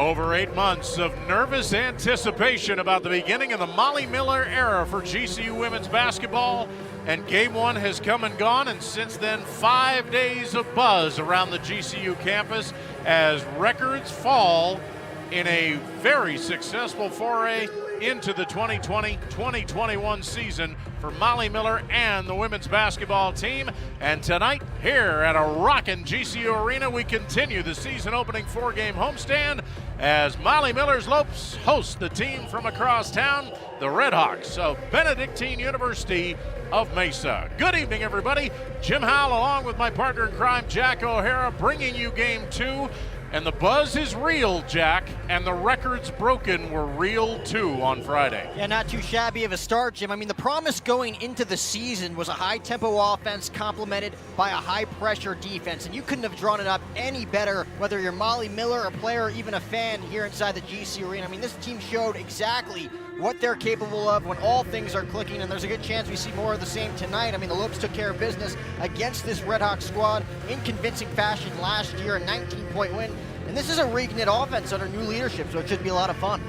Over 8 months of nervous anticipation about the beginning of the Molly Miller era for GCU women's basketball, and game one has come and gone, and since then 5 days of buzz around the GCU campus as records fall in a very successful foray into the 2020-2021 season for Molly Miller and the women's basketball team. And tonight, here at a rockin' GCU Arena, we continue the season opening 4-game homestand as Molly Miller's Lopes host the team from across town, the Redhawks of Benedictine University of Mesa. Good evening, everybody. Jim Howell along with my partner in crime, Jack O'Hara, bringing you game two. And the buzz is real, Jack, and the records broken were real too on Friday. Yeah, not too shabby of a start, Jim. I mean, the promise going into the season was a high-tempo offense complemented by a high-pressure defense, and you couldn't have drawn it up any better, whether you're Molly Miller, a player, or even a fan here inside the GCU Arena. I mean, this team showed exactly what they're capable of when all things are clicking, and there's a good chance we see more of the same tonight. I mean, the Lopes took care of business against this Redhawks squad in convincing fashion last year, a 19-point win. And this is a reknit offense under new leadership, so it should be a lot of fun.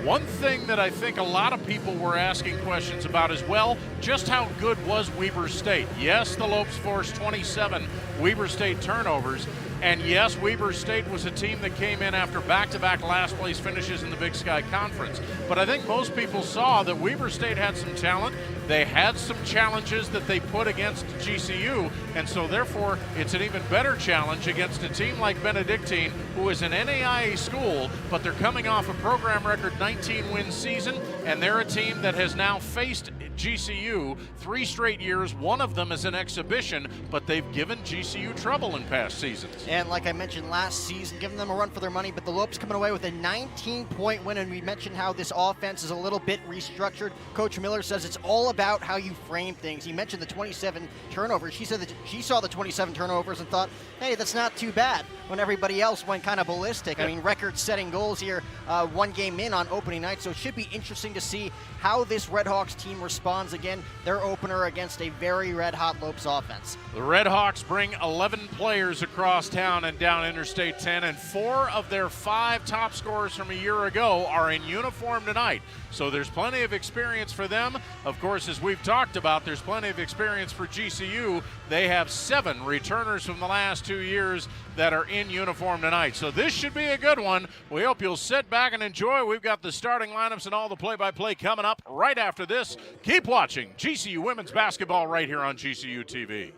One thing that I think a lot of people were asking questions about as well, just how good was Weber State? Yes, the Lopes forced 27 Weber State turnovers. And yes, Weber State was a team that came in after back-to-back last-place finishes in the Big Sky Conference. But I think most people saw that Weber State had some talent. They had some challenges that they put against GCU, and so therefore it's an even better challenge against a team like Benedictine, who is an NAIA school, but they're coming off a program record 19-win season, and they're a team that has now faced GCU 3 straight years. One of them is an exhibition, but they've given GCU trouble in past seasons. And like I mentioned last season, giving them a run for their money, but the Lopes coming away with a 19-point win, and we mentioned how this offense is a little bit restructured. Coach Miller says it's all about how you frame things. He mentioned the 27 turnovers. She said that she saw the 27 turnovers and thought, hey, that's not too bad, when everybody else went kind of ballistic. I mean, record-setting goals here, 1 game in on opening night, so it should be interesting to see how this Redhawks team responds again, their opener against a very red-hot Lopes offense. The Redhawks bring 11 players across town and down Interstate 10, and 4 of their 5 top scorers from a year ago are in uniform tonight. So there's plenty of experience for them. Of course, as we've talked about, there's plenty of experience for GCU. They have 7 returners from the last 2 years that are in uniform tonight. So this should be a good one. We hope you'll sit back and enjoy. We've got the starting lineups and all the play-by-play coming up right after this. Keep watching GCU women's basketball right here on GCU TV.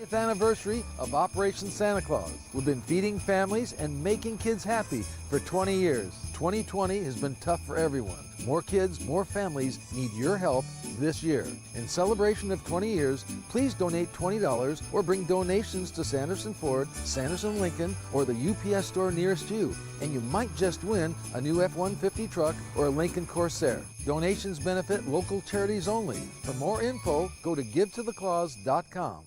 20th anniversary of Operation Santa Claus. We've been feeding families and making kids happy for 20 years. 2020 has been tough for everyone. More kids, more families need your help this year. In celebration of 20 years, please donate $20 or bring donations to Sanderson Ford, Sanderson Lincoln, or the UPS store nearest you. And you might just win a new F-150 truck or a Lincoln Corsair. Donations benefit local charities only. For more info, go to givetotheclaus.com.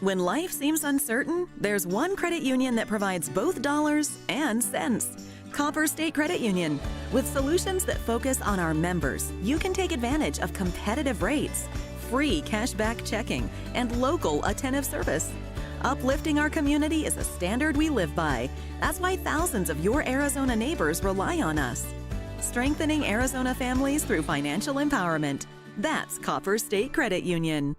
When life seems uncertain, there's one credit union that provides both dollars and cents. Copper State Credit Union. With solutions that focus on our members, you can take advantage of competitive rates, free cashback checking, and local attentive service. Uplifting our community is a standard we live by. That's why thousands of your Arizona neighbors rely on us. Strengthening Arizona families through financial empowerment. That's Copper State Credit Union.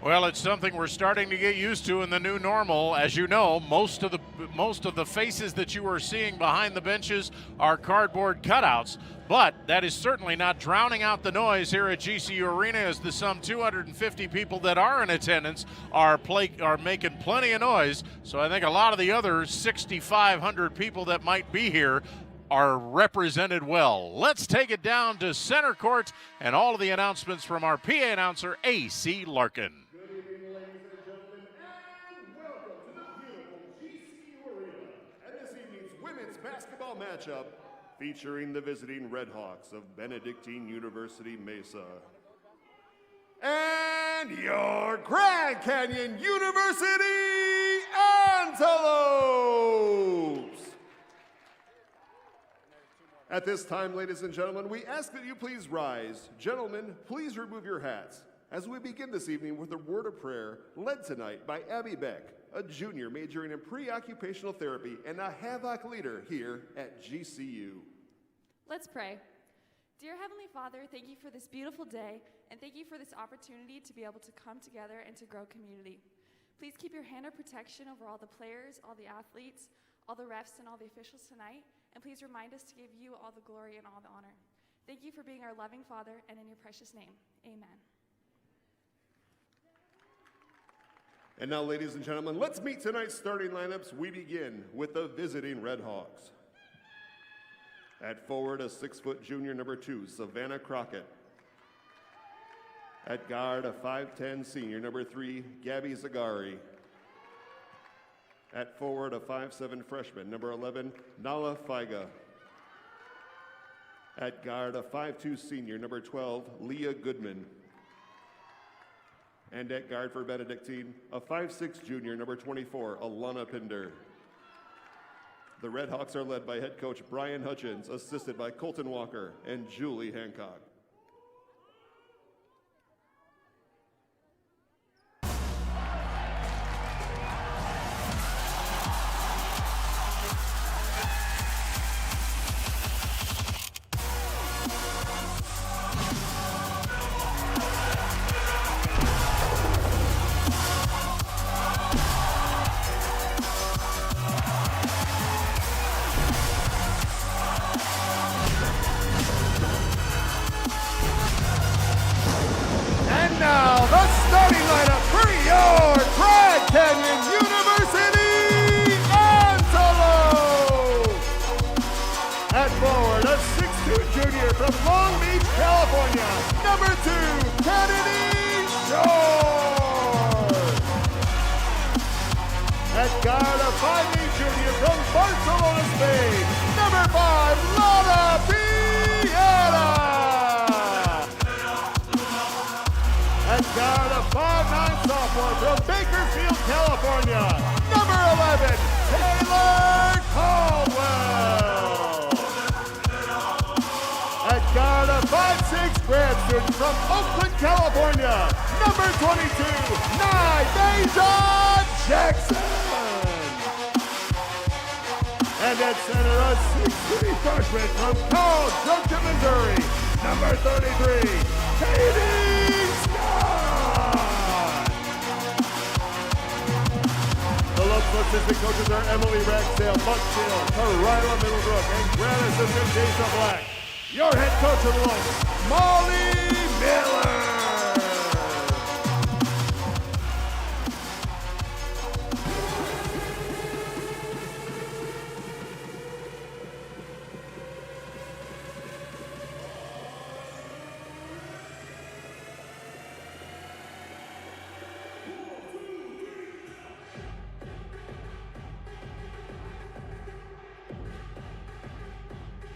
Well, it's something we're starting to get used to in the new normal. As you know, most of the faces that you are seeing behind the benches are cardboard cutouts, but that is certainly not drowning out the noise here at GCU Arena, as the some 250 people that are in attendance are making plenty of noise. So I think a lot of the other 6,500 people that might be here are represented well. Let's take it down to center court and all of the announcements from our PA announcer, A.C. Larkin. Basketball matchup featuring the visiting Redhawks of Benedictine University Mesa and your Grand Canyon University Antelopes. At this time, ladies and gentlemen, we ask that you please rise. Gentlemen, please remove your hats as we begin this evening with a word of prayer led tonight by Abby Beck a junior majoring in pre-occupational therapy and a Havoc leader here at GCU. Let's pray. Dear Heavenly Father, thank you for this beautiful day, and thank you for this opportunity to be able to come together and to grow community. Please keep your hand of protection over all the players, all the athletes, all the refs, and all the officials tonight, and please remind us to give you all the glory and all the honor. Thank you for being our loving Father, and in your precious name, amen. And now, ladies and gentlemen, let's meet tonight's starting lineups. We begin with the visiting Red Hawks. At forward, a 6-foot junior, number 2, Savannah Crockett. At guard, a 5'10" senior, number 3, Gabby Zagari. At forward, a 5'7" freshman, number 11, Nala Faiga. At guard, a 5'2" senior, number 12, Leah Goodman. And at guard for Benedictine, a 5'6" junior, number 24, Alana Pinder. The Red Hawks are led by head coach Brian Hutchins, assisted by Colton Walker and Julie Hancock.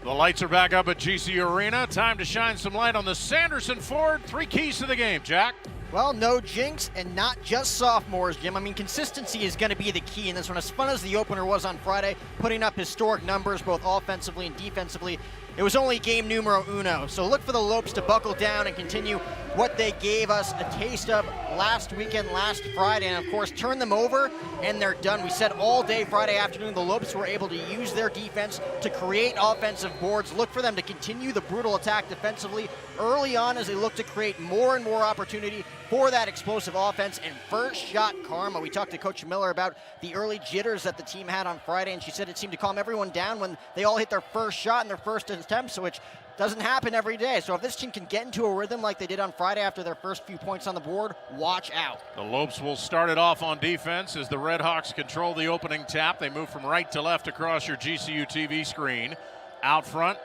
The lights are back up at GCU Arena. Time to shine some light on the Sanderson Ford 3 keys to the game, Jack. Well, no jinx, and not just sophomores, Jim. I mean, consistency is going to be the key in this one. As fun as the opener was on Friday, putting up historic numbers both offensively and defensively, it was only game numero uno. So look for the Lopes to buckle down and continue what they gave us a taste of last weekend, last Friday, and of course turn them over, and they're done. We said all day Friday afternoon the Lopes were able to use their defense to create offensive boards. Look for them to continue the brutal attack defensively early on as they look to create more and more opportunity for that explosive offense and first shot karma. We talked to Coach Miller about the early jitters that the team had on Friday, and she said it seemed to calm everyone down when they all hit their first shot in their first attempts, which doesn't happen every day. So if this team can get into a rhythm like they did on Friday after their first few points on the board, watch out. The Lopes will start it off on defense as the Red Hawks control the opening tap. They move from right to left across your GCU TV screen. Out front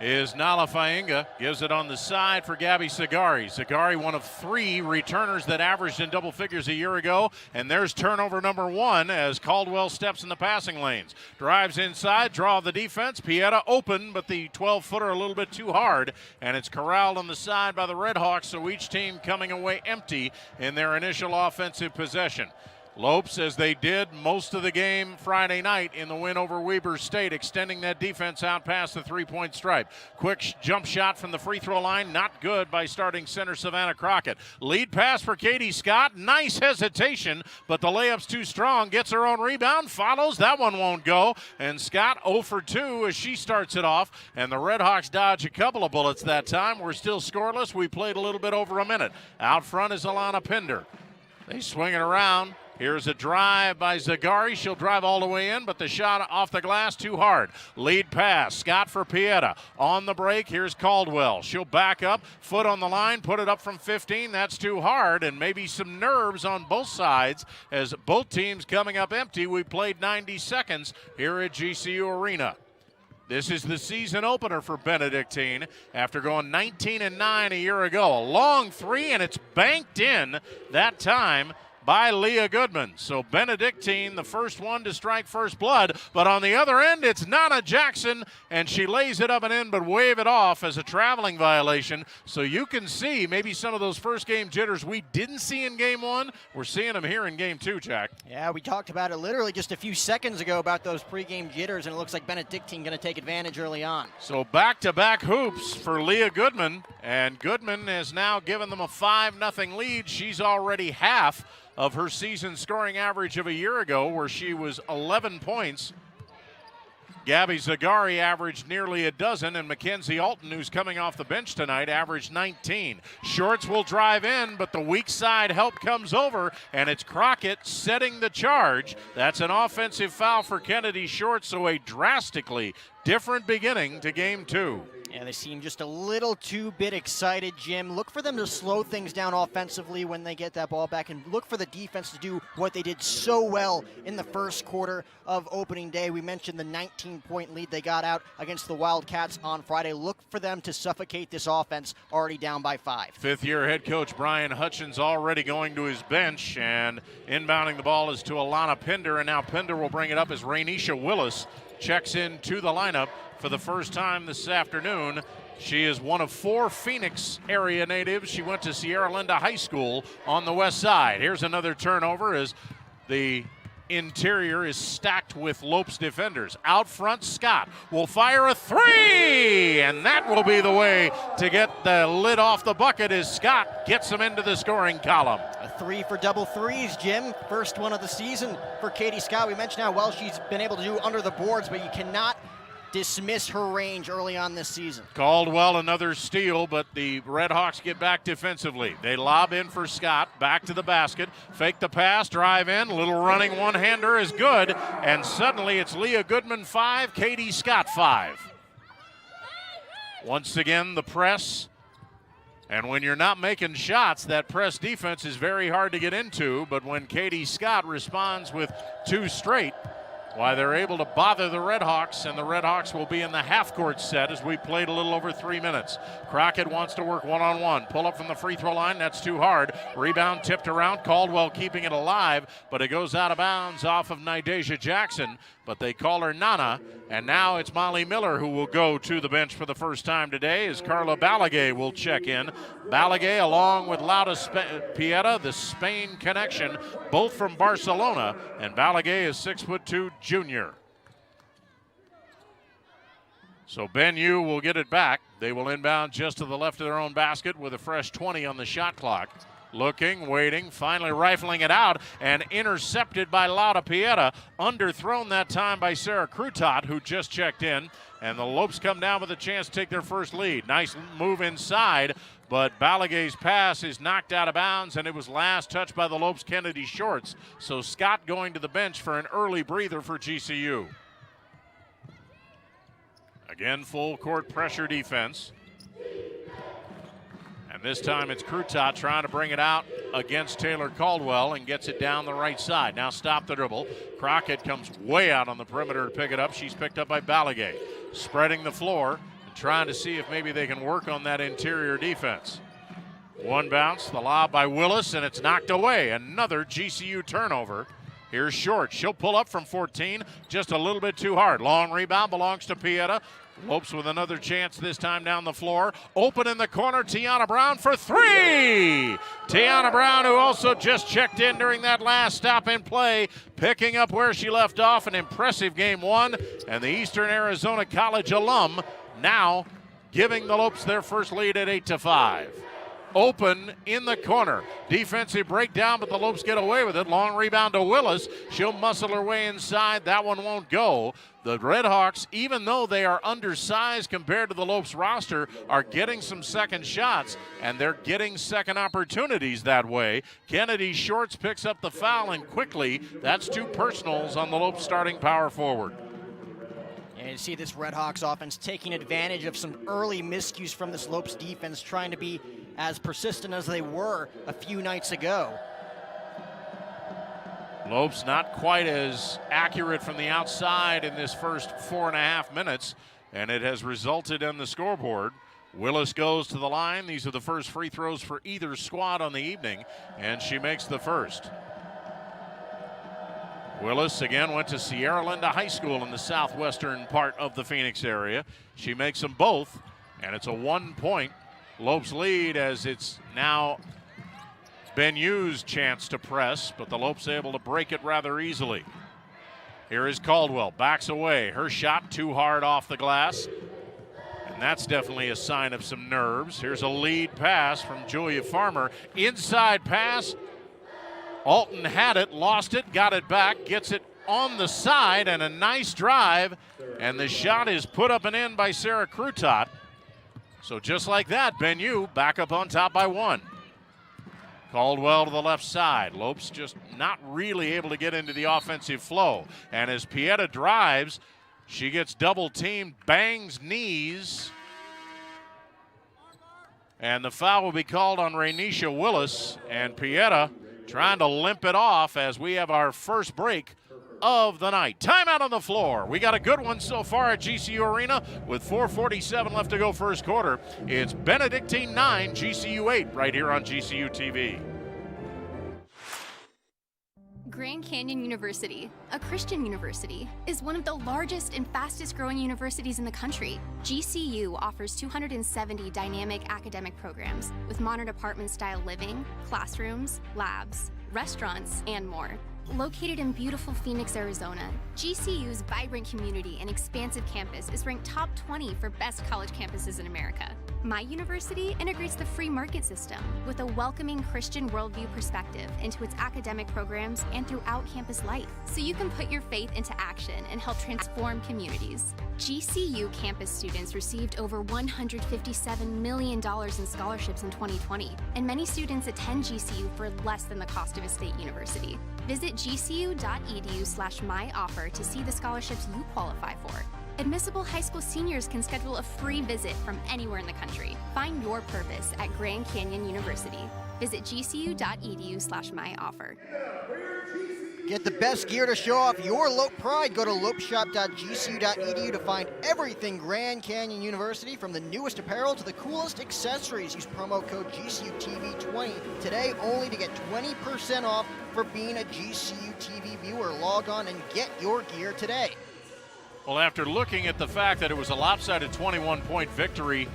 is Nala Fainga, gives it on the side for Gabby Zagari. Zagari, one of 3 returners that averaged in double figures a year ago, and there's turnover number 1 as Caldwell steps in the passing lanes. Drives inside, draw the defense. Pieta open, but the 12-footer a little bit too hard, and it's corralled on the side by the Red Hawks, so each team coming away empty in their initial offensive possession. Lopes, as they did most of the game Friday night in the win over Weber State, extending that defense out past the three-point stripe. Quick jump shot from the free throw line, not good by starting center Savannah Crockett. Lead pass for Katie Scott, nice hesitation, but the layup's too strong. Gets her own rebound, follows, that one won't go, and Scott 0 for 2 as she starts it off, and the Redhawks dodge a couple of bullets that time. We're still scoreless. We played a little bit over a minute. Out front is Alana Pinder. They swing it around. Here's a drive by Zagari. She'll drive all the way in, but the shot off the glass too hard. Lead pass, Scott for Pieta. On the break, here's Caldwell. She'll back up, foot on the line, put it up from 15. That's too hard, and maybe some nerves on both sides as both teams coming up empty. We played 90 seconds here at GCU Arena. This is the season opener for Benedictine after going 19-9 a year ago. A long three, and it's banked in that time by Leah Goodman. So Benedictine, the first one to strike first blood, but on the other end, it's Nana Jackson, and she lays it up and in, but wave it off as a traveling violation. So you can see maybe some of those first game jitters we didn't see in game one. We're seeing them here in game two, Jack. Yeah, we talked about it literally just a few seconds ago about those pregame jitters, and it looks like Benedictine going to take advantage early on. So back-to-back hoops for Leah Goodman, and Goodman has now given them a 5-0 lead. She's already half of her season scoring average of a year ago, where she was 11 points. Gabby Zagari averaged nearly a dozen, and Mackenzie Alton, who's coming off the bench tonight, averaged 19. Shorts will drive in, but the weak side help comes over, and it's Crockett setting the charge. That's an offensive foul for Kennedy Shorts, so a drastically different beginning to game two. Yeah, they seem just a little too bit excited, Jim. Look for them to slow things down offensively when they get that ball back, and look for the defense to do what they did so well in the first quarter of opening day. We mentioned the 19-point lead they got out against the Wildcats on Friday. Look for them to suffocate this offense already down by 5. Fifth-year head coach Brian Hutchins already going to his bench, and inbounding the ball is to Alana Pinder, and now Pinder will bring it up as Rainisha Willis checks in to the lineup for the first time this afternoon. She is one of 4 Phoenix area natives. She went to Sierra Linda High School on the west side. Here's another turnover as the interior is stacked with Lopes defenders. Out front, Scott will fire a 3, and that will be the way to get the lid off the bucket as Scott gets them into the scoring column. A 3 for double threes, Jim. First one of the season for Katie Scott. We mentioned how well she's been able to do under the boards, but you cannot dismiss her range early on this season. Caldwell, another steal, but the Redhawks get back defensively. They lob in for Scott, back to the basket, fake the pass, drive in, little running one-hander is good, and suddenly it's Leah Goodman 5, Katie Scott 5. Once again, the press, and when you're not making shots, that press defense is very hard to get into, but when Katie Scott responds with 2 straight, why, they're able to bother the Redhawks, and the Redhawks will be in the half-court set as we played a little over 3 minutes. Crockett wants to work one-on-one. Pull up from the free throw line, that's too hard. Rebound tipped around, Caldwell keeping it alive, but it goes out of bounds off of Nydeja Jackson, but they call her Nana, and now it's Molly Miller who will go to the bench for the first time today as Carla Balaguer will check in. Balaguer along with Laura Pieta, the Spain connection, both from Barcelona, and Balaguer is 6'2" junior. So Ben Yu will get it back. They will inbound just to the left of their own basket with a fresh 20 on the shot clock. Looking, waiting, finally rifling it out, and intercepted by Laura Pieta. Underthrown that time by Sarah Crutot, who just checked in. And the Lopes come down with a chance to take their first lead. Nice move inside, but Balaguer's pass is knocked out of bounds, and it was last touched by the Lopes' Kennedy Shorts. So Scott going to the bench for an early breather for GCU. Again, full court pressure defense. And this time it's Crutot trying to bring it out against Taylor Caldwell and gets it down the right side. Now stop the dribble. Crockett comes way out on the perimeter to pick it up. She's picked up by Balaguer. Spreading the floor and trying to see if maybe they can work on that interior defense. One bounce, the lob by Willis, and it's knocked away. Another GCU turnover. Here's Short. She'll pull up from 14, just a little bit too hard. Long rebound belongs to Pieta. Lopes with another chance this time down the floor. Open in the corner, Tiana Brown for three. Tiana Brown, who also just checked in during that last stop in play, picking up where she left off. An impressive game one. And the Eastern Arizona College alum now giving the Lopes their first lead at 8-5. Open in the corner. Defensive breakdown, but the Lopes get away with it. Long rebound to Willis. She'll muscle her way inside. That one won't go. The Redhawks, even though they are undersized compared to the Lopes roster, are getting some second shots, and they're getting second opportunities that way. Kennedy Shorts picks up the foul, and quickly, that's two personals on the Lopes starting power forward. And you see this Redhawks offense taking advantage of some early miscues from this Lopes defense, trying to be as persistent as they were a few nights ago. Lopes not quite as accurate from the outside in this first 4.5 minutes, and it has resulted in the scoreboard. Willis goes to the line. These are the first free throws for either squad on the evening, and she makes the first. Willis again went to Sierra Linda High School in the southwestern part of the Phoenix area. She makes them both, and it's a 1-point Lopes lead as it's now Benu's chance to press, but the Lopes able to break it rather easily. Here is Caldwell, backs away. Her shot too hard off the glass, and that's definitely a sign of some nerves. Here's a lead pass from Julia Farmer. Inside pass. Alton had it, lost it, got it back, gets it on the side, and a nice drive, and the shot is put up and in by Sarah Crutot. So just like that, Benu back up on top by one. Caldwell to the left side. Lopes just not really able to get into the offensive flow. And as Pieta drives, she gets double teamed, bangs knees. And the foul will be called on Rainisha Willis, and Pieta trying to limp it off as we have our first break of the night. Timeout on the floor. We got a good one so far at GCU Arena with 4:47 left to go first quarter. It's Benedictine 9, GCU 8 right here on GCU TV. Grand Canyon University, a Christian university, is one of the largest and fastest growing universities in the country. GCU offers 270 dynamic academic programs with modern apartment-style living, classrooms, labs, restaurants, and more. Located in beautiful Phoenix, Arizona, GCU's vibrant community and expansive campus is ranked top 20 for best college campuses in America. My university integrates the free market system with a welcoming Christian worldview perspective into its academic programs and throughout campus life, so you can put your faith into action and help transform communities. GCU campus students received over $157 million in scholarships in 2020, and many students attend GCU for less than the cost of a state university. Visit gcu.edu/myoffer to see the scholarships you qualify for. Admissible high school seniors can schedule a free visit from anywhere in the country. Find your purpose at Grand Canyon University. Visit gcu.edu/myoffer. Get the best gear to show off your Lope pride. Go to lopeshop.gcu.edu to find everything Grand Canyon University, from the newest apparel to the coolest accessories. Use promo code GCUTV20 today only to get 20% off for being a GCU TV viewer. Log on and get your gear today. Well, after looking at the fact that it was a lopsided 21-point victory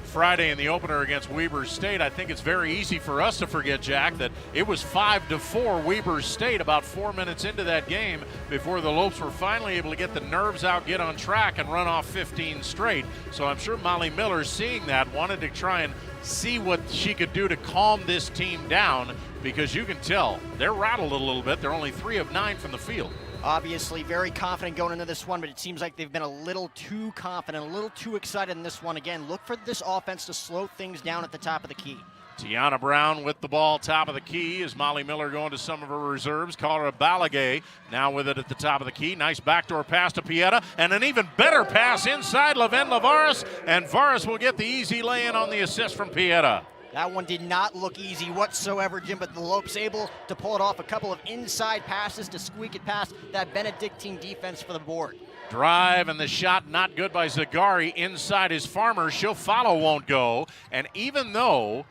Friday in the opener against Weber State, I think it's very easy for us to forget, Jack, that it was 5-4 Weber State about 4 minutes into that game before the Lopes were finally able to get the nerves out, get on track, and run off 15 straight. So I'm sure Molly Miller, seeing that, wanted to try and see what she could do to calm this team down, because you can tell they're rattled a little bit. They're only 3 of 9 from the field. Obviously very confident going into this one, but it seems like they've been a little too confident, a little too excited in this one. Again, look for this offense to slow things down at the top of the key. Tiana Brown with the ball, top of the key, as Molly Miller going to some of her reserves. Cara Balagay now with it at the top of the key. Nice backdoor pass to Pieta, and an even better pass inside Leven Lavares, and Varas will get the easy lay-in on the assist from Pieta. That one did not look easy whatsoever, Jim, but the Lopes able to pull it off. A couple of inside passes to squeak it past that Benedictine defense for the board. Drive, and the shot not good by Zagari. Inside is Farmer. She'll follow, won't go. And even though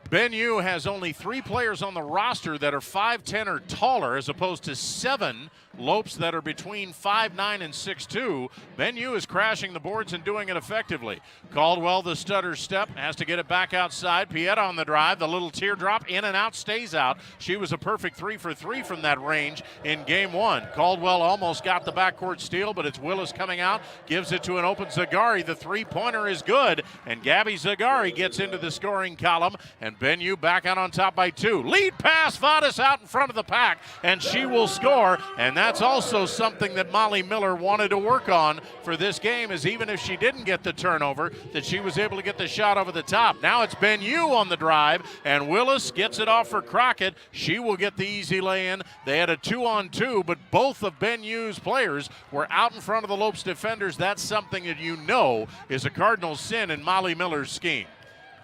Benu has only 3 players on the roster that are 5'10" or taller, as opposed to 7 Lopes that are between 5'9" and 6'2". Bennu is crashing the boards and doing it effectively. Caldwell, the stutter step, has to get it back outside. Pieta on the drive, the little teardrop, in and out, stays out. She was a perfect 3 for 3 from that range in game one. Caldwell almost got the backcourt steal, but it's Willis coming out, gives it to an open Zagari. The three-pointer is good, and Gabby Zagari gets into the scoring column, and Bennu back out on top by 2. Lead pass, Vadas out in front of the pack, and she will score, and that's also something that Molly Miller wanted to work on for this game, is even if she didn't get the turnover, that she was able to get the shot over the top. Now it's Bennu on the drive, and Willis gets it off for Crockett. She will get the easy lay-in. They had a 2-on-2, but both of Bennu's players were out in front of the Lopes defenders. That's something that you know is a cardinal sin in Molly Miller's scheme.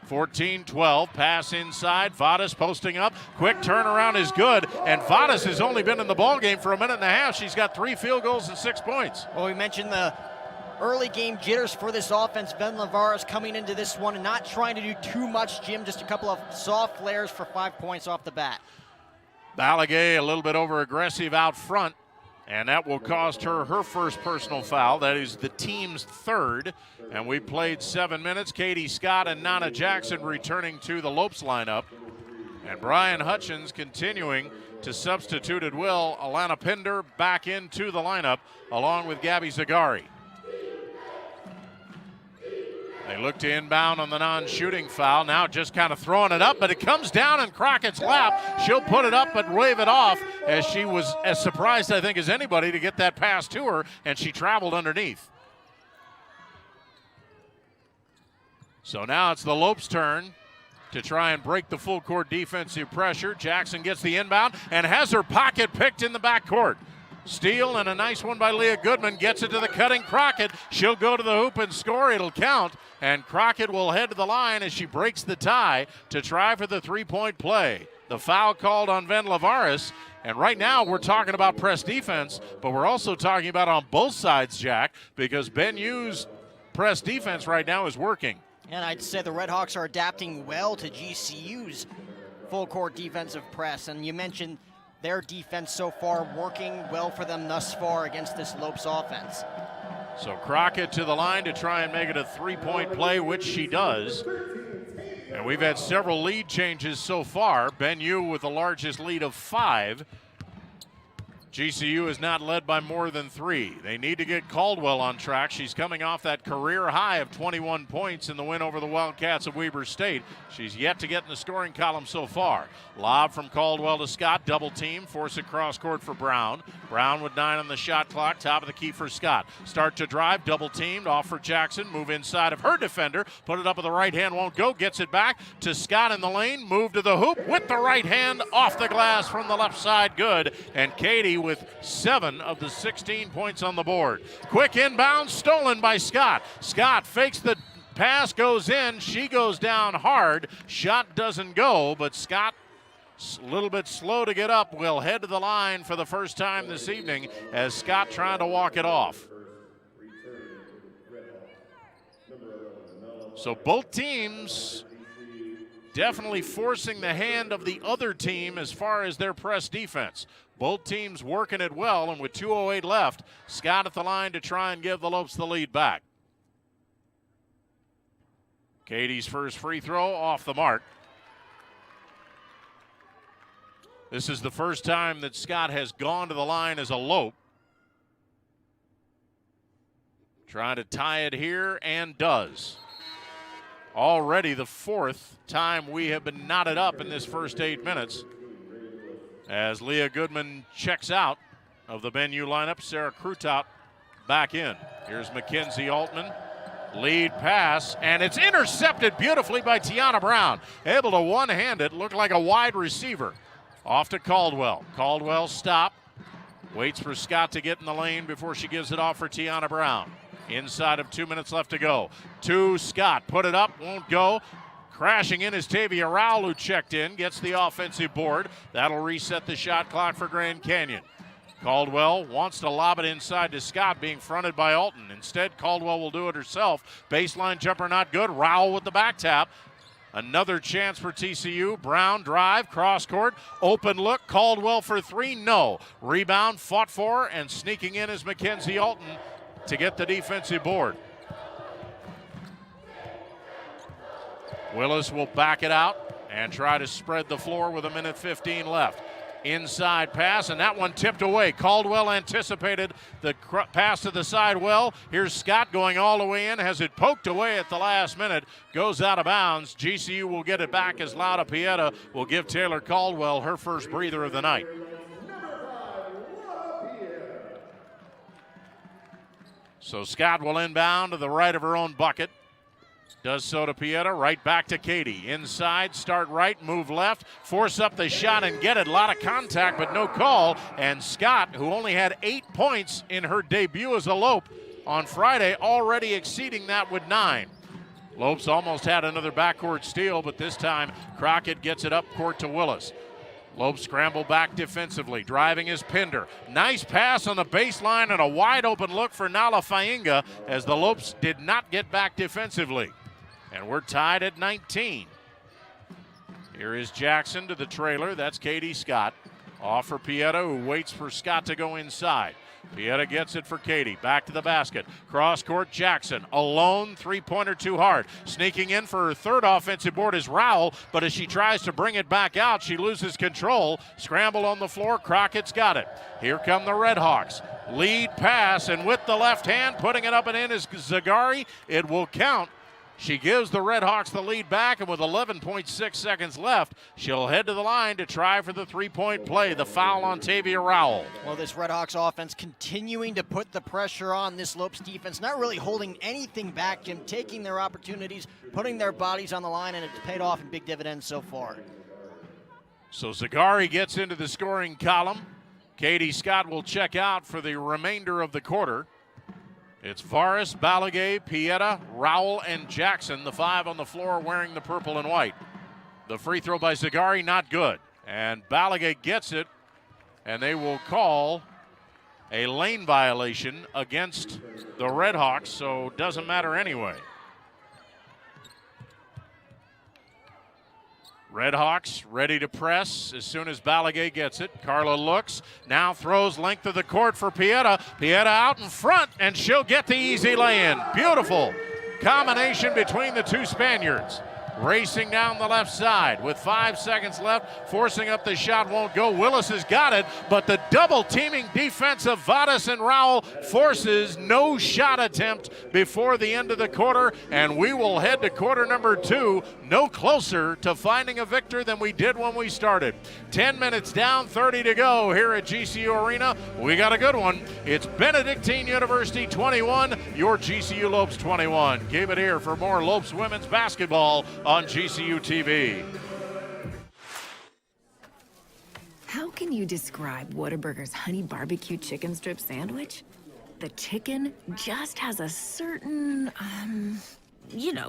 14-12, pass inside, Vadas posting up, quick turnaround is good, and Vadas has only been in the ballgame for a minute and a half. She's got 3 field goals and 6 points. Well, we mentioned the early game jitters for this offense. Ben Lavares coming into this one and not trying to do too much, Jim, just a couple of soft flares for 5 points off the bat. Balagay a little bit over-aggressive out front, and that will cost her her first personal foul. That is the team's third. And we played 7 minutes. Katie Scott and Nana Jackson returning to the Lopes lineup. And Brian Hutchins continuing to substitute at will. Alana Pinder back into the lineup along with Gabby Zagari. They look to inbound on the non-shooting foul. Now just kind of throwing it up, but it comes down in Crockett's lap. She'll put it up but wave it off, as she was as surprised, I think, as anybody to get that pass to her, and she traveled underneath. So now it's the Lopes' turn to try and break the full court defensive pressure. Jackson gets the inbound and has her pocket picked in the backcourt. Steal and a nice one by Leah Goodman, gets it to the cutting Crockett. She'll go to the hoop and score. It'll count, and Crockett will head to the line as she breaks the tie to try for the three-point play. The foul called on Ven Lavares, and right now we're talking about press defense, but we're also talking about on both sides, Jack, because Bennu's press defense right now is working. And I'd say the Red Hawks are adapting well to GCU's full court defensive press, and you mentioned their defense so far working well for them thus far against this Lopes offense. So Crockett to the line to try and make it a three-point play, which she does. And we've had several lead changes so far. Bennu with the largest lead of 5. GCU is not led by more than 3. They need to get Caldwell on track. She's coming off that career high of 21 points in the win over the Wildcats of Weber State. She's yet to get in the scoring column so far. Lob from Caldwell to Scott, double team, force it cross court for Brown. Brown with 9 on the shot clock, top of the key for Scott. Start to drive, double teamed, off for Jackson, move inside of her defender, put it up with the right hand, won't go, gets it back to Scott in the lane, move to the hoop with the right hand, off the glass from the left side, good. And Katie with 7 of the 16 points on the board. Quick inbound, stolen by Scott. Scott fakes the pass, goes in, she goes down hard. Shot doesn't go, but Scott, a little bit slow to get up, will head to the line for the first time this evening as Scott trying to walk it off. So both teams definitely forcing the hand of the other team as far as their press defense. Both teams working it well, and with 2:08 left, Scott at the line to try and give the Lopes the lead back. Katie's first free throw off the mark. This is the first time that Scott has gone to the line as a Lope. Trying to tie it here, and does. Already the 4th time we have been knotted up in this first 8 minutes. As Leah Goodman checks out of the Bennu lineup, Sarah Krutout back in. Here's Mackenzie Altman. Lead pass, and it's intercepted beautifully by Tiana Brown. Able to one-hand it, looked like a wide receiver. Off to Caldwell. Caldwell stop. Waits for Scott to get in the lane before she gives it off for Tiana Brown. Inside of 2 minutes left to go. To Scott, put it up, won't go. Crashing in is Tavia Rowell, who checked in, gets the offensive board. That'll reset the shot clock for Grand Canyon. Caldwell wants to lob it inside to Scott, being fronted by Alton. Instead, Caldwell will do it herself. Baseline jumper not good. Rowell with the back tap. Another chance for TCU. Brown drive, cross court, open look, Caldwell for three, no. Rebound, fought for, and sneaking in is Mackenzie Alton to get the defensive board. Willis will back it out and try to spread the floor with 1:15 left. Inside pass, and that one tipped away. Caldwell anticipated the pass to the side well. Here's Scott going all the way in, has it poked away at the last minute, goes out of bounds. GCU will get it back as Laura Pieta will give Taylor Caldwell her first breather of the night. So Scott will inbound to the right of her own bucket. Does so to Pieta, right back to Katie. Inside, start right, move left, force up the shot and get it. A lot of contact, but no call. And Scott, who only had 8 points in her debut as a Lope on Friday, already exceeding that with 9. Lopes almost had another backcourt steal, but this time Crockett gets it up court to Willis. Lopes scramble back defensively, driving his Pinder. Nice pass on the baseline and a wide open look for Nala Fainga as the Lopes did not get back defensively. And we're tied at 19. Here is Jackson to the trailer. That's Katie Scott. Off for Pieta, who waits for Scott to go inside. Pieta gets it for Katie. Back to the basket. Cross court, Jackson. Alone, three-pointer too hard. Sneaking in for her third offensive board is Rowell, but as she tries to bring it back out, she loses control. Scramble on the floor. Crockett's got it. Here come the Red Hawks. Lead pass, and with the left hand, putting it up and in is Zagari. It will count. She gives the Red Hawks the lead back, and with 11.6 seconds left, she'll head to the line to try for the three-point play. The foul on Tavia Rowell. Well, this Red Hawks offense continuing to put the pressure on this Lopes defense, not really holding anything back, Jim, taking their opportunities, putting their bodies on the line, and it's paid off in big dividends so far. So Zagari gets into the scoring column. Katie Scott will check out for the remainder of the quarter. It's Varis, Balagay, Pieta, Rowell, and Jackson, the 5 on the floor wearing the purple and white. The free throw by Zagari, not good. And Balagay gets it, and they will call a lane violation against the Red Hawks, so it doesn't matter anyway. Red Hawks ready to press as soon as Balagay gets it. Carla looks, now throws length of the court for Pieta. Pieta out in front, and she'll get the easy lay-in. Beautiful combination between the two Spaniards. Racing down the left side with 5 seconds left, forcing up the shot, won't go. Willis has got it, but the double teaming defense of Vadas and Rowell forces no shot attempt before the end of the quarter, and we will head to quarter number 2, no closer to finding a victor than we did when we started. 10 minutes down, 30 to go here at GCU Arena. We got a good one. It's Benedictine University 21, your GCU Lopes 21. Keep it here for more Lopes women's basketball on GCU TV. How can you describe Whataburger's honey barbecue chicken strip sandwich? The chicken just has a certain,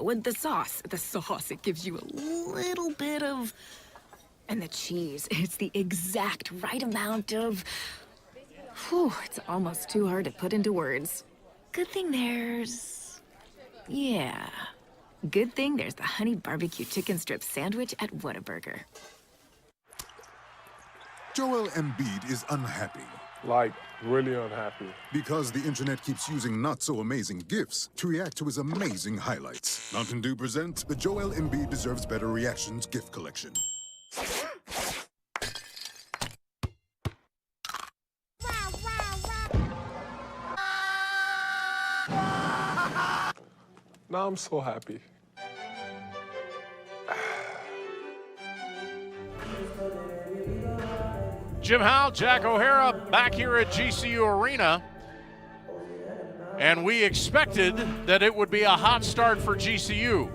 with the sauce. It gives you a little bit of, and the cheese, it's the exact right amount of, it's almost too hard to put into words. Good thing Good thing there's the honey barbecue chicken strip sandwich at Whataburger. Joel Embiid is unhappy. Like, really unhappy. Because the internet keeps using not-so-amazing GIFs to react to his amazing highlights. Mountain Dew presents the Joel Embiid Deserves Better Reactions GIF Collection. Now I'm so happy. Jim Howe, Jack O'Hara back here at GCU Arena. And we expected that it would be a hot start for GCU.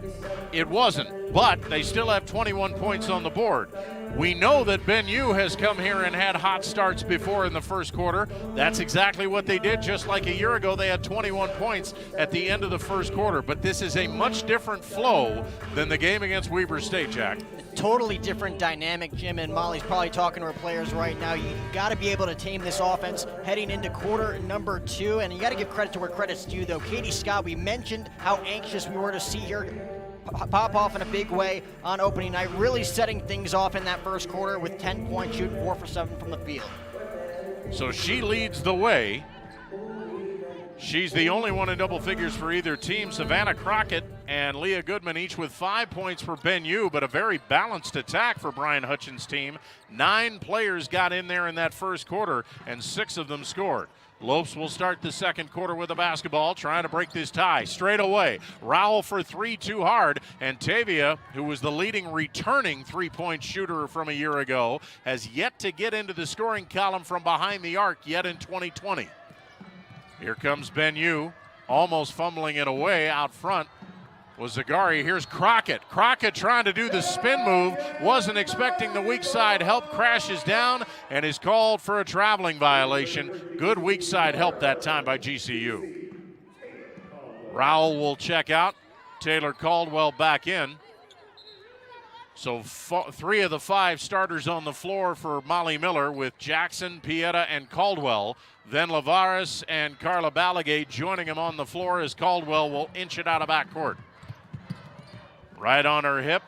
It wasn't, but they still have 21 points on the board. We know that Ben U has come here and had hot starts before in the first quarter. That's exactly what they did. Just like a year ago, they had 21 points at the end of the first quarter. But this is a much different flow than the game against Weber State, Jack. Totally different dynamic, Jim, and Molly's probably talking to her players right now. You got to be able to tame this offense heading into quarter number 2, and you got to give credit to where credit's due, though. Katie Scott, we mentioned how anxious we were to see her pop off in a big way on opening night, really setting things off in that first quarter with 10 points, shooting 4 for 7 from the field. So she leads the way. She's the only one in double figures for either team. Savannah Crockett and Leah Goodman each with 5 points for Ben Yu, but a very balanced attack for Brian Hutchins' team. 9 players got in there in that first quarter, and 6 of them scored. Lopes will start the second quarter with the basketball, trying to break this tie. Straight away, Rowell for 3 too hard, and Tavia, who was the leading returning three-point shooter from a year ago, has yet to get into the scoring column from behind the arc yet in 2020. Here comes Ben Yu, almost fumbling it away out front was Zagari. Here's Crockett. Crockett trying to do the spin move, wasn't expecting the weak side help, crashes down, and is called for a traveling violation. Good weak side help that time by GCU. Rowell will check out. Taylor Caldwell back in. So 3 of the 5 starters on the floor for Molly Miller with Jackson, Pieta, and Caldwell. Then Lavares and Carla Balagay joining him on the floor as Caldwell will inch it out of backcourt. Right on her hip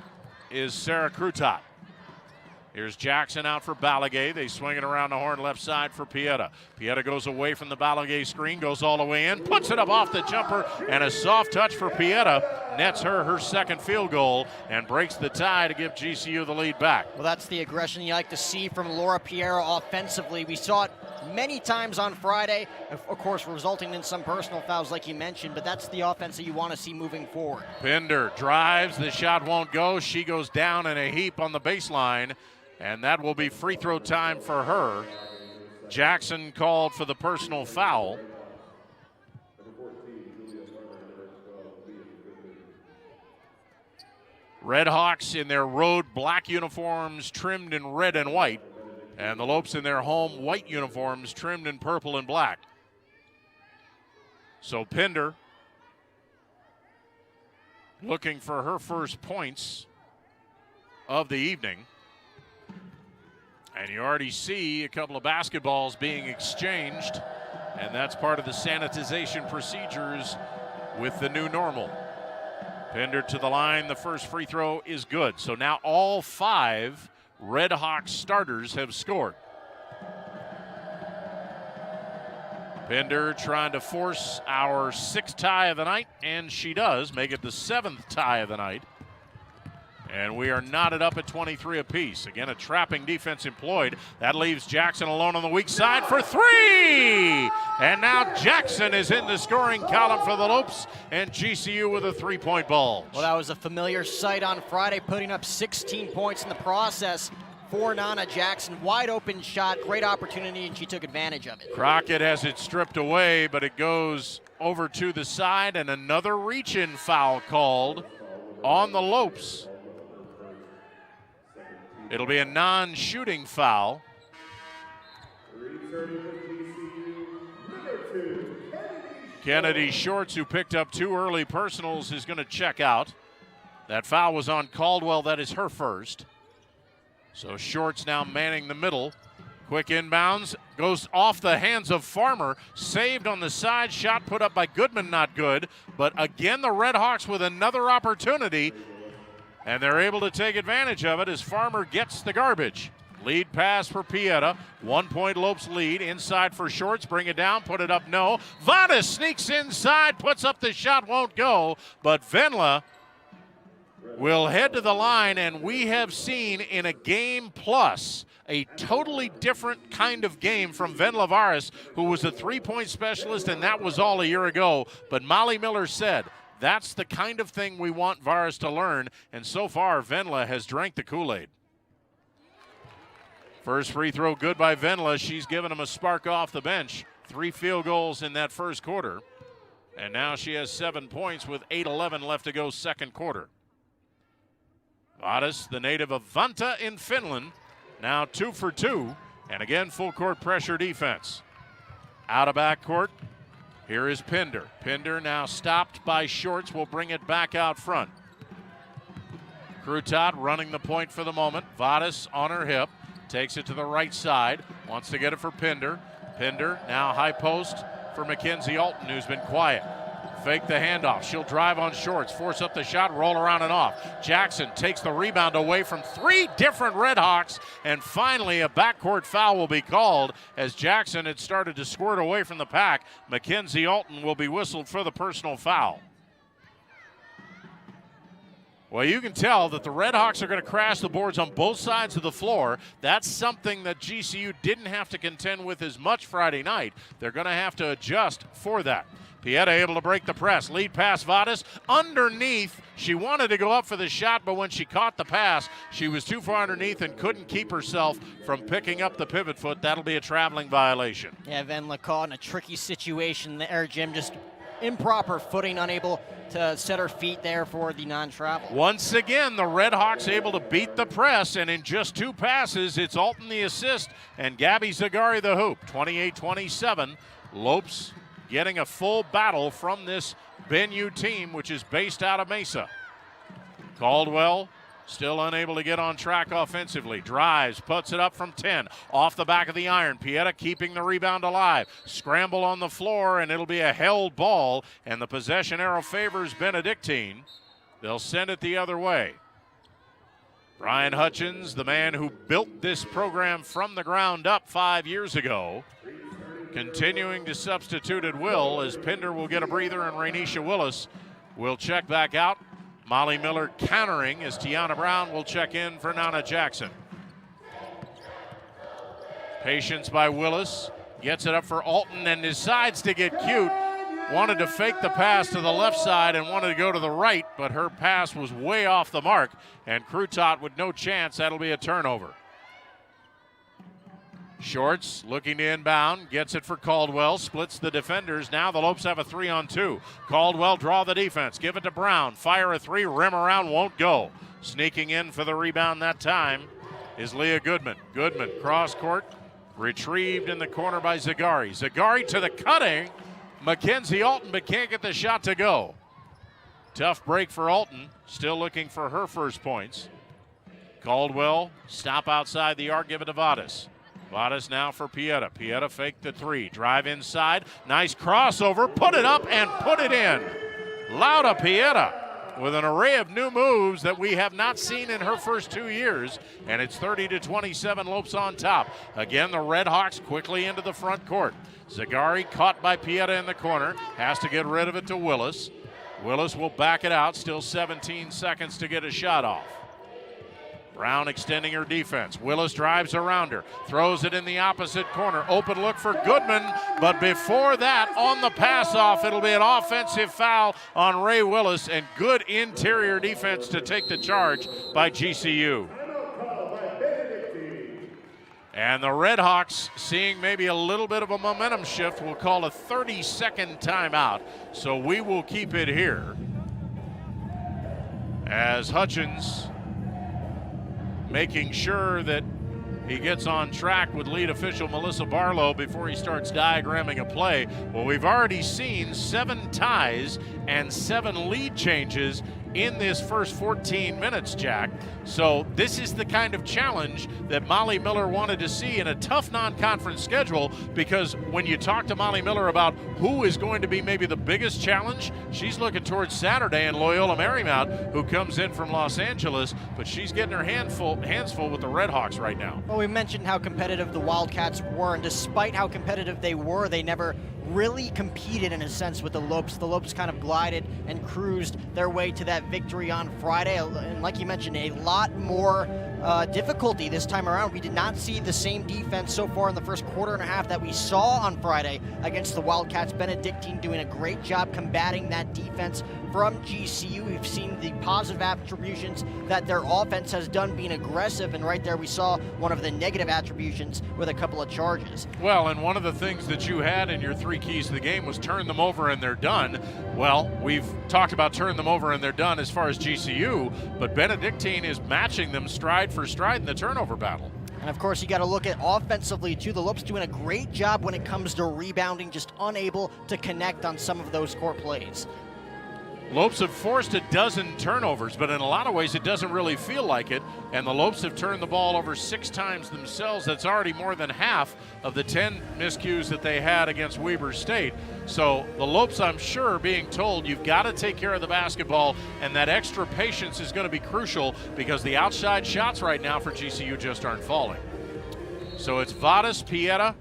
is Sarah Crutot. Here's Jackson out for Balagay. They swing it around the horn left side for Pieta. Pieta goes away from the Balagay screen, goes all the way in, puts it up off the jumper, and a soft touch for Pieta nets her second field goal and breaks the tie to give GCU the lead back. Well, that's the aggression you like to see from Laura Piera offensively. We saw it many times on Friday, of course resulting in some personal fouls like you mentioned, but that's the offense that you want to see moving forward. Pinder drives, the shot won't go. She goes down in a heap on the baseline, and that will be free throw time for her. Jackson called for the personal foul. Redhawks in their road black uniforms trimmed in red and white, and the Lopes in their home white uniforms trimmed in purple and black. So Pinder looking for her first points of the evening. And you already see a couple of basketballs being exchanged, and that's part of the sanitization procedures with the new normal. Pinder to the line, the first free throw is good. So now all 5 Red Hawks starters have scored. Pinder trying to force our 6th tie of the night, and she does make it the 7th tie of the night. And we are knotted up at 23 apiece. Again, a trapping defense employed. That leaves Jackson alone on the weak side for 3! And now Jackson is in the scoring column for the Lopes, and GCU with a 3-point ball. Well, that was a familiar sight on Friday, putting up 16 points in the process for Nana Jackson. Wide open shot, great opportunity, and she took advantage of it. Crockett has it stripped away, but it goes over to the side, and another reach-in foul called on the Lopes. It'll be a non-shooting foul. Kennedy Shorts, who picked up 2 early personals, is going to check out. That foul was on Caldwell. That is her first. So Shorts now manning the middle. Quick inbounds, goes off the hands of Farmer. Saved on the side, shot put up by Goodman, not good. But again, the Red Hawks with another opportunity. And they're able to take advantage of it as Farmer gets the garbage. Lead pass for Pieta. 1-point Lopes lead. Inside for Shorts. Bring it down. Put it up. No. Vada sneaks inside. Puts up the shot. Won't go. But Venla will head to the line. And we have seen in a game plus a totally different kind of game from Venla Varas, who was a 3-point specialist, and that was all a year ago. But Molly Miller said, that's the kind of thing we want Varas to learn, and so far Venla has drank the Kool-Aid. First free throw good by Venla. She's given him a spark off the bench. 3 field goals in that first quarter, and now she has 7 points with 8:11 left to go second quarter. Vadas, the native of Vanta in Finland, now 2 for 2, and again full court pressure defense. Out of backcourt. Here is Pinder. Pinder now stopped by Shorts, will bring it back out front. Crutot running the point for the moment. Vadas on her hip, takes it to the right side, wants to get it for Pinder. Pinder now high post for Mackenzie Alton, who's been quiet. fake the handoff. She'll drive on Shorts, force up the shot, roll around and off. Jackson takes the rebound away from 3 different Redhawks, and finally a backcourt foul will be called as Jackson had started to squirt away from the pack. Mackenzie Alton will be whistled for the personal foul. Well, you can tell that the Redhawks are going to crash the boards on both sides of the floor. That's something that GCU didn't have to contend with as much Friday night. They're going to have to adjust for that. Pieta able to break the press. Lead pass Vadas underneath. She wanted to go up for the shot, but when she caught the pass, she was too far underneath and couldn't keep herself from picking up the pivot foot. That'll be a traveling violation. Yeah, Venla caught in a tricky situation there, Jim. Just improper footing, unable to set her feet there for the non-travel. Once again, the Redhawks able to beat the press, and in just 2 passes, it's Alton the assist and Gabby Zagari the hoop. 28-27. Lopes getting a full battle from this Benue team, which is based out of Mesa. Caldwell still unable to get on track offensively. Drives, puts it up from 10. Off the back of the iron. Pieta keeping the rebound alive. Scramble on the floor, and it'll be a held ball, and the possession arrow favors Benedictine. They'll send it the other way. Brian Hutchins, the man who built this program from the ground up 5 years ago, continuing to substitute at will as Pinder will get a breather and Rainisha Willis will check back out. Molly Miller countering as Tiana Brown will check in for Nana Jackson. Patience by Willis. Gets it up for Alton and decides to get cute. Wanted to fake the pass to the left side and wanted to go to the right, but her pass was way off the mark, and Crutot with no chance. That'll be a turnover. Shorts looking to inbound, gets it for Caldwell, splits the defenders. Now the Lopes have a 3-on-2. Caldwell draw the defense, give it to Brown, fire a 3, rim around, won't go. Sneaking in for the rebound that time is Leah Goodman. Goodman cross court, retrieved in the corner by Zagari. Zagari to the cutting, Mackenzie Alton, but can't get the shot to go. Tough break for Alton, still looking for her first points. Caldwell, stop outside the arc, give it to Vadas. Vadas now for Pieta. Pieta faked the 3. Drive inside. Nice crossover. Put it up and put it in. Lauda Pieta with an array of new moves that we have not seen in her first 2 years. And it's 30-27, Lopes on top. Again, the Redhawks quickly into the front court. Zagari caught by Pieta in the corner. Has to get rid of it to Willis. Willis will back it out. Still 17 seconds to get a shot off. Brown extending her defense. Willis drives around her, throws it in the opposite corner. Open look for Goodman, but before that, on the pass off, it'll be an offensive foul on Ray Willis, and good interior defense to take the charge by GCU. And the Redhawks, seeing maybe a little bit of a momentum shift, will call a 30-second timeout. So we will keep it here as Hutchins making sure that he gets on track with lead official Melissa Barlow before he starts diagramming a play. Well, we've already seen 7 ties and 7 lead changes in this first 14 minutes, Jack. So this is the kind of challenge that Molly Miller wanted to see in a tough non-conference schedule, because when you talk to Molly Miller about who is going to be maybe the biggest challenge, she's looking towards Saturday and Loyola Marymount, who comes in from Los Angeles, but she's getting her hands full with the Redhawks right now. Well, we mentioned how competitive the Wildcats were, and despite how competitive they were, they never really competed in a sense with the Lopes. The Lopes kind of glided and cruised their way to that victory on Friday. And like you mentioned, a lot more difficulty this time around. We did not see the same defense so far in the first quarter and a half that we saw on Friday against the Wildcats. Benedictine doing a great job combating that defense from GCU. We've seen the positive attributions that their offense has done, being aggressive, and right there we saw one of the negative attributions with a couple of charges. Well, and one of the things that you had in your 3 keys to the game was turn them over and they're done. Well, we've talked about turn them over and they're done as far as GCU, but Benedictine is matching them stride for stride in the turnover battle. And of course, you got to look at offensively too. The Lopes doing a great job when it comes to rebounding, just unable to connect on some of those court plays. Lopes have forced a dozen turnovers, but in a lot of ways it doesn't really feel like it. And the Lopes have turned the ball over 6 times themselves. That's already more than half of the 10 miscues that they had against Weber State. So the Lopes, I'm sure, are being told you've got to take care of the basketball, and that extra patience is going to be crucial because the outside shots right now for GCU just aren't falling. So it's Vadas, Pieta,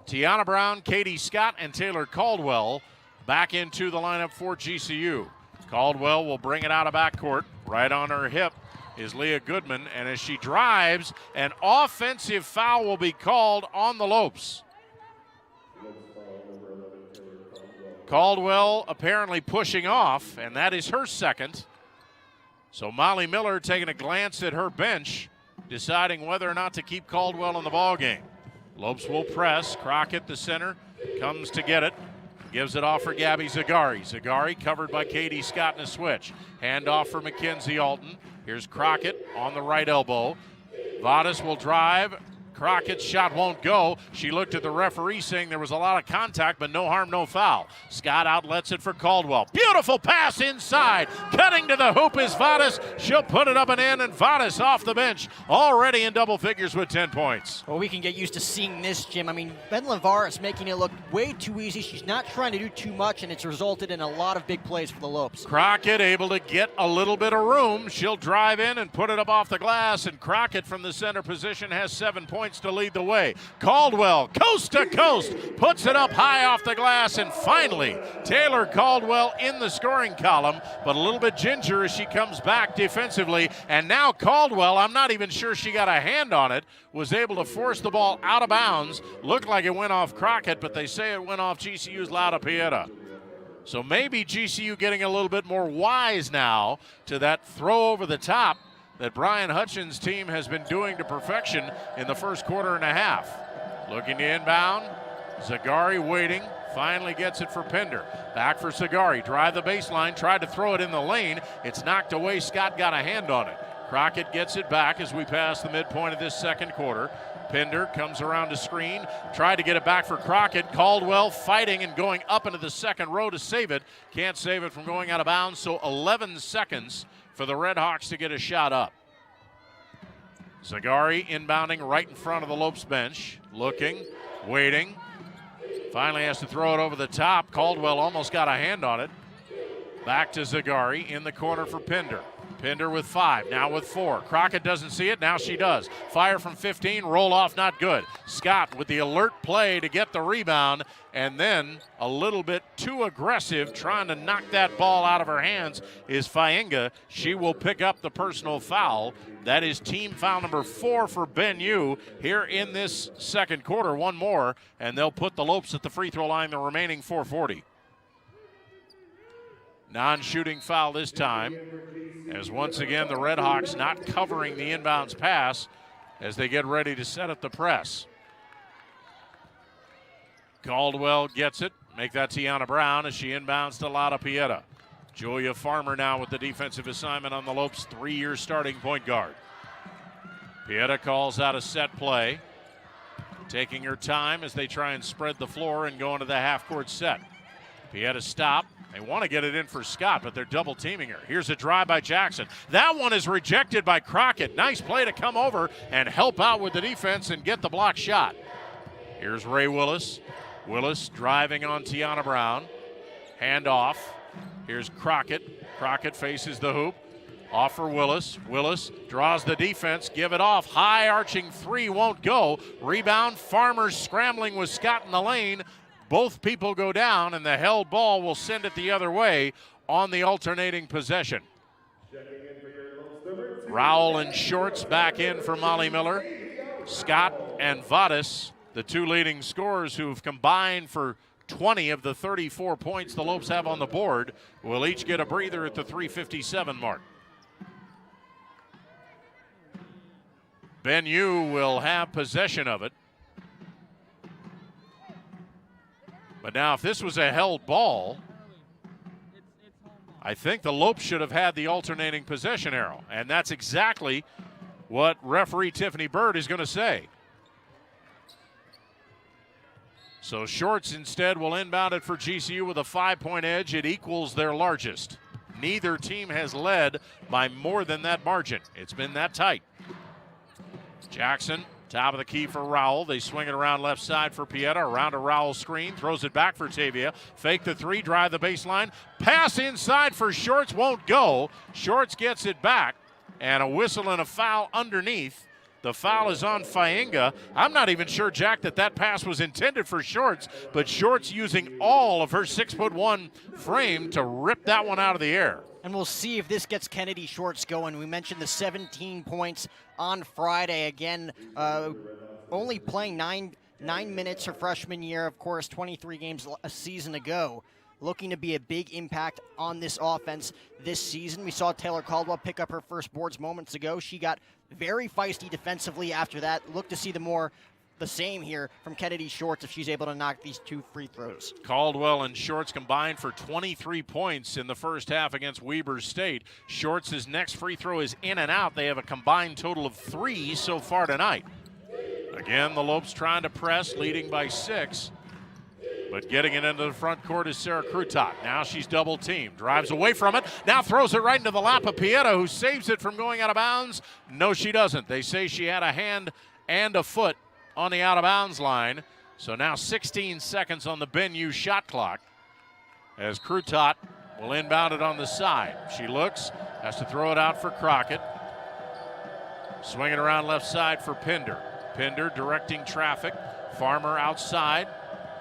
Tiana Brown, Katie Scott, and Taylor Caldwell back into the lineup for GCU. Caldwell will bring it out of backcourt. Right on her hip is Leah Goodman, and as she drives, an offensive foul will be called on the Lopes. Caldwell apparently pushing off, and that is her second. So Molly Miller taking a glance at her bench, deciding whether or not to keep Caldwell in the ballgame. Lopes will press. Crockett, the center, comes to get it. Gives it off for Gabby Zagari. Zagari covered by Katie Scott in a switch. Handoff for Mackenzie Alton. Here's Crockett on the right elbow. Vadas will drive. Crockett's shot won't go. She looked at the referee saying there was a lot of contact, but no harm, no foul. Scott outlets it for Caldwell. Beautiful pass inside. Cutting to the hoop is Vadas. She'll put it up and in, and Vadas off the bench, already in double figures with 10 points. Well, we can get used to seeing this, Jim. I mean, Bedlin Varas making it look way too easy. She's not trying to do too much, and it's resulted in a lot of big plays for the Lopes. Crockett able to get a little bit of room. She'll drive in and put it up off the glass, and Crockett from the center position has 7 points to lead the way. Caldwell, coast to coast, puts it up high off the glass, and finally, Taylor Caldwell in the scoring column, but a little bit ginger as she comes back defensively. And now Caldwell, I'm not even sure she got a hand on it, was able to force the ball out of bounds. Looked like it went off Crockett, but they say it went off GCU's Lauda Pieta. So maybe GCU getting a little bit more wise now to that throw over the top that Brian Hutchins' team has been doing to perfection in the first quarter and a half. Looking to inbound, Zagari waiting, finally gets it for Pender. Back for Zagari, drive the baseline, tried to throw it in the lane. It's knocked away, Scott got a hand on it. Crockett gets it back as we pass the midpoint of this second quarter. Pender comes around to screen, tried to get it back for Crockett. Caldwell fighting and going up into the second row to save it. Can't save it from going out of bounds, so 11 seconds for the Red Hawks to get a shot up. Zagari inbounding right in front of the Lopes bench. Looking, waiting. Finally has to throw it over the top. Caldwell almost got a hand on it. Back to Zagari in the corner for Pender. Pender with 5, now with 4. Crockett doesn't see it, now she does. Fire from 15, roll off, not good. Scott with the alert play to get the rebound, and then a little bit too aggressive trying to knock that ball out of her hands is Faenga. She will pick up the personal foul. That is team foul number 4 for Ben Yu here in this second quarter. One more, and they'll put the Lopes at the free throw line, the remaining 4:40. Non-shooting foul this time, as once again the Red Hawks not covering the inbounds pass as they get ready to set up the press. Caldwell gets it, make that Tiana Brown as she inbounds to Lauda Pieta. Julia Farmer now with the defensive assignment on the Lopes, 3-year starting point guard. Pieta calls out a set play, taking her time as they try and spread the floor and go into the half-court set. Pieta stop. They want to get it in for Scott, but they're double teaming her. Here's a drive by Jackson. That one is rejected by Crockett. Nice play to come over and help out with the defense and get the block shot. Here's Ray Willis. Willis driving on Tiana Brown. Hand off. Here's Crockett. Crockett faces the hoop. Off for Willis. Willis draws the defense. Give it off. High arching 3 won't go. Rebound. Farmer scrambling with Scott in the lane. Both people go down, and the held ball will send it the other way on the alternating possession. Rowell and Shorts back in for Molly Miller. Scott and Vadas, the 2 leading scorers who've combined for 20 of the 34 points the Lopes have on the board, will each get a breather at the 3:57 mark. Ben Yu will have possession of it. But now if this was a held ball, I think the Lopes should have had the alternating possession arrow. And that's exactly what referee Tiffany Bird is going to say. So Shorts instead will inbound it for GCU with a 5-point edge. It equals their largest. Neither team has led by more than that margin. It's been that tight. Jackson, top of the key for Rowell. They swing it around left side for Pieta. Around a Rowell screen. Throws it back for Tavia. Fake the three. Drive the baseline. Pass inside for Shorts. Won't go. Shorts gets it back. And a whistle and a foul underneath. The foul is on Faenga. I'm not even sure, Jack, that pass was intended for Shorts, but Shorts using all of her 6'1" frame to rip that one out of the air. And we'll see if this gets Kennedy Shorts going. We mentioned the 17 points on Friday. Again, only playing nine minutes her freshman year, of course, 23 games a season ago. Looking to be a big impact on this offense this season. We saw Taylor Caldwell pick up her first boards moments ago. She got very feisty defensively after that. Look to see the same here from Kennedy Shorts if she's able to knock these 2 free throws. Caldwell and Shorts combined for 23 points in the first half against Weber State. Shorts' next free throw is in and out. They have a combined total of 3 so far tonight. Again, the Lopes trying to press, leading by 6. But getting it into the front court is Sarah Krutot. Now she's double teamed. Drives away from it. Now throws it right into the lap of Pieta, who saves it from going out of bounds. No, she doesn't. They say she had a hand and a foot on the out of bounds line. So now 16 seconds on the Benue shot clock as Krutot will inbound it on the side. She looks, has to throw it out for Crockett. Swinging around left side for Pinder. Pinder directing traffic. Farmer outside.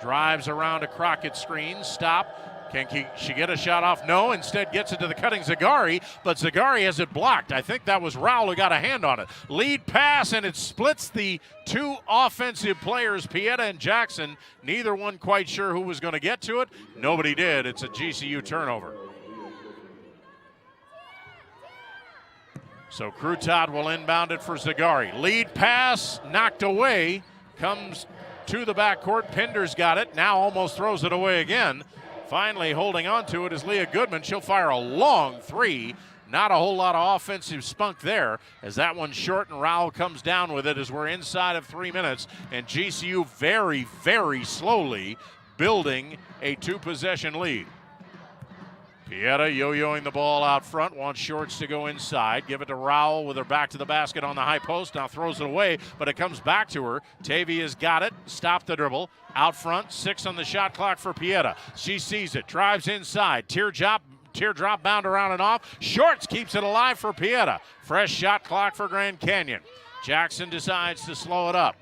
Drives around a Crockett screen. Stop. Can she get a shot off? No. Instead gets it to the cutting Zagari, but Zagari has it blocked. I think that was Rowell who got a hand on it. Lead pass, and it splits the 2 offensive players, Pieta and Jackson. Neither one quite sure who was going to get to it. Nobody did. It's a GCU turnover. So Krutot will inbound it for Zagari. Lead pass knocked away. Comes to the backcourt. Pinder's got it. Now almost throws it away again. Finally holding on to it is Leah Goodman. She'll fire a long 3. Not a whole lot of offensive spunk there as that one's short and Rowell comes down with it as we're inside of 3 minutes. And GCU very, very slowly building a 2-possession lead. Pieta yo-yoing the ball out front, wants Shorts to go inside. Give it to Rowell with her back to the basket on the high post. Now throws it away, but it comes back to her. Tavia's got it. Stop the dribble. Out front, 6 on the shot clock for Pieta. She sees it, drives inside. Teardrop bound around and off. Shorts keeps it alive for Pieta. Fresh shot clock for Grand Canyon. Jackson decides to slow it up.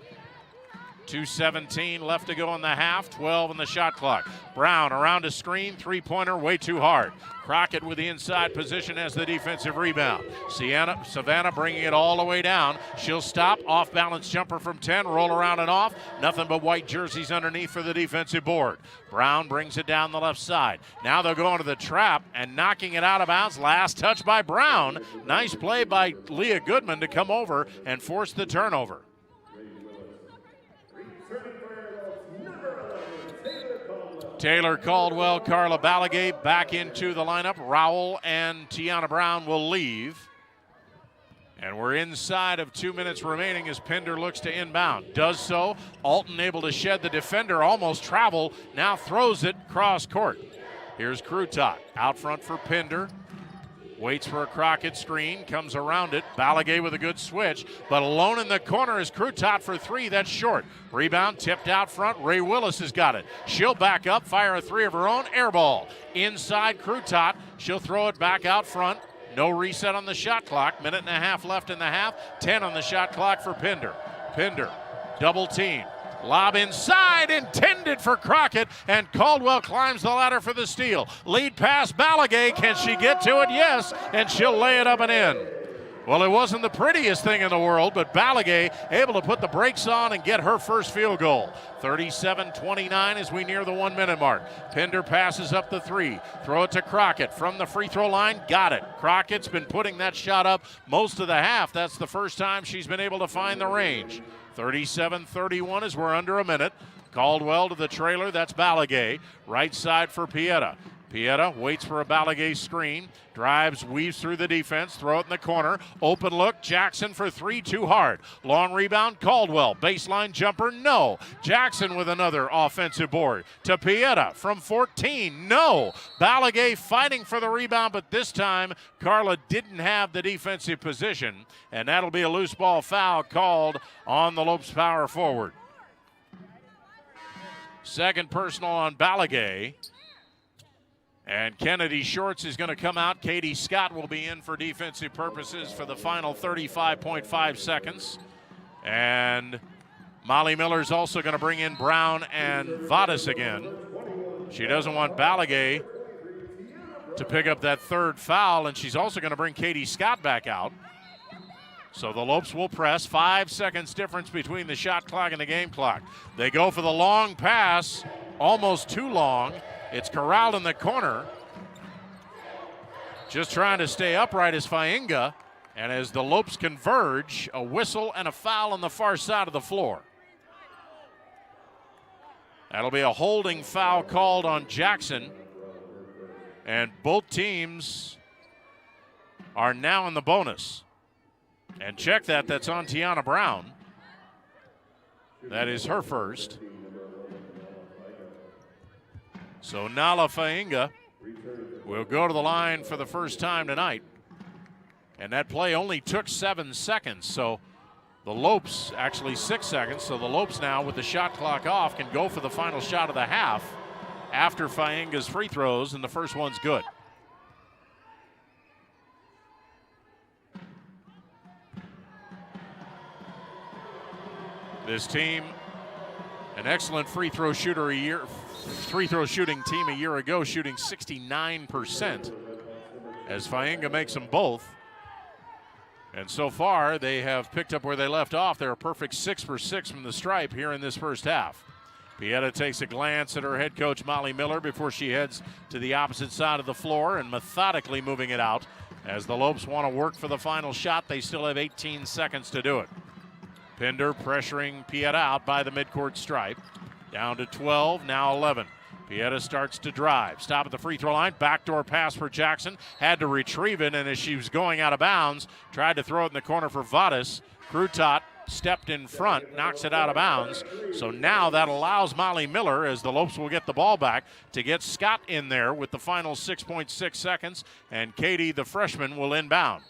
2:17 left to go in the half, 12 on the shot clock. Brown around a screen, 3-pointer, way too hard. Crockett with the inside position as the defensive rebound. Savannah bringing it all the way down. She'll stop, off-balance jumper from 10, roll around and off. Nothing but white jerseys underneath for the defensive board. Brown brings it down the left side. Now they're going to the trap and knocking it out of bounds. Last touch by Brown. Nice play by Leah Goodman to come over and force the turnover. Taylor Caldwell, Carla Balagay back into the lineup. Rowell and Tiana Brown will leave. And we're inside of 2 minutes remaining as Pinder looks to inbound. Does so. Alton able to shed the defender, almost travel. Now throws it cross court. Here's Krutot out front for Pinder. Waits for a Crockett screen, comes around it. Balagay with a good switch, but alone in the corner is Krutot for 3. That's short. Rebound tipped out front. Ray Willis has got it. She'll back up, fire a 3 of her own. Air ball. Inside Krutot. She'll throw it back out front. No reset on the shot clock. 1.5 left in the half. 10 on the shot clock for Pinder. Pinder, double team. Lob inside, intended for Crockett, and Caldwell climbs the ladder for the steal. Lead pass, Balagay. Can she get to it? Yes, and she'll lay it up and in. Well, it wasn't the prettiest thing in the world, but Balagay able to put the brakes on and get her first field goal. 37-29 as we near the 1 minute mark. Pinder passes up the 3. Throw it to Crockett from the free throw line. Got it. Crockett's been putting that shot up most of the half. That's the first time she's been able to find the range. 37-31 as we're under a minute. Caldwell to the trailer. That's Balagay. Right side for Pieta. Pieta waits for a Balaguer screen, drives, weaves through the defense, throw it in the corner, open look, Jackson for three, too hard. Long rebound, Caldwell, baseline jumper, no. Jackson with another offensive board to Pieta from 14, no. Balaguer fighting for the rebound, but this time Carla didn't have the defensive position, and that'll be a loose ball foul called on the Lopes power forward. Second personal on Balaguer. And Kennedy Shorts is going to come out. Katie Scott will be in for defensive purposes for the final 35.5 seconds. And Molly Miller's also going to bring in Brown and Vadas again. She doesn't want Balaguer to pick up that third foul, and she's also going to bring Katie Scott back out. So the Lopes will press. 5 seconds difference between the shot clock and the game clock. They go for the long pass, almost too long. It's corralled in the corner. Just trying to stay upright is Fainga. And as the Lopes converge, a whistle and a foul on the far side of the floor. That'll be a holding foul called on Jackson. And both teams are now in the bonus. And check that, that's on Tiana Brown. That is her first. So Nala Fainga will go to the line for the first time tonight. And that play only took 7 seconds. So the Lopes, actually 6 seconds. So the Lopes now, with the shot clock off, can go for the final shot of the half after Fainga's free throws, and the first one's good. This team, an excellent free throw shooting team a year ago, shooting 69%, as Fainga makes them both. And so far, they have picked up where they left off. They're a perfect 6 for 6 from the stripe here in this first half. Pieta takes a glance at her head coach, Molly Miller, before she heads to the opposite side of the floor and methodically moving it out. As the Lopes want to work for the final shot, they still have 18 seconds to do it. Pinder pressuring Pieta out by the midcourt stripe. Down to 12, now 11. Pieta starts to drive. Stop at the free throw line. Backdoor pass for Jackson. Had to retrieve it, and as she was going out of bounds, tried to throw it in the corner for Vadas. Krutot stepped in front, knocks it out of bounds. So now that allows Molly Miller, as the Lopes will get the ball back, to get Scott in there with the final 6.6 seconds, and Katie, the freshman, will inbound.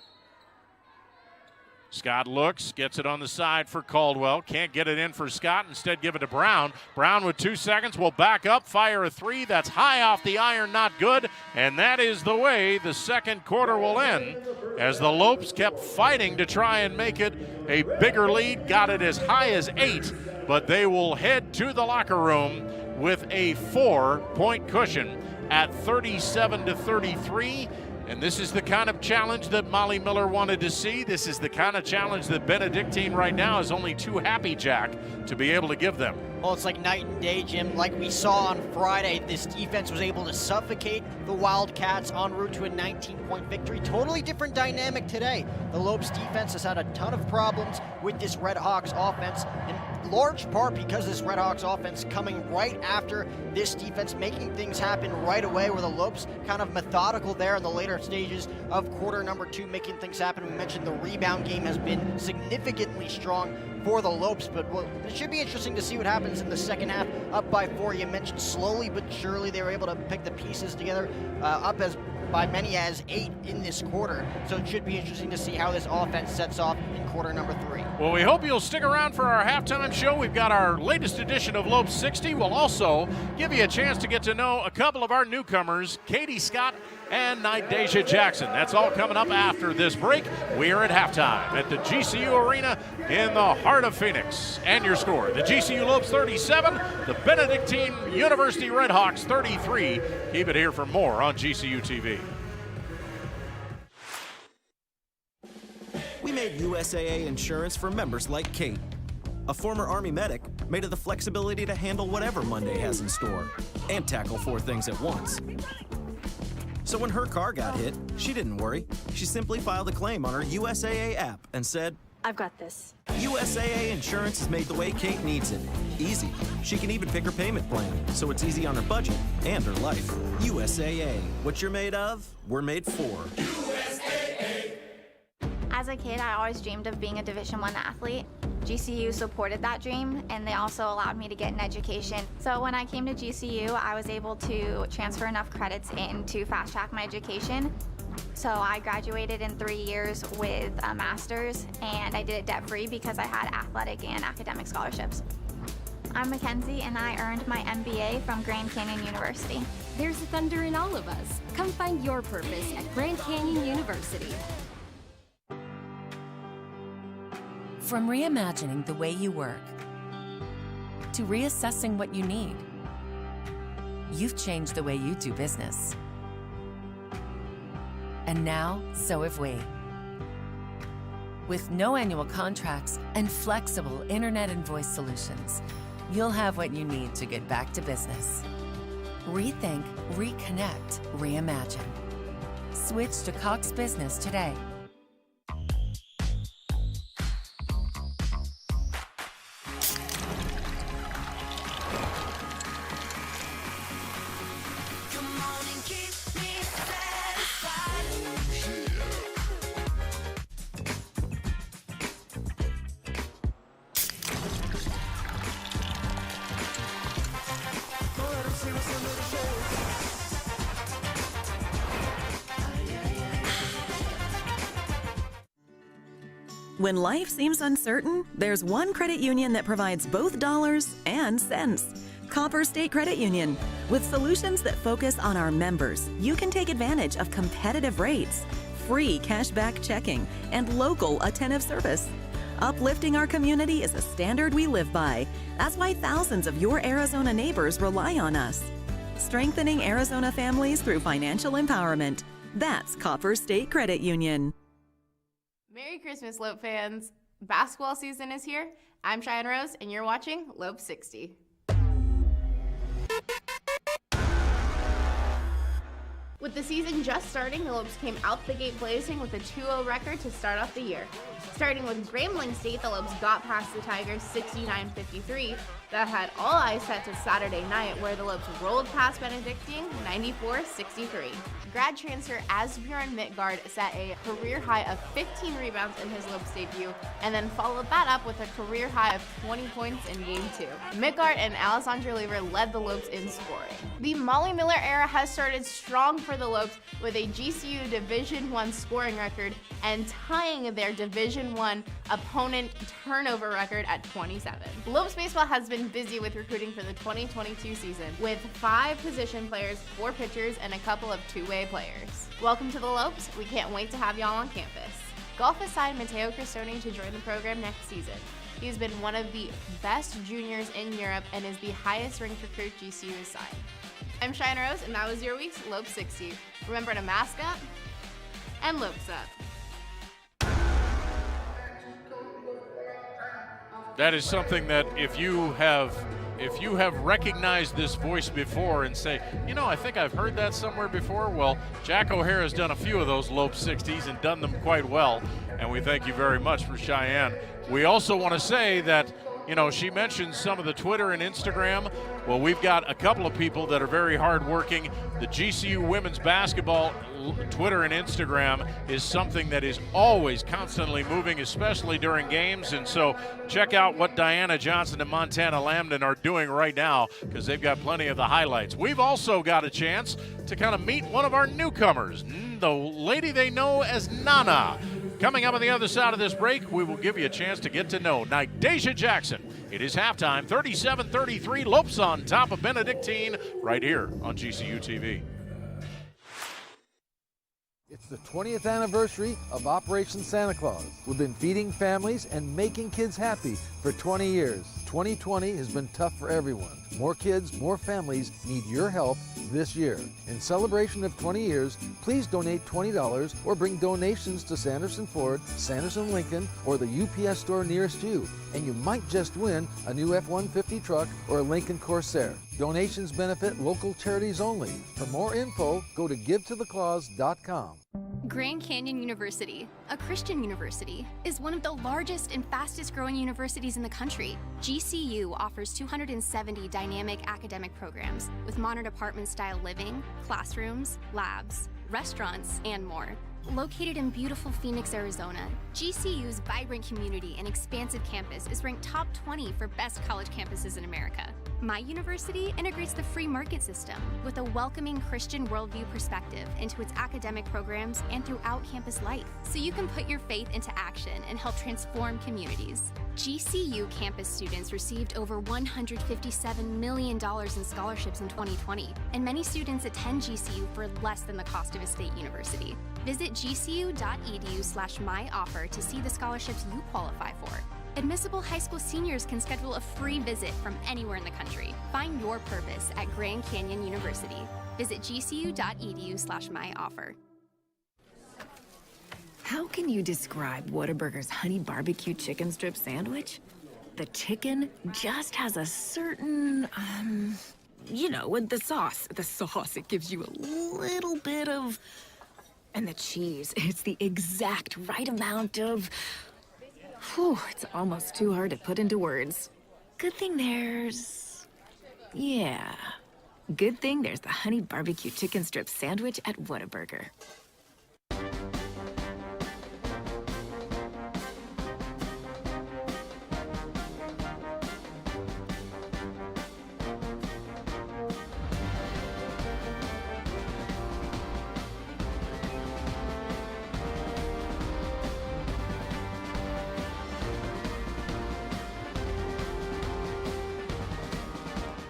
Scott looks, gets it on the side for Caldwell. Can't get it in for Scott, instead give it to Brown. Brown with 2 seconds will back up, fire a three. That's high off the iron, not good. And that is the way the second quarter will end, as the Lopes kept fighting to try and make it a bigger lead. Got it as high as 8, but they will head to the locker room with a 4-point cushion at 37-33. And this is the kind of challenge that Molly Miller wanted to see. This is the kind of challenge that Benedictine right now is only too happy, Jack, to be able to give them. Well, it's like night and day, Jim. Like we saw on Friday, this defense was able to suffocate the Wildcats en route to a 19-point victory. Totally different dynamic today. The Lopes defense has had a ton of problems with this Red Hawks offense, in large part because this Red Hawks offense coming right after this defense, making things happen right away, where the Lopes kind of methodical there in the later stages of quarter number 2, making things happen. We mentioned the rebound game has been significantly strong for the Lopes, but it should be interesting to see what happens in the second half. Up by 4, you mentioned slowly but surely they were able to pick the pieces together, up as by many as 8 in this quarter. So it should be interesting to see how this offense sets off in quarter number 3. Well, we hope you'll stick around for our halftime show. We've got our latest edition of Lopes 60. We'll also give you a chance to get to know a couple of our newcomers, Katie Scott and Nydeja Jackson. That's all coming up after this break. We are at halftime at the GCU Arena in the heart of Phoenix. And your score, the GCU Lopes 37, the Benedictine University Redhawks 33. Keep it here for more on GCU TV. We made USAA insurance for members like Kate, a former Army medic made of the flexibility to handle whatever Monday has in store and tackle 4 things at once. So when her car got hit, she didn't worry. She simply filed a claim on her USAA app and said, "I've got this." USAA Insurance is made the way Kate needs it. Easy. She can even pick her payment plan, so it's easy on her budget and her life. USAA. What you're made of, we're made for. As a kid, I always dreamed of being a Division I athlete. GCU supported that dream, and they also allowed me to get an education. So when I came to GCU, I was able to transfer enough credits in to fast track my education. So I graduated in 3 years with a master's, and I did it debt-free because I had athletic and academic scholarships. I'm Mackenzie, and I earned my MBA from Grand Canyon University. There's thunder in all of us. Come find your purpose at Grand Canyon University. From reimagining the way you work to reassessing what you need, you've changed the way you do business. And now, so have we. With no annual contracts and flexible internet and voice solutions, you'll have what you need to get back to business. Rethink, reconnect, reimagine. Switch to Cox Business today. When life seems uncertain, there's one credit union that provides both dollars and cents. Copper State Credit Union. With solutions that focus on our members, you can take advantage of competitive rates, free cashback checking, and local attentive service. Uplifting our community is a standard we live by. That's why thousands of your Arizona neighbors rely on us. Strengthening Arizona families through financial empowerment. That's Copper State Credit Union. Merry Christmas, Lope fans. Basketball season is here. I'm Cheyenne Rose, and you're watching Lope 60. With the season just starting, the Lopes came out the gate blazing with a 2-0 record to start off the year. Starting with Grambling State, the Lopes got past the Tigers 69-53. That had all eyes set to Saturday night, where the Lopes rolled past Benedictine 94-63. Grad transfer Asbjorn Midtgaard set a career high of 15 rebounds in his Lopes debut, and then followed that up with a career high of 20 points in Game 2. Midtgaard and Alessandro Lever led the Lopes in scoring. The Molly Miller era has started strong for the Lopes with a GCU Division I scoring record and tying their Division I opponent turnover record at 27. Lopes baseball has been busy with recruiting for the 2022 season, with 5 position players, 4 pitchers, and a couple of two-way players. Welcome to the Lopes. We can't wait to have y'all on campus. Golf has signed Matteo Cristoni to join the program next season. He's been one of the best juniors in Europe and is the highest ranked recruit GCU has signed. I'm Cheyenne Rose, and that was your week's Lope 60. Remember to mask up and Lopes up. That is something that if you have recognized this voice before and say, you know, I think I've heard that somewhere before, well, Jack O'Hare has done a few of those Lope 60s and done them quite well, and we thank you very much for Cheyenne. We also want to say that, you know, she mentioned some of the Twitter and Instagram. Well, we've got a couple of people that are very hardworking. The GCU women's basketball Twitter and Instagram is something that is always constantly moving, especially during games. And so check out what Diana Johnson and Montana Lambden are doing right now, because they've got plenty of the highlights. We've also got a chance to kind of meet one of our newcomers, the lady they know as Nana. Coming up on the other side of this break, we will give you a chance to get to know Nydasia Jackson. It is halftime, 37-33, Lopes on top of Benedictine, right here on GCU TV. It's the 20th anniversary of Operation Santa Claus. We've been feeding families and making kids happy for 20 years. 2020 has been tough for everyone. More kids, more families need your help this year. In celebration of 20 years, please donate $20 or bring donations to Sanderson Ford, Sanderson Lincoln, or the UPS store nearest you. And you might just win a new F-150 truck or a Lincoln Corsair. Donations benefit local charities only. For more info, go to givetotheclaus.com. Grand Canyon University, a Christian university, is one of the largest and fastest growing universities in the country. GCU offers 270 dynamic academic programs with modern apartment-style living, classrooms, labs, restaurants, and more. Located in beautiful Phoenix, Arizona, GCU's vibrant community and expansive campus is ranked top 20 for best college campuses in America. My university integrates the free market system with a welcoming Christian worldview perspective into its academic programs and throughout campus life, so you can put your faith into action and help transform communities. GCU campus students received over $157 million in scholarships in 2020, and many students attend GCU for less than the cost of a state university. Visit gcu.edu/myoffer to see the scholarships you qualify for. Admissible high school seniors can schedule a free visit from anywhere in the country. Find your purpose at Grand Canyon University. Visit gcu.edu/myoffer. How can you describe Whataburger's honey barbecue chicken strip sandwich? The chicken just has a certain, you know, with the sauce. The sauce, it gives you a little bit of... And the cheese, it's the exact right amount of... Whew, it's almost too hard to put into words. Good thing there's... Yeah. Good thing there's the honey barbecue chicken strip sandwich at Whataburger.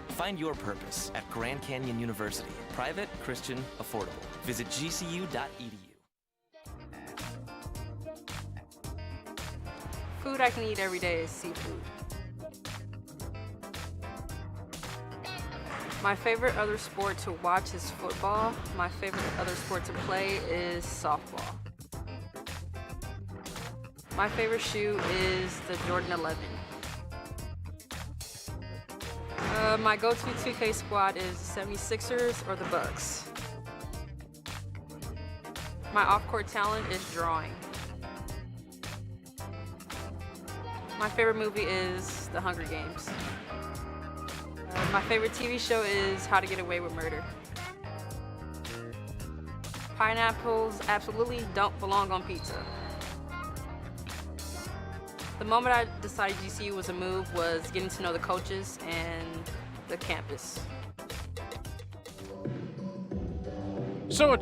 Find your purpose at Grand Canyon University. Private, Christian, affordable. Visit gcu.edu. Food I can eat every day is seafood. My favorite other sport to watch is football. My favorite other sport to play is softball. My favorite shoe is the Jordan 11. My go-to 2K squad is 76ers or the Bucks. My off-court talent is drawing. My favorite movie is The Hunger Games. My favorite TV show is How to Get Away with Murder. Pineapples absolutely don't belong on pizza. The moment I decided GCU was a move was getting to know the coaches and the campus. So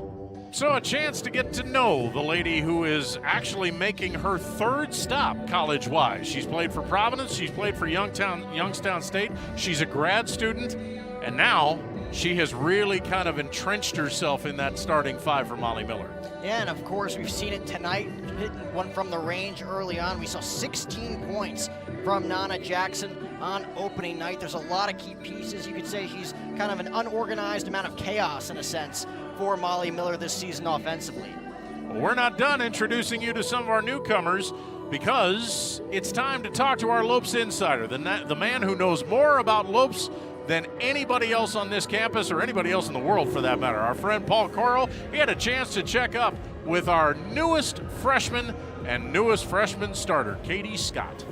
a chance to get to know the lady who is actually making her third stop college-wise. She's played for Providence, she's played for Youngstown State, she's a grad student, and now she has really kind of entrenched herself in that starting five for Molly Miller. Yeah, and of course, we've seen it tonight, hitting one from the range early on. We saw 16 points from Nana Jackson on opening night. There's a lot of key pieces. You could say she's kind of an unorganized amount of chaos, in a sense, for Molly Miller this season offensively. Well, we're not done introducing you to some of our newcomers, because it's time to talk to our Lopes insider, the man who knows more about Lopes than anybody else on this campus or anybody else in the world for that matter. Our friend Paul Corral, he had a chance to check up with our newest freshman and newest freshman starter, Katie Scott.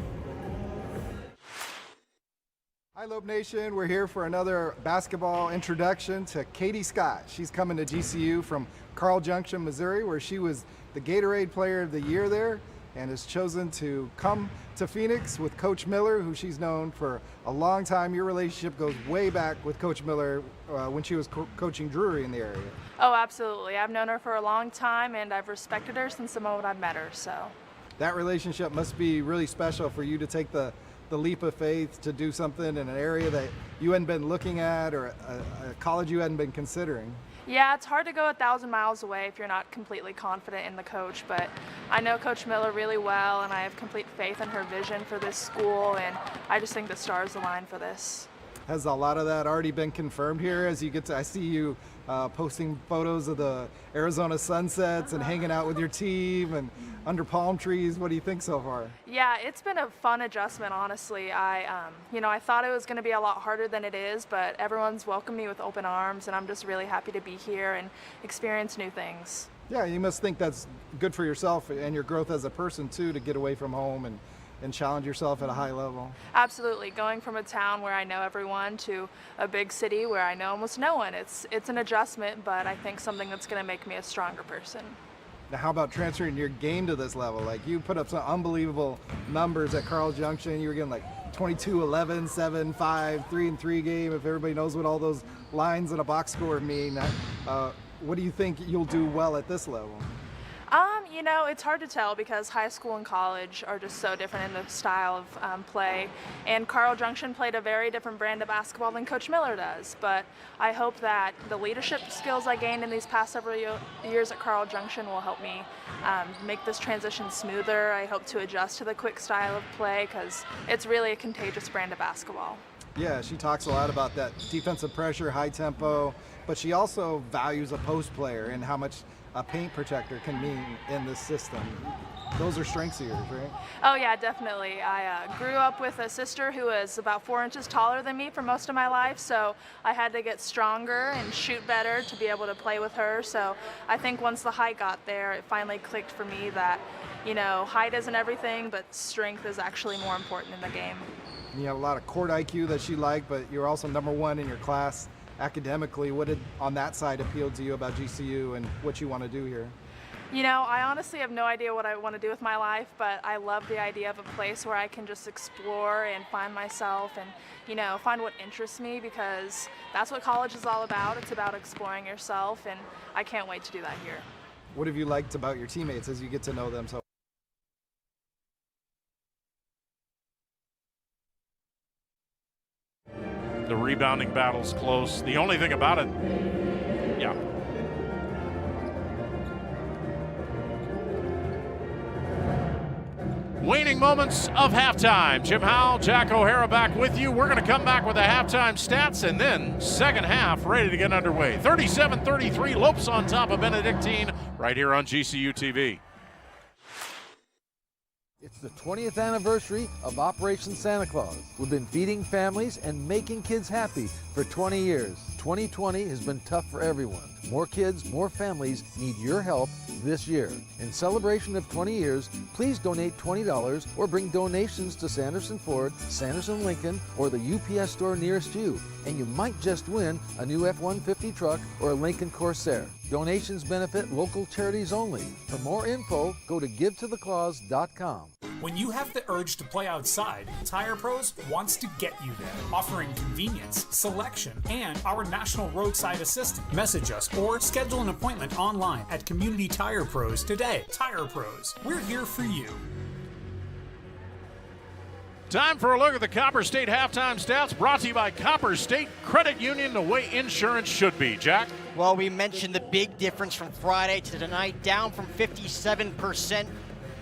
Hi Lope Nation, we're here for another basketball introduction to Katie Scott. She's coming to GCU from Carl Junction, Missouri, where she was the Gatorade Player of the Year there, and has chosen to come to Phoenix with Coach Miller, who she's known for a long time. Your relationship goes way back with Coach Miller when she was coaching Drury in the area. Oh, absolutely. I've known her for a long time, and I've respected her since the moment I've met her, so. That relationship must be really special for you to take the leap of faith to do something in an area that you hadn't been looking at, or a college you hadn't been considering. Yeah, it's hard to go 1,000 miles away if you're not completely confident in the coach, but I know Coach Miller really well, and I have complete faith in her vision for this school, and I just think the stars align for this. Has a lot of that already been confirmed here as you get to, I see you posting photos of the Arizona sunsets and hanging out with your team and under palm trees. What do you think so far? Yeah, it's been a fun adjustment, honestly. I thought it was going to be a lot harder than it is, but everyone's welcomed me with open arms, and I'm just really happy to be here and experience new things. Yeah, you must think that's good for yourself and your growth as a person too, to get away from home and challenge yourself at a high level. Absolutely. Going from a town where I know everyone to a big city where I know almost no one. It's an adjustment, but I think something that's going to make me a stronger person. Now, how about transferring your game to this level? Like, you put up some unbelievable numbers at Carl Junction. You were getting like 22, 11, 7, 5, 3-3 game. If everybody knows what all those lines in a box score mean, what do you think you'll do well at this level? You know, it's hard to tell because high school and college are just so different in the style of play. And Carl Junction played a very different brand of basketball than Coach Miller does. But I hope that the leadership skills I gained in these past several years at Carl Junction will help me make this transition smoother. I hope to adjust to the quick style of play because it's really a contagious brand of basketball. Yeah, she talks a lot about that defensive pressure, high tempo, but she also values a post player and how much a paint protector can mean in this system. Those are strengths of yours, right? Oh yeah, definitely. I grew up with a sister who was about 4 inches taller than me for most of my life, so I had to get stronger and shoot better to be able to play with her. So I think once the height got there, it finally clicked for me that, you know, height isn't everything, but strength is actually more important in the game. You have a lot of court IQ that she liked, but you're also #1 in your class academically. What did, on that side, appeal to you about GCU and what you want to do here? You know, I honestly have no idea what I want to do with my life, but I love the idea of a place where I can just explore and find myself and, you know, find what interests me, because that's what college is all about. It's about exploring yourself, and I can't wait to do that here. What have you liked about your teammates as you get to know them? So the rebounding battle's close. The only thing about it, yeah. Waning moments of halftime. Jim Howell, Jack O'Hara back with you. We're going to come back with the halftime stats and then second half ready to get underway. 37-33, Lopes on top of Benedictine right here on GCU TV. It's the 20th anniversary of Operation Santa Claus. We've been feeding families and making kids happy for 20 years. 2020 has been tough for everyone. More kids, more families need your help this year. In celebration of 20 years, please donate $20 or bring donations to Sanderson Ford, Sanderson Lincoln, or the UPS store nearest you. And you might just win a new F-150 truck or a Lincoln Corsair. Donations benefit local charities only. For more info, go to givetothecause.com. When you have the urge to play outside, Tire Pros wants to get you there, offering convenience, selection, and our national roadside assistant. Message us or schedule an appointment online at Community Tire Pros today. Tire Pros, we're here for you. Time for a look at the Copper State halftime stats, brought to you by Copper State Credit Union, the way insurance should be. Jack? Well, we mentioned the big difference from Friday to tonight, down from 57%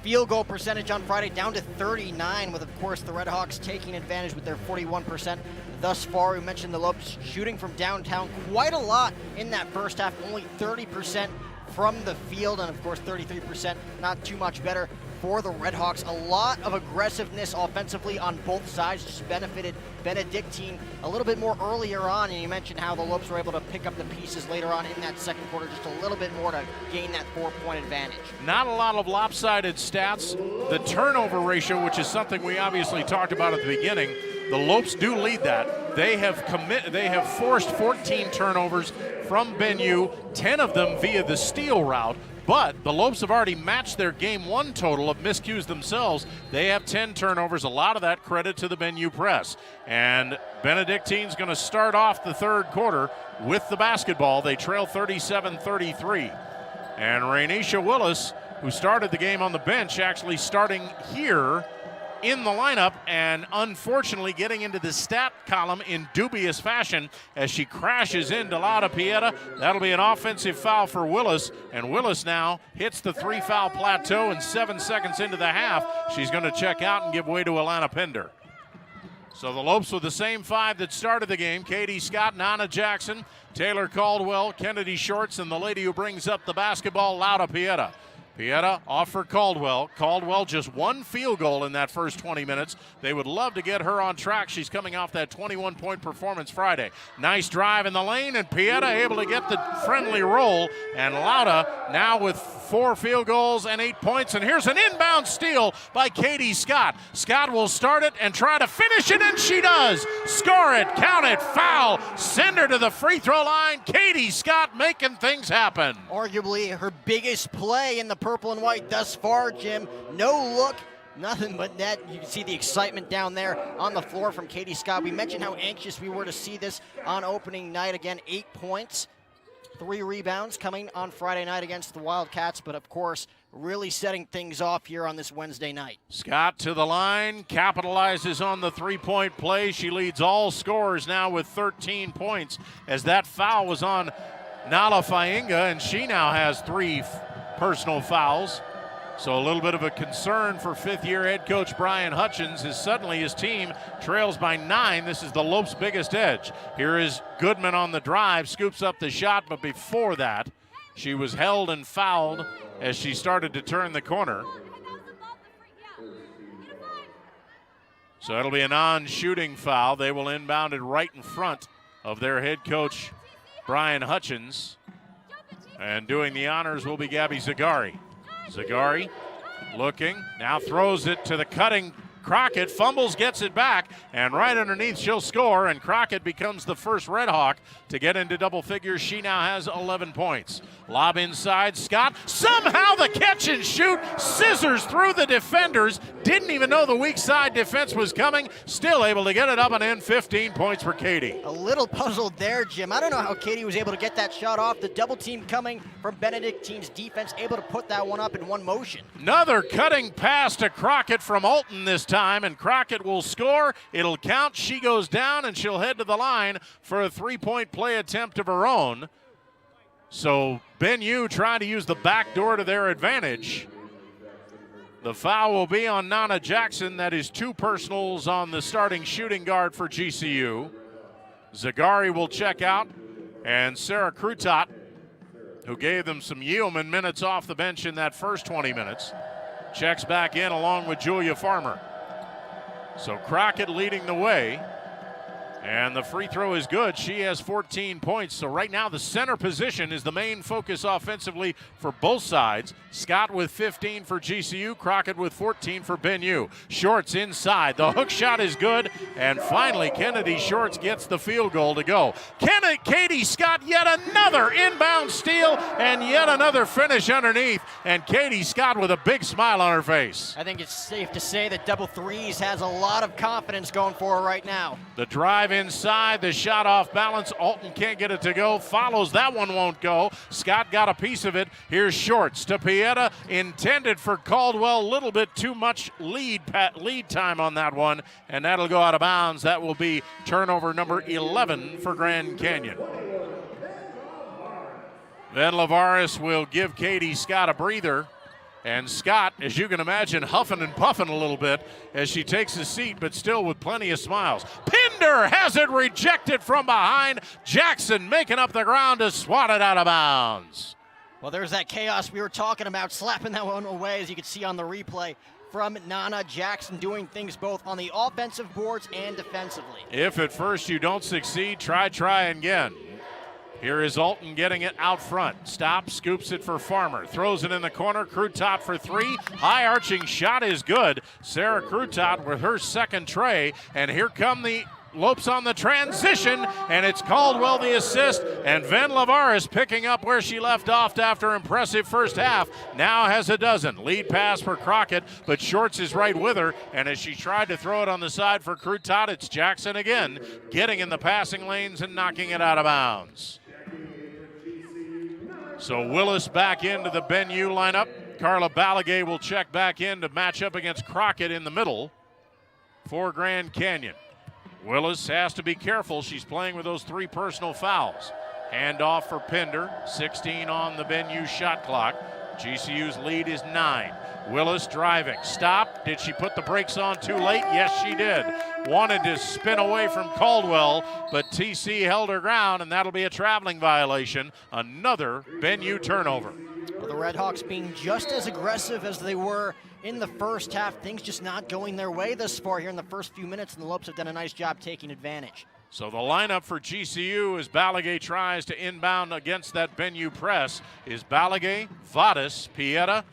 field goal percentage on Friday down to 39, with, of course, the Red Hawks taking advantage with their 41% thus far. We mentioned the Lopes shooting from downtown quite a lot in that first half, only 30% from the field, and, of course, 33%, not too much better for the Red Hawks. A lot of aggressiveness offensively on both sides, just benefited Benedictine a little bit more earlier on, and you mentioned how the Lopes were able to pick up the pieces later on in that second quarter, just a little bit more to gain that 4-point advantage. Not a lot of lopsided stats. The turnover ratio, which is something we obviously talked about at the beginning, the Lopes do lead that. They have forced 14 turnovers from Benue, 10 of them via the steal route. But the Lopes have already matched their game one total of miscues themselves. They have 10 turnovers, a lot of that credit to the Benue press. And Benedictine's going to start off the third quarter with the basketball. They trail 37-33. And Rainisha Willis, who started the game on the bench, actually starting here in the lineup and unfortunately getting into the stat column in dubious fashion as she crashes into Laura Pieta. That'll be an offensive foul for Willis, and Willis now hits the 3-foul plateau, and 7 seconds into the half, she's going to check out and give way to Alana Pender. So the Lopes with the same 5 that started the game: Katie Scott, Nana Jackson, Taylor Caldwell, Kennedy Shorts, and the lady who brings up the basketball, Laura Pieta. Pieta off for Caldwell. Caldwell just one field goal in that first 20 minutes. They would love to get her on track. She's coming off that 21-point performance Friday. Nice drive in the lane, and Pieta able to get the friendly roll. And Lauda now with 4 field goals and 8 points. And here's an inbound steal by Katie Scott. Scott will start it and try to finish it, and she does. Score it, count it, foul, send her to the free throw line. Katie Scott making things happen. Arguably her biggest play in the purple and white thus far, Jim. No look, nothing but net. You can see the excitement down there on the floor from Katie Scott. We mentioned how anxious we were to see this on opening night. Again, 8 points, 3 rebounds coming on Friday night against the Wildcats, but of course, really setting things off here on this Wednesday night. Scott to the line, capitalizes on the 3-point play. She leads all scorers now with 13 points as that foul was on Nala Fainga, and she now has 3 personal fouls. So a little bit of a concern for 5th-year head coach Brian Hutchins as suddenly his team trails by 9. This is the Lopes' biggest edge. Here is Goodman on the drive, scoops up the shot, but before that, she was held and fouled as she started to turn the corner. So it'll be a non-shooting foul. They will inbound it right in front of their head coach Brian Hutchins. And doing the honors will be Gabby Zagari. Zagari looking, now throws it to the cutting Crockett, fumbles, gets it back, and right underneath she'll score, and Crockett becomes the first Red Hawk to get into double figures. She now has 11 points. Lob inside, Scott, somehow the catch and shoot, scissors through the defenders, didn't even know the weak side defense was coming, still able to get it up and in. 15 points for Katie. A little puzzled there, Jim. I don't know how Katie was able to get that shot off. The double team coming from Benedictine's defense, able to put that one up in one motion. Another cutting pass to Crockett from Alton this time, and Crockett will score. It'll count. She goes down, and she'll head to the line for a 3-point play attempt of her own. So Ben Yu trying to use the back door to their advantage. The foul will be on Nana Jackson. That is 2 personals on the starting shooting guard for GCU. Zagari will check out, and Sarah Krutot, who gave them some Yeoman minutes off the bench in that first 20 minutes, checks back in along with Julia Farmer. So Crockett leading the way, and the free throw is good. She has 14 points. So right now the center position is the main focus offensively for both sides. Scott with 15 for GCU, Crockett with 14 for Ben Yu. Shorts inside. The hook shot is good, and finally Kennedy Shorts gets the field goal to go. Katie Scott, yet another inbound steal and yet another finish underneath, and Katie Scott with a big smile on her face. I think it's safe to say that double threes has a lot of confidence going for her right now. The drive inside, the shot off balance. Alton can't get it to go. Follows, that one won't go. Scott got a piece of it. Here's Shorts to Pieta, intended for Caldwell. A little bit too much lead time on that one, and that'll go out of bounds. That will be turnover number 11 for Grand Canyon. Then Lavaris will give Katie Scott a breather. And Scott, as you can imagine, huffing and puffing a little bit as she takes a seat, but still with plenty of smiles. Pinder has it rejected from behind. Jackson making up the ground to swat it out of bounds. Well, there's that chaos we were talking about, slapping that one away, as you can see on the replay from Nana Jackson, doing things both on the offensive boards and defensively. If at first you don't succeed, try again. Here is Alton getting it out front. Stops, scoops it for Farmer. Throws it in the corner. Krutot for 3. High arching shot is good. Sarah Krutot with her second tray. And here come the Lopes on the transition. And it's Caldwell the assist. And Ven Lavaris picking up where she left off after impressive first half. Now has a dozen. Lead pass for Crockett, but Shorts is right with her. And as she tried to throw it on the side for Krutot, it's Jackson again, getting in the passing lanes and knocking it out of bounds. So Willis back into the Ben Yu lineup. Carla Balagay will check back in to match up against Crockett in the middle for Grand Canyon. Willis has to be careful. She's playing with those 3 personal fouls. Handoff for Pinder, 16 on the Ben Yu shot clock. GCU's lead is 9. Willis driving. Stop. Did she put the brakes on too late? Yes, she did. Wanted to spin away from Caldwell, but TC held her ground, and that'll be a traveling violation. Another Ben Yu turnover. Well, the Redhawks being just as aggressive as they were in the first half. Things just not going their way thus far here in the first few minutes, and the Lopes have done a nice job taking advantage. So the lineup for GCU as Balagay tries to inbound against that Benue press is Balagay, Vadas, Pieta,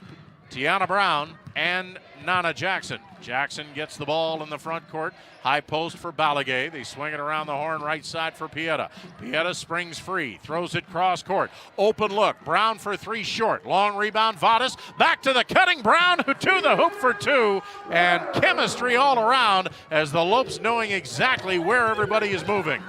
Tiana Brown, and Nana Jackson. Jackson gets the ball in the front court. High post for Balagay. They swing it around the horn right side for Pieta. Pieta springs free, throws it cross court. Open look. Brown for three short. Long rebound. Vadas back to the cutting Brown to the hoop for two. And chemistry all around as the Lopes knowing exactly where everybody is moving.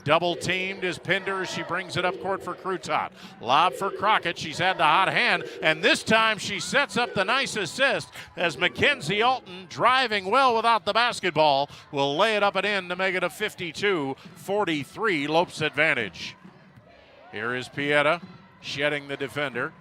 Double teamed is Pinder. She brings it up court for Crutot. Lob for Crockett. She's had the hot hand, and this time she sets up the nice assist as Mackenzie Alton, driving well without the basketball, will lay it up and in to make it a 52-43 Lopes advantage. Here is Pieta shedding the defender.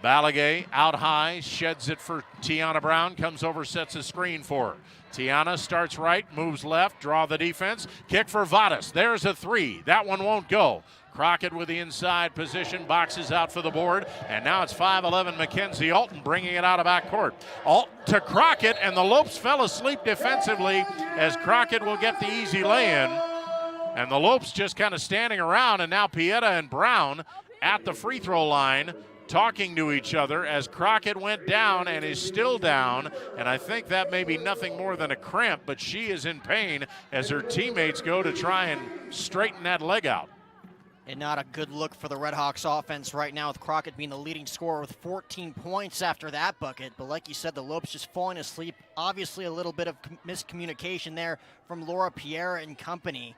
Balagay out high, sheds it for Tiana Brown, comes over, sets a screen for her. Tiana starts right, moves left, draw the defense, kick for Vadas. There's a three. That one won't go. Crockett with the inside position, boxes out for the board, and now it's 5'11" Mackenzie Alton bringing it out of backcourt. Alton to Crockett, and the Lopes fell asleep defensively as Crockett will get the easy lay-in. And the Lopes just kind of standing around, and now Pieta and Brown at the free throw line talking to each other as Crockett went down and is still down, and I think that may be nothing more than a cramp, but she is in pain as her teammates go to try and straighten that leg out. And not a good look for the Redhawks offense right now, with Crockett being the leading scorer with 14 points after that bucket. But like you said, the Lopes just falling asleep. Obviously a little bit of miscommunication there from Laura Pierre and company.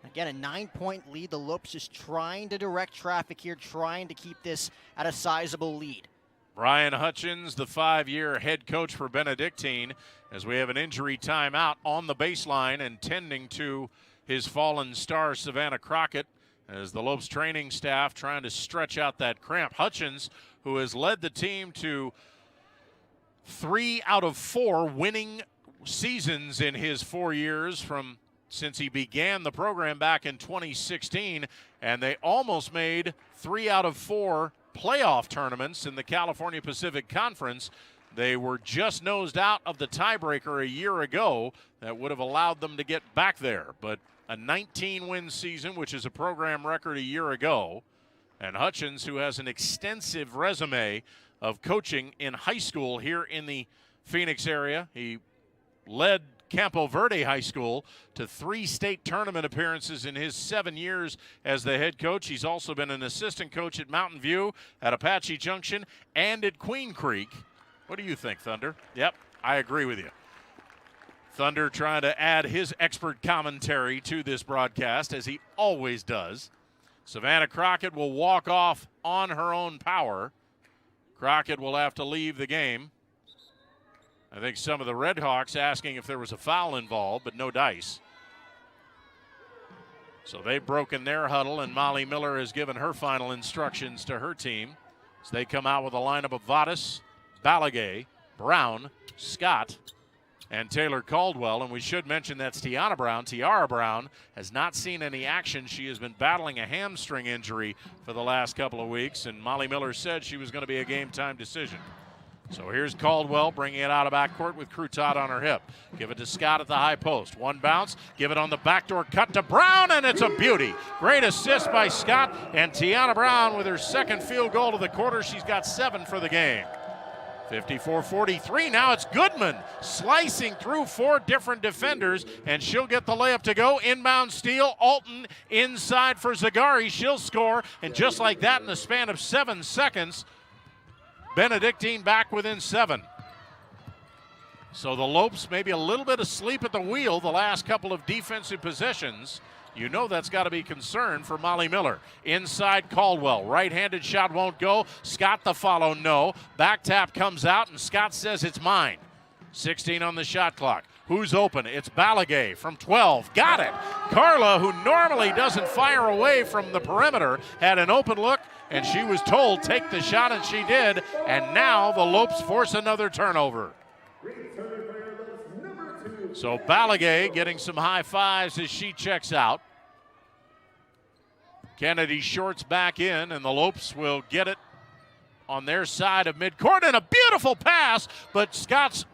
Again, a 9-point lead. The Lopes just trying to direct traffic here, trying to keep this at a sizable lead. Brian Hutchins, the 5-year head coach for Benedictine, as we have an injury timeout on the baseline and tending to his fallen star, Savannah Crockett, as the Lopes training staff trying to stretch out that cramp. Hutchins, who has led the team to 3 out of 4 winning seasons in his 4 years since he began the program back in 2016, and they almost made 3 out of 4 playoff tournaments in the California Pacific Conference. They were just nosed out of the tiebreaker a year ago that would have allowed them to get back there, but a 19-win season, which is a program record a year ago, and Hutchins, who has an extensive resume of coaching in high school here in the Phoenix area. He led Campo Verde High School to 3 state tournament appearances in his 7 years as the head coach. He's also been an assistant coach at Mountain View, at Apache Junction, and at Queen Creek. What do you think, Thunder? Yep, I agree with you. Thunder trying to add his expert commentary to this broadcast, as he always does. Savannah Crockett will walk off on her own power. Crockett will have to leave the game. I think some of the Redhawks asking if there was a foul involved, but no dice. So they've broken their huddle, and Molly Miller has given her final instructions to her team as they come out with a lineup of Vadas, Balagay, Brown, Scott, and Taylor Caldwell. And we should mention that's Tiana Brown. Tiara Brown has not seen any action. She has been battling a hamstring injury for the last couple of weeks, and Molly Miller said she was going to be a game-time decision. So here's Caldwell bringing it out of backcourt with Crutot on her hip. Give it to Scott at the high post. One bounce, give it on the backdoor cut to Brown, and it's a beauty. Great assist by Scott, and Tiana Brown with her second field goal of the quarter. She's got 7 for the game. 54-43, now it's Goodman slicing through 4 different defenders, and she'll get the layup to go. Inbound steal, Alton inside for Zagari. She'll score, and just like that in the span of 7 seconds, Benedictine back within 7. So the Lopes maybe a little bit asleep at the wheel the last couple of defensive possessions. You know that's got to be concern for Molly Miller. Inside Caldwell, right-handed shot won't go. Scott the follow, no. Back tap comes out, and Scott says it's mine. 16 on the shot clock. Who's open? It's Balagay from 12. Got it. Carla, who normally doesn't fire away from the perimeter, had an open look, and she was told take the shot, and she did. And now the Lopes force another turnover. So Balagay getting some high fives as she checks out. Kennedy Shorts back in, and the Lopes will get it on their side of midcourt, and a beautiful pass, but Scott's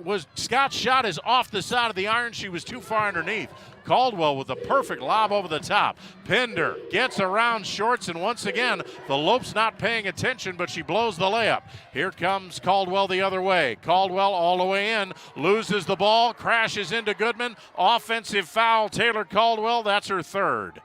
shot is off the side of the iron. She was too far underneath. Caldwell with a perfect lob over the top. Pinder gets around Shorts, and once again, the Lopes not paying attention, but she blows the layup. Here comes Caldwell the other way. Caldwell all the way in, loses the ball, crashes into Goodman. Offensive foul, Taylor Caldwell, that's her third.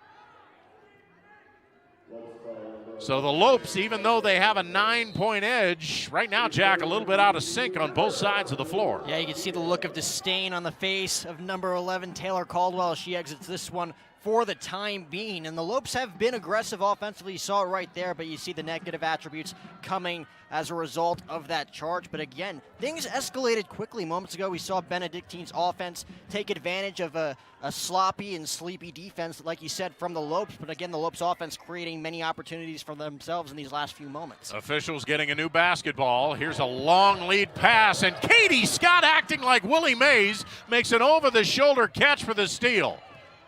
So the Lopes, even though they have a 9-point edge, right now, Jack, a little bit out of sync on both sides of the floor. Yeah, you can see the look of disdain on the face of number 11, Taylor Caldwell, as she exits this one for the time being. And the Lopes have been aggressive offensively. You saw it right there, but you see the negative attributes coming as a result of that charge. But again, things escalated quickly. Moments ago, we saw Benedictine's offense take advantage of a sloppy and sleepy defense, like you said, from the Lopes. But again, the Lopes offense creating many opportunities for themselves in these last few moments. Officials getting a new basketball. Here's a long lead pass, and Katie Scott, acting like Willie Mays, makes an over-the-shoulder catch for the steal.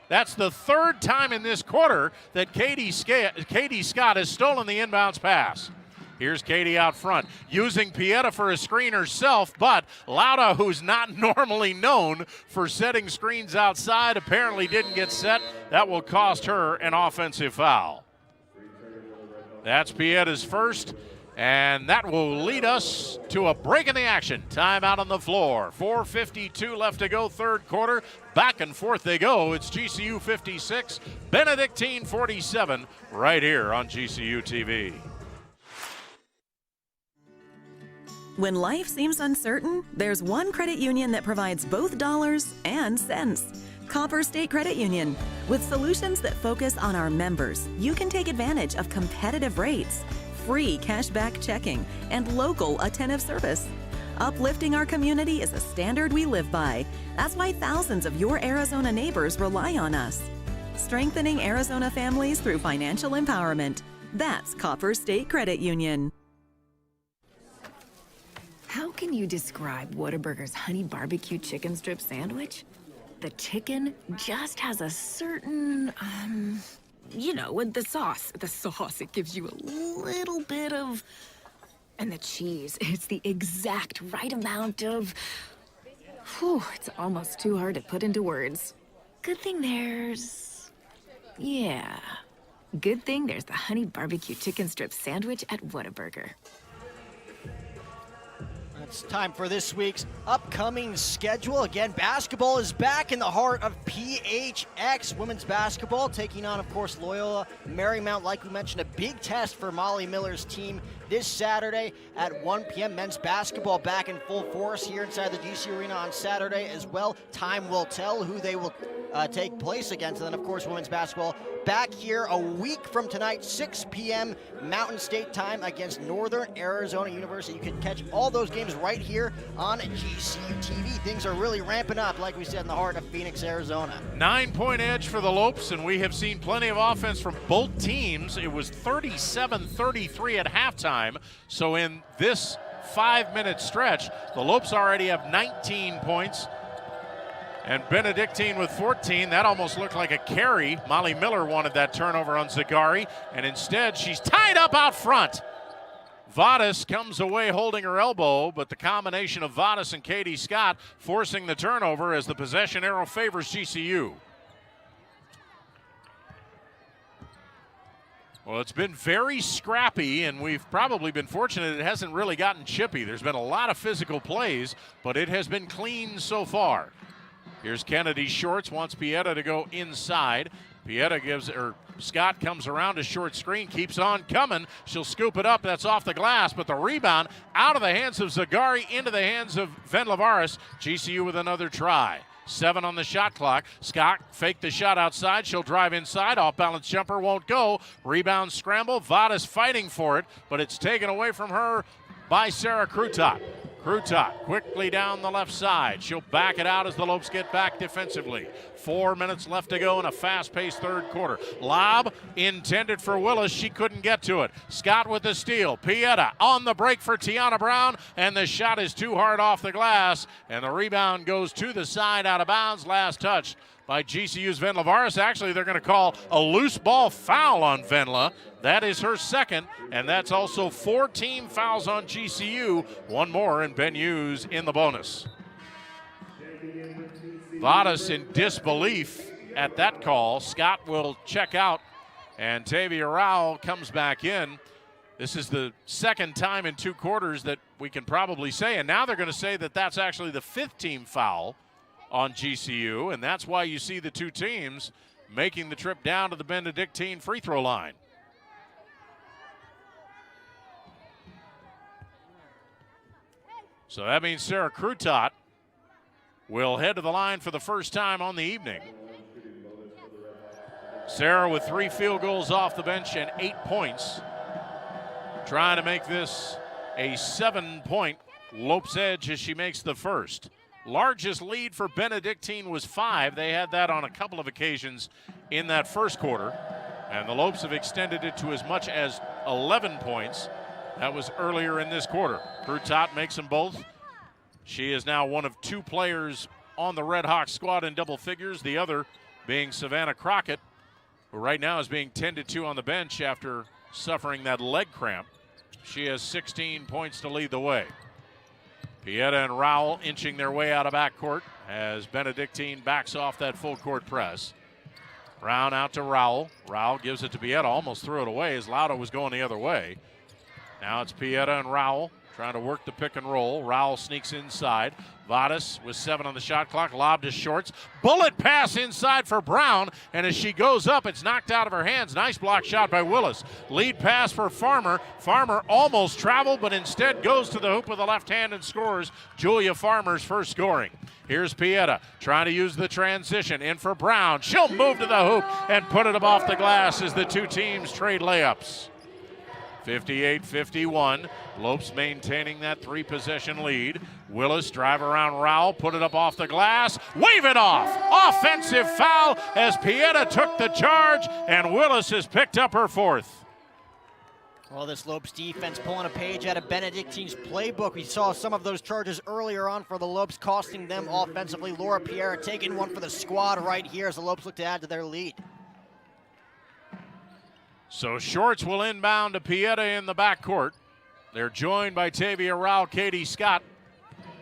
That's the third time in this quarter that Katie Scott has stolen the inbounds pass. Here's Katie out front, using Pieta for a screen herself, but Lauda, who's not normally known for setting screens outside, apparently didn't get set. That will cost her an offensive foul. That's Pieta's first, and that will lead us to a break in the action. Timeout on the floor. 4:52 left to go, third quarter. Back and forth they go. It's GCU 56, Benedictine 47, right here on GCU TV. When life seems uncertain, there's one credit union that provides both dollars and cents. Copper State Credit Union. With solutions that focus on our members, you can take advantage of competitive rates, free cashback checking, and local attentive service. Uplifting our community is a standard we live by. That's why thousands of your Arizona neighbors rely on us. Strengthening Arizona families through financial empowerment. That's Copper State Credit Union. How can you describe Whataburger's honey barbecue chicken strip sandwich? The chicken just has a certain, you know, with the sauce. The sauce, it gives you a little bit of... And the cheese, it's the exact right amount of... Whew, it's almost too hard to put into words. Good thing there's... Yeah. Good thing there's the honey barbecue chicken strip sandwich at Whataburger. It's time for this week's upcoming schedule. Again, basketball is back in the heart of PHX. Women's basketball taking on, of course, Loyola Marymount. Like we mentioned, a big test for Molly Miller's team this Saturday at 1 p.m. Men's basketball back in full force here inside the GCU Arena on Saturday as well. Time will tell who they will take place against. And then, of course, women's basketball back here a week from tonight, 6 p.m. Mountain State time against Northern Arizona University. You can catch all those games right here on GCU TV. Things are really ramping up, like we said, in the heart of Phoenix, Arizona. 9-point edge for the Lopes, and we have seen plenty of offense from both teams. It was 37-33 at halftime. So in this 5-minute stretch, the Lopes already have 19 points. And Benedictine with 14. That almost looked like a carry. Molly Miller wanted that turnover on Zagari, and instead she's tied up out front. Vadas comes away holding her elbow, but the combination of Vadas and Katie Scott forcing the turnover as the possession arrow favors GCU. Well, it's been very scrappy, and we've probably been fortunate it hasn't really gotten chippy. There's been a lot of physical plays, but it has been clean so far. Here's Kennedy Shorts, wants Pieta to go inside. Pieta Scott comes around a short screen, keeps on coming. She'll scoop it up, that's off the glass, but the rebound out of the hands of Zagari into the hands of Venlavaris. GCU with another try. 7 on the shot clock. Scott faked the shot outside. She'll drive inside. Off-balance jumper won't go. Rebound scramble. Vadas fighting for it, but it's taken away from her by Sarah Krutot. Krutot quickly down the left side. She'll back it out as the Lopes get back defensively. 4 minutes left to go in a fast-paced third quarter. Lob intended for Willis. She couldn't get to it. Scott with the steal. Pieta on the break for Tiana Brown, and the shot is too hard off the glass, and the rebound goes to the side out of bounds. Last touch by GCU's Venla Varis. Actually, they're going to call a loose ball foul on Venla. That is her second, and that's also 4 team fouls on GCU. One more, and Ben Hughes in the bonus. Vadas in disbelief at that call. Scott will check out, and Tavia Rao comes back in. This is the second time in 2 quarters that we can probably say, and now they're going to say that that's actually the 5th team foul on GCU, and that's why you see the 2 teams making the trip down to the Benedictine free throw line. So that means Sarah Crutot will head to the line for the first time on the evening. Sarah with 3 field goals off the bench and 8 points, trying to make this a 7-point Lopes edge as she makes the first. Largest lead for Benedictine was 5. They had that on a couple of occasions in that first quarter, and the Lopes have extended it to as much as 11 points. That was earlier in this quarter. Crutot makes them both. She is now one of 2 players on the Red Hawks squad in double figures, the other being Savannah Crockett, who right now is being tended to on the bench after suffering that leg cramp. She has 16 points to lead the way. Pieta and Rowell inching their way out of backcourt as Benedictine backs off that full court press. Brown out to Rowell. Rowell gives it to Pieta, almost threw it away as Lauda was going the other way. Now it's Pieta and Rowell trying to work the pick and roll. Rowell sneaks inside. Vadas with 7 on the shot clock, lobbed to Shorts. Bullet pass inside for Brown, and as she goes up, it's knocked out of her hands. Nice block shot by Willis. Lead pass for Farmer. Farmer almost traveled, but instead goes to the hoop with the left hand and scores. Julia Farmer's first scoring. Here's Pieta trying to use the transition. In for Brown. She'll move to the hoop and put it up off the glass as the 2 teams trade layups. 58-51. Lopes maintaining that 3-possession lead. Willis drive around Rowell, put it up off the glass, wave it off. Offensive foul as Pieta took the charge, and Willis has picked up her 4th. Well, this Lopes defense pulling a page out of Benedictine's playbook. We saw some of those charges earlier on for the Lopes, costing them offensively. Laura Pierre taking one for the squad right here as the Lopes look to add to their lead. So Shorts will inbound to Pieta in the backcourt. They're joined by Tavia Rao, Katie Scott,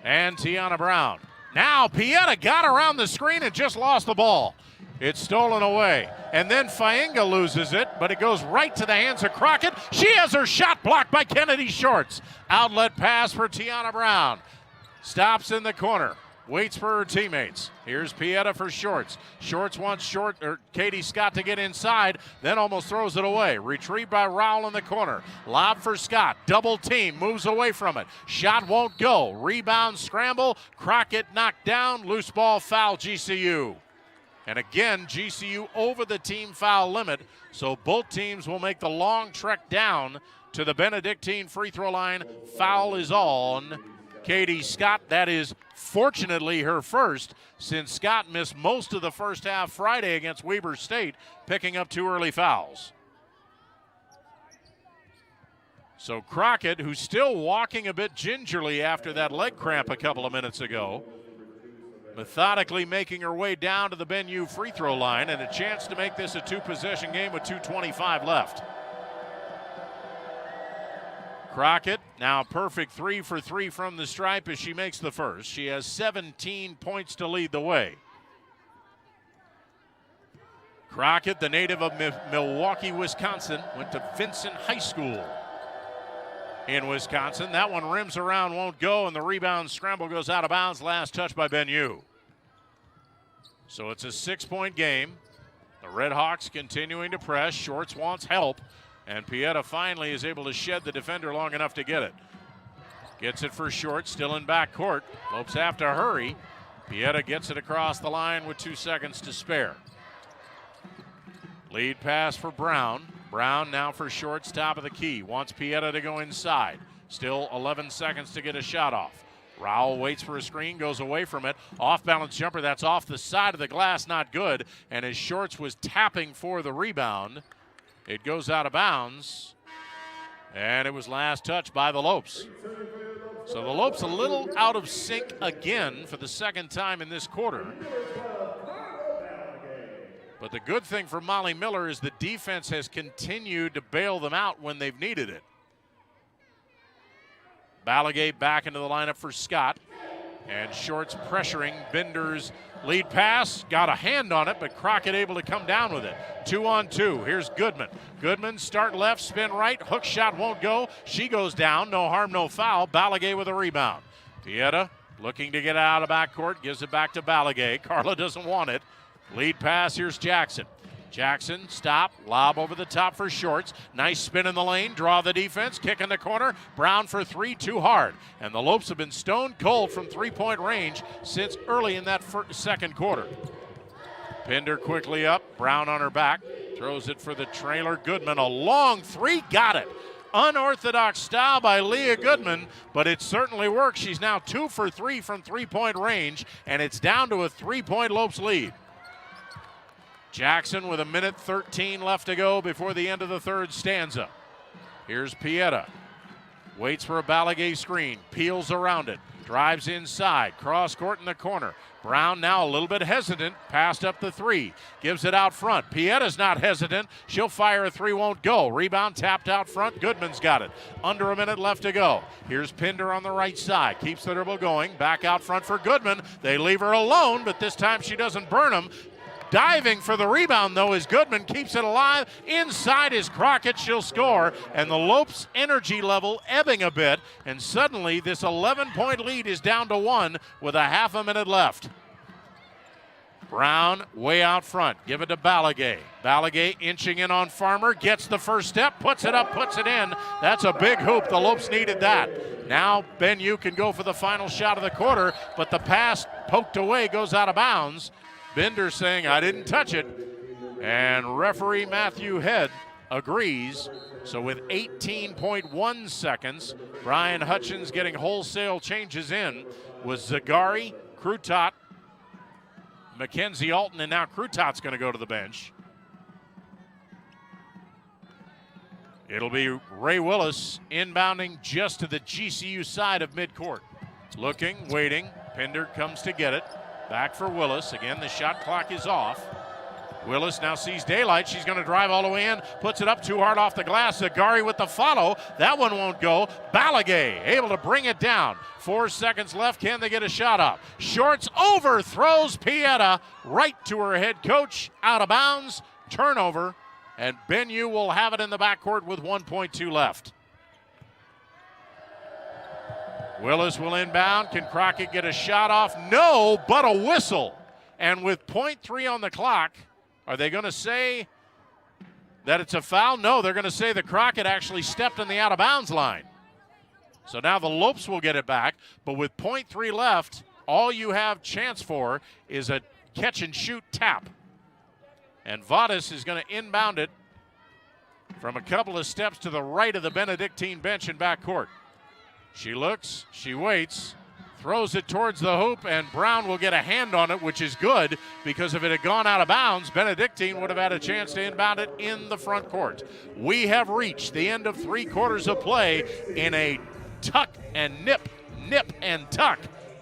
and Tiana Brown. Now Pieta got around the screen and just lost the ball. It's stolen away. And then Fainga loses it, but it goes right to the hands of Crockett. She has her shot blocked by Kennedy Shorts. Outlet pass for Tiana Brown. Stops in the corner. Waits for her teammates. Here's Pieta for Shorts. Shorts wants Katie Scott to get inside, then almost throws it away. Retrieved by Rowell in the corner. Lob for Scott. Double team. Moves away from it. Shot won't go. Rebound scramble. Crockett knocked down. Loose ball foul GCU. And again, GCU over the team foul limit, so both teams will make the long trek down to the Benedictine free throw line. Foul is on Katie Scott. That is fortunately her first, since Scott missed most of the first half Friday against Weber State, picking up 2 early fouls. So Crockett, who's still walking a bit gingerly after that leg cramp a couple of minutes ago, methodically making her way down to the Ben U free throw line, and a chance to make this a 2-possession game with 2:25 left. Crockett now perfect 3 for 3 from the stripe as she makes the first. She has 17 points to lead the way. Crockett, the native of Milwaukee, Wisconsin, went to Vincent High School in Wisconsin. That one rims around, won't go, and the rebound scramble goes out of bounds. Last touch by Ben Yu. So it's a 6-point game. The Red Hawks continuing to press. Shorts wants help, and Pieta finally is able to shed the defender long enough to get it. Gets it for Shorts, still in backcourt. Lopes have to hurry. Pieta gets it across the line with 2 seconds to spare. Lead pass for Brown. Brown now for Shorts, top of the key. Wants Pieta to go inside. Still 11 seconds to get a shot off. Rowell waits for a screen, goes away from it. Off-balance jumper, that's off the side of the glass, not good. And as Shorts was tapping for the rebound, it goes out of bounds. And it was last touched by the Lopes. So the Lopes a little out of sync again for the second time in this quarter. But the good thing for Molly Miller is the defense has continued to bail them out when they've needed it. Balagay back into the lineup for Scott. And Shorts pressuring Binder's lead pass. Got a hand on it, but Crockett able to come down with it. 2-on-2. Here's Goodman. Goodman start left, spin right. Hook shot won't go. She goes down. No harm, no foul. Balagay with a rebound. Pieta looking to get out of backcourt. Gives it back to Balagay. Carla doesn't want it. Lead pass. Here's Jackson. Jackson, stop, lob over the top for Shorts. Nice spin in the lane, draw the defense, kick in the corner. Brown for three, too hard. And the Lopes have been stone cold from three-point range since early in that second quarter. Pinder quickly up, Brown on her back, throws it for the trailer. Goodman, a long three, got it. Unorthodox style by Leah Goodman, but it certainly works. She's now 2 for 3 from three-point range, and it's down to a three-point Lopes lead. Jackson with 1:13 left to go before the end of the third stanza. Here's Pieta. Waits for a Balagay screen. Peels around it. Drives inside. Cross court in the corner. Brown now a little bit hesitant. Passed up the three. Gives it out front. Pieta's not hesitant. She'll fire a three, won't go. Rebound tapped out front. Goodman's got it. Under a minute left to go. Here's Pinder on the right side. Keeps the dribble going. Back out front for Goodman. They leave her alone, but this time she doesn't burn them. Diving for the rebound, though, is Goodman. Keeps it alive. Inside is Crockett. She'll score. And the Lopes' energy level ebbing a bit. And suddenly, this 11-point lead is down to 1 with a half a minute left. Brown way out front. Give it to Balagay. Balagay inching in on Farmer. Gets the first step. Puts it up. Puts it in. That's a big hoop. The Lopes needed that. Now Ben-Yu can go for the final shot of the quarter. But the pass poked away. Goes out of bounds. Binder saying, I didn't touch it. And referee Matthew Head agrees. So with 18.1 seconds, Brian Hutchins getting wholesale changes in with Zagari, Crutot, Mackenzie Alton, and now Crutot's going to go to the bench. It'll be Ray Willis inbounding just to the GCU side of midcourt. Looking, waiting. Pinder comes to get it. Back for Willis. Again, the shot clock is off. Willis now sees daylight. She's going to drive all the way in. Puts it up too hard off the glass. Zagari with the follow. That one won't go. Balagay able to bring it down. 4 seconds left. Can they get a shot up? Shorts overthrows Pieta right to her head coach. Out of bounds. Turnover. And Ben-Yu will have it in the backcourt with 1.2 left. Willis will inbound. Can Crockett get a shot off? No, but a whistle. And with 0.3 on the clock, are they going to say that it's a foul? No, they're going to say that Crockett actually stepped on the out-of-bounds line. So now the Lopes will get it back. But with 0.3 left, all you have chance for is a catch-and-shoot tap. And Vadas is going to inbound it from a couple of steps to the right of the Benedictine bench in backcourt. She looks, she waits, throws it towards the hoop, and Brown will get a hand on it, which is good, because if it had gone out of bounds, Benedictine would have had a chance to inbound it in the front court. We have reached the end of 3 quarters of play in a tuck and nip and tuck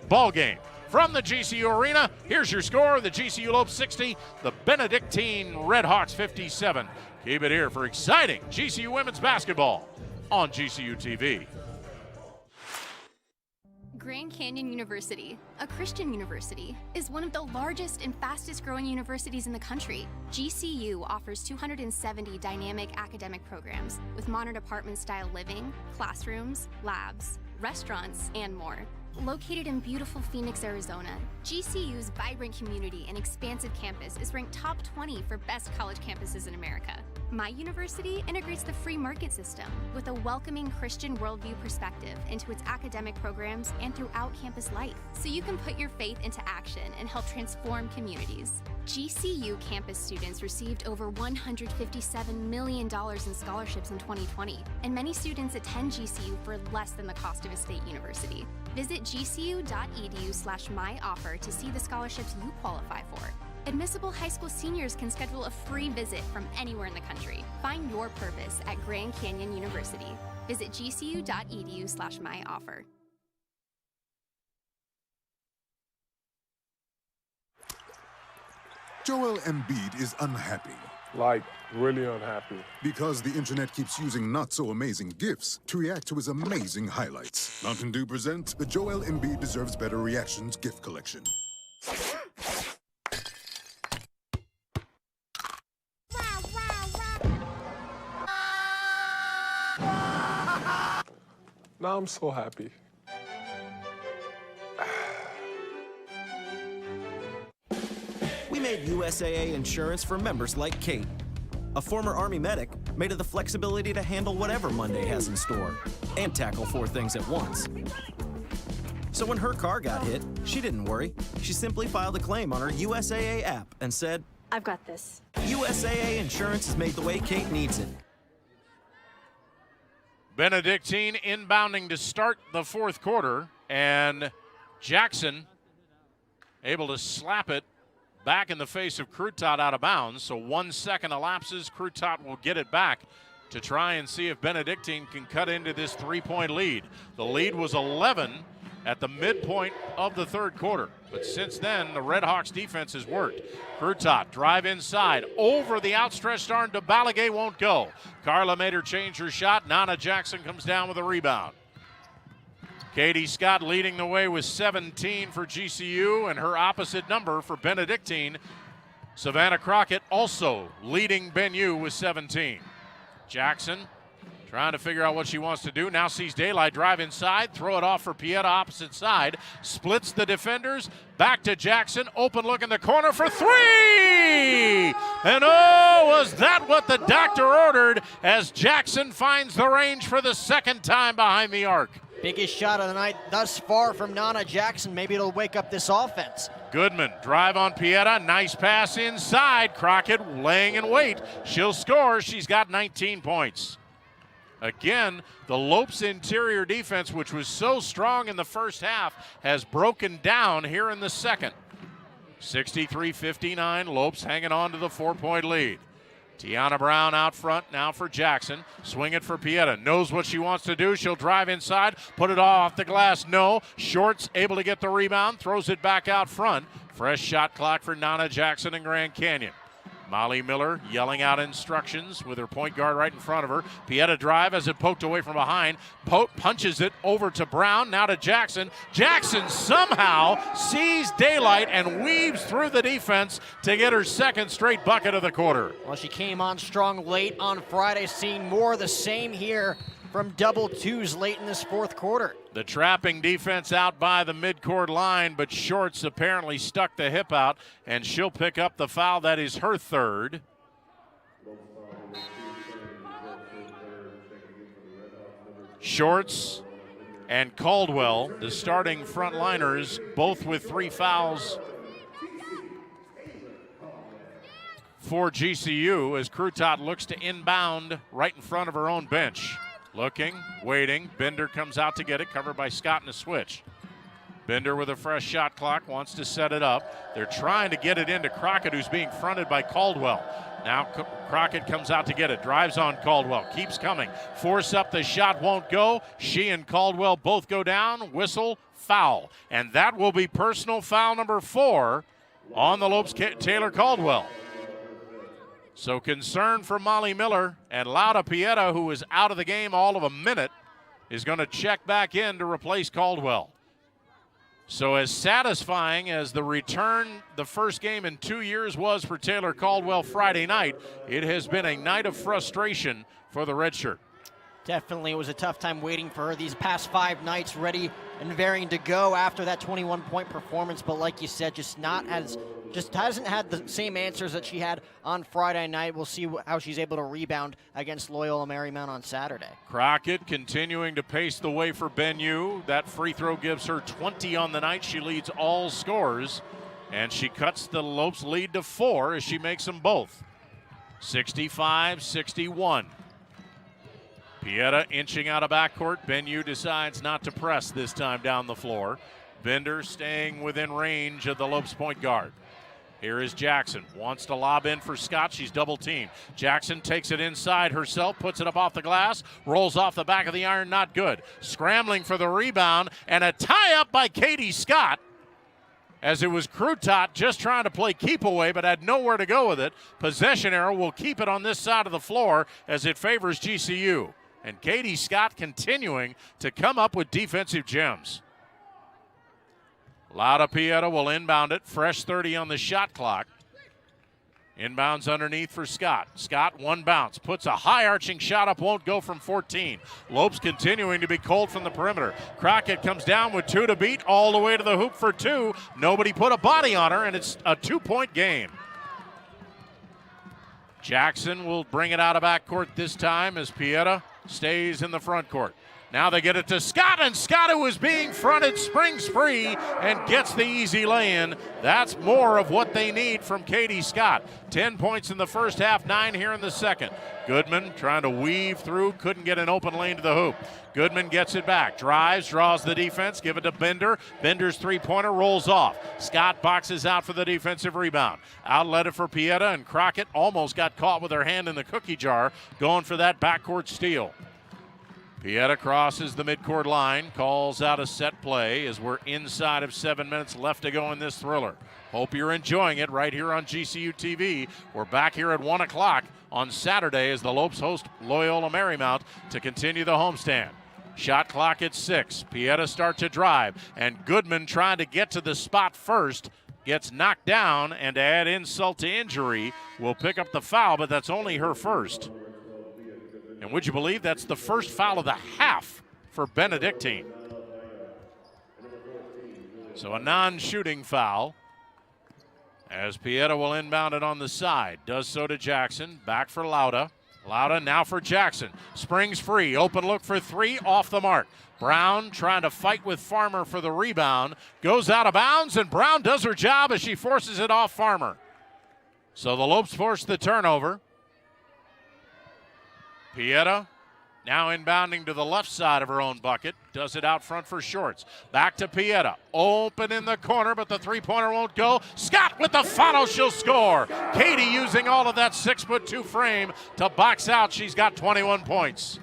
ball game. From the GCU Arena, here's your score. The GCU Lopes 60, the Benedictine Redhawks 57. Keep it here for exciting GCU women's basketball on GCU TV. Grand Canyon University, a Christian university, is one of the largest and fastest growing universities in the country. GCU offers 270 dynamic academic programs with modern apartment-style living, classrooms, labs, restaurants, and more. Located in beautiful Phoenix, Arizona, GCU's vibrant community and expansive campus is ranked top 20 for best college campuses in America. My university integrates the free market system with a welcoming Christian worldview perspective into its academic programs and throughout campus life, so you can put your faith into action and help transform communities. GCU campus students received over $157 million in scholarships in 2020, and many students attend GCU for less than the cost of a state university. Visit gcu.edu/myoffer to see the scholarships you qualify for. Admissible high school seniors can schedule a free visit from anywhere in the country. Find your purpose at Grand Canyon University. Visit gcu.edu/myoffer. Joel Embiid is unhappy. Like, really unhappy. Because the internet keeps using not-so-amazing GIFs to react to his amazing highlights. Mountain Dew presents the Joel Embiid Deserves Better Reactions gift collection. Now I'm so happy. We made USAA insurance for members like Kate, a former Army medic made of the flexibility to handle whatever Monday has in store and tackle 4 things at once. So when her car got hit, she didn't worry. She simply filed a claim on her USAA app and said, I've got this. USAA insurance is made the way Kate needs it. Benedictine inbounding to start the fourth quarter, and Jackson able to slap it back in the face of Crutot out of bounds. So 1 second elapses. Crutot will get it back to try and see if Benedictine can cut into this 3-point lead. The lead was 11 at the midpoint of the third quarter. But since then, the Red Hawks defense has worked. Crutot drive inside, over the outstretched arm to Balaguer, won't go. Carla made her change her shot. Nana Jackson comes down with a rebound. Katie Scott leading the way with 17 for GCU, and her opposite number for Benedictine. Savannah Crockett also leading Ben U with 17. Jackson trying to figure out what she wants to do. Now sees daylight, drive inside, throw it off for Pieta, opposite side. Splits the defenders, back to Jackson, open look in the corner for 3! And oh, was that what the doctor ordered as Jackson finds the range for the second time behind the arc. Biggest shot of the night thus far from Nana Jackson. Maybe it'll wake up this offense. Goodman, drive on Pieta, nice pass inside. Crockett laying in wait. She'll score, she's got 19 points. Again, the Lopes interior defense, which was so strong in the first half, has broken down here in the second. 63-59, Lopes hanging on to the 4-point lead. Tiana Brown out front now for Jackson. Swing it for Pieta. Knows what she wants to do. She'll drive inside, put it off the glass. No. Shorts able to get the rebound, throws it back out front. Fresh shot clock for Nana Jackson in Grand Canyon. Molly Miller yelling out instructions with her point guard right in front of her. Pieta drive as it poked away from behind. Punches it over to Brown, now to Jackson. Jackson somehow sees daylight and weaves through the defense to get her second straight bucket of the quarter. Well, she came on strong late on Friday, seeing more of the same here from double twos late in this fourth quarter. The trapping defense out by the midcourt line, but Shorts apparently stuck the hip out, and she'll pick up the foul. That is her third. Shorts and Caldwell, the starting frontliners, both with 3 fouls for GCU as Crutot looks to inbound right in front of her own bench. Looking, waiting. Bender comes out to get it, covered by Scott in a switch. Bender with a fresh shot clock, wants to set it up. They're trying to get it into Crockett, who's being fronted by Caldwell. Now Crockett comes out to get it, drives on Caldwell, keeps coming. Force up, the shot won't go. She and Caldwell both go down, whistle, foul. And that will be personal foul number 4 on the Lopes Taylor Caldwell. So concern for Molly Miller, and Lauda Pieta, who was out of the game all of a minute, is going to check back in to replace Caldwell. So as satisfying as the return, the first game in 2 years was for Taylor Caldwell Friday night, it has been a night of frustration for the redshirt. Definitely, it was a tough time waiting for her these past 5 nights, ready and raring to go after that 21-point performance. But like you said, just hasn't had the same answers that she had on Friday night. We'll see how she's able to rebound against Loyola Marymount on Saturday. Crockett continuing to pace the way for Ben U. That free throw gives her 20 on the night. She leads all scores, and she cuts the Lopes lead to 4 as she makes them both. 65-61. Pieta inching out of backcourt. Ben U decides not to press this time down the floor. Bender staying within range of the Lopes point guard. Here is Jackson, wants to lob in for Scott. She's double teamed. Jackson takes it inside herself, puts it up off the glass, rolls off the back of the iron, not good. Scrambling for the rebound, and a tie-up by Katie Scott. as it was Crutot just trying to play keep away but had nowhere to go with it. Possession arrow will keep it on this side of the floor as it favors GCU. And Katie Scott continuing to come up with defensive gems. Lauda Pieta will inbound it. Fresh 30 on the shot clock. Inbounds underneath for Scott. Scott, one bounce. Puts a high-arching shot up, won't go from 14. Lopes continuing to be cold from the perimeter. Crockett comes down with 2 to beat, all the way to the hoop for 2. Nobody put a body on her, and it's a 2-point game. Jackson will bring it out of backcourt this time as Pieta stays in the front court. Now they get it to Scott, and Scott, who is being fronted, springs free and gets the easy lay-in. That's more of what they need from Katie Scott. 10 points in the first half, 9 here in the second. Goodman trying to weave through, couldn't get an open lane to the hoop. Goodman gets it back, drives, draws the defense, give it to Bender. Bender's three-pointer rolls off. Scott boxes out for the defensive rebound. Outlet it for Pieta, and Crockett almost got caught with her hand in the cookie jar, going for that backcourt steal. Pieta crosses the midcourt line, calls out a set play as we're inside of 7 minutes left to go in this thriller. Hope you're enjoying it right here on GCU TV. We're back here at 1 o'clock on Saturday as the Lopes host Loyola Marymount to continue the homestand. Shot clock at 6. Pieta start to drive, and Goodman trying to get to the spot first. Gets knocked down, and to add insult to injury, will pick up the foul, but that's only her first. And would you believe that's the first foul of the half for Benedictine? So a non-shooting foul as Pieta will inbound it on the side. Does so to Jackson. Back for Lauda. Lauda now for Jackson. Springs free. Open look for 3. Off the mark. Brown trying to fight with Farmer for the rebound. Goes out of bounds, and Brown does her job as she forces it off Farmer. So the Lopes force the turnover. Pieta now inbounding to the left side of her own bucket. Does it out front for Shorts. Back to Pieta. Open in the corner, but the three-pointer won't go. Scott with the follow. She'll score. Katie using all of that 6'2" frame to box out. She's got 21 points.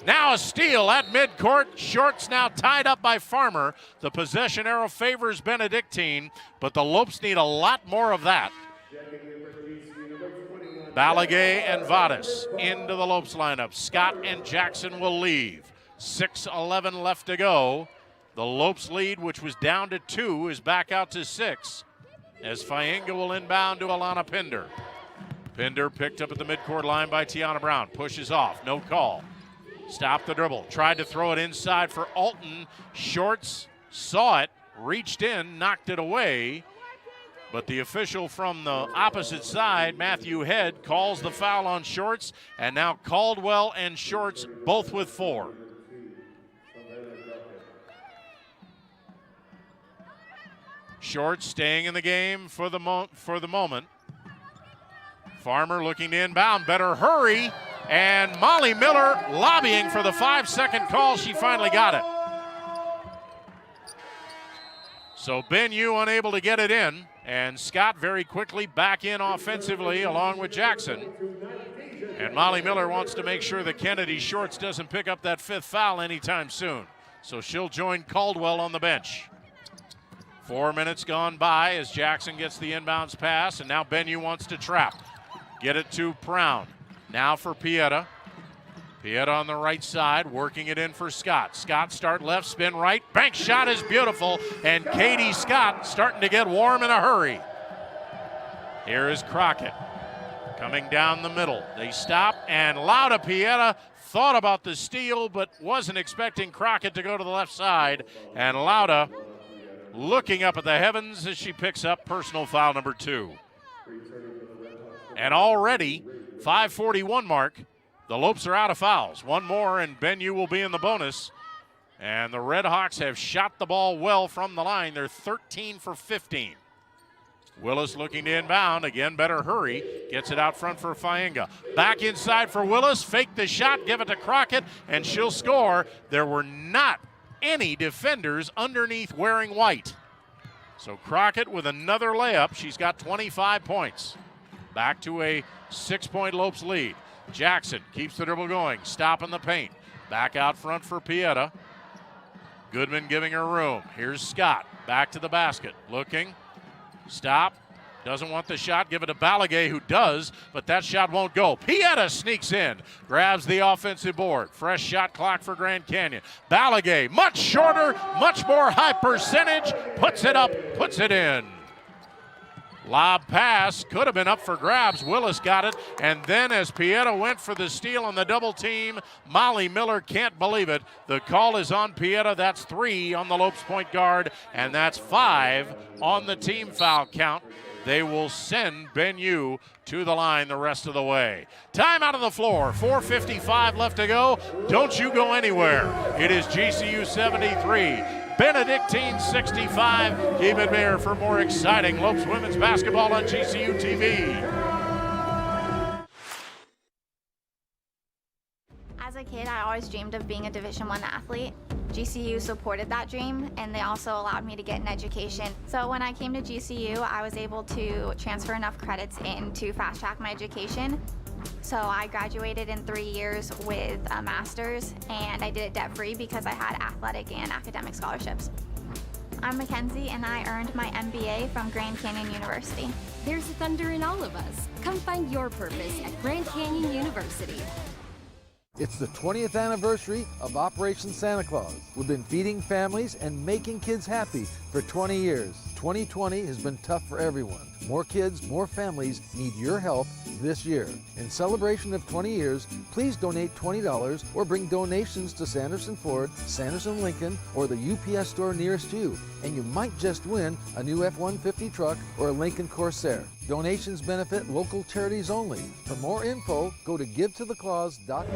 Now a steal at midcourt. Shorts now tied up by Farmer. The possession arrow favors Benedictine, but the Lopes need a lot more of that. Balagay and Vadas into the Lopes lineup. Scott and Jackson will leave. 6:11 left to go. The Lopes lead, which was down to 2, is back out to 6 as Fainga will inbound to Alana Pinder. Pinder picked up at the midcourt line by Tiana Brown. Pushes off, no call. Stopped the dribble. Tried to throw it inside for Alton. Shorts saw it, reached in, knocked it away. But the official from the opposite side, Matthew Head, calls the foul on Shorts, and now Caldwell and Shorts both with 4. Shorts staying in the game for the moment. Farmer looking to inbound, better hurry, and Molly Miller lobbying for the 5-second call. She finally got it. So Ben Yu unable to get it in. And Scott very quickly back in offensively along with Jackson. And Molly Miller wants to make sure that Kennedy Shorts doesn't pick up that 5th foul anytime soon. So she'll join Caldwell on the bench. 4 minutes gone by as Jackson gets the inbounds pass, and now Benyu wants to trap. Get it to Brown. Now for Pieta. Pieta on the right side, working it in for Scott. Scott start left, spin right. Bank shot is beautiful, and Katie Scott starting to get warm in a hurry. Here is Crockett coming down the middle. They stop, and Lauda Pieta thought about the steal, but wasn't expecting Crockett to go to the left side. And Lauda looking up at the heavens as she picks up personal foul number 2. And already, 5:41 mark, the Lopes are out of fouls. One more and Benyu will be in the bonus. And the Red Hawks have shot the ball well from the line. They're 13 for 15. Willis looking to inbound. Again, better hurry. Gets it out front for Fainga. Back inside for Willis. Fake the shot. Give it to Crockett, and she'll score. There were not any defenders underneath wearing white. So Crockett with another layup. She's got 25 points. Back to a 6-point Lopes lead. Jackson keeps the dribble going, stopping the paint. Back out front for Pieta. Goodman giving her room. Here's Scott, back to the basket, looking, stop, doesn't want the shot, give it to Balagay, who does, but that shot won't go. Pieta sneaks in, grabs the offensive board. Fresh shot clock for Grand Canyon. Balagay, much shorter, much more high percentage, puts it up, puts it in. Lob pass, could have been up for grabs. Willis got it, and then as Pieta went for the steal on the double team, Molly Miller can't believe it. The call is on Pieta. That's 3 on the Lopes point guard, and that's 5 on the team foul count. They will send Ben Yu to the line the rest of the way. Time out on the floor, 4:55 left to go. Don't you go anywhere. It is GCU 73. Benedictine 65. Keep it there for more exciting Lopes women's basketball on GCU TV. As a kid, I always dreamed of being a Division I athlete. GCU supported that dream, and they also allowed me to get an education. So when I came to GCU, I was able to transfer enough credits in to fast track my education. So I graduated in 3 years with a master's, and I did it debt-free because I had athletic and academic scholarships. I'm Mackenzie, and I earned my MBA from Grand Canyon University. There's thunder in all of us. Come find your purpose at Grand Canyon University. It's the 20th anniversary of Operation Santa Claus. We've been feeding families and making kids happy for 20 years. 2020 has been tough for everyone. More kids, more families need your help this year. In celebration of 20 years, please donate $20 or bring donations to Sanderson Ford, Sanderson Lincoln, or the UPS store nearest you, and you might just win a new F-150 truck or a Lincoln Corsair. Donations benefit local charities only. For more info, go to givetotheclaus.com.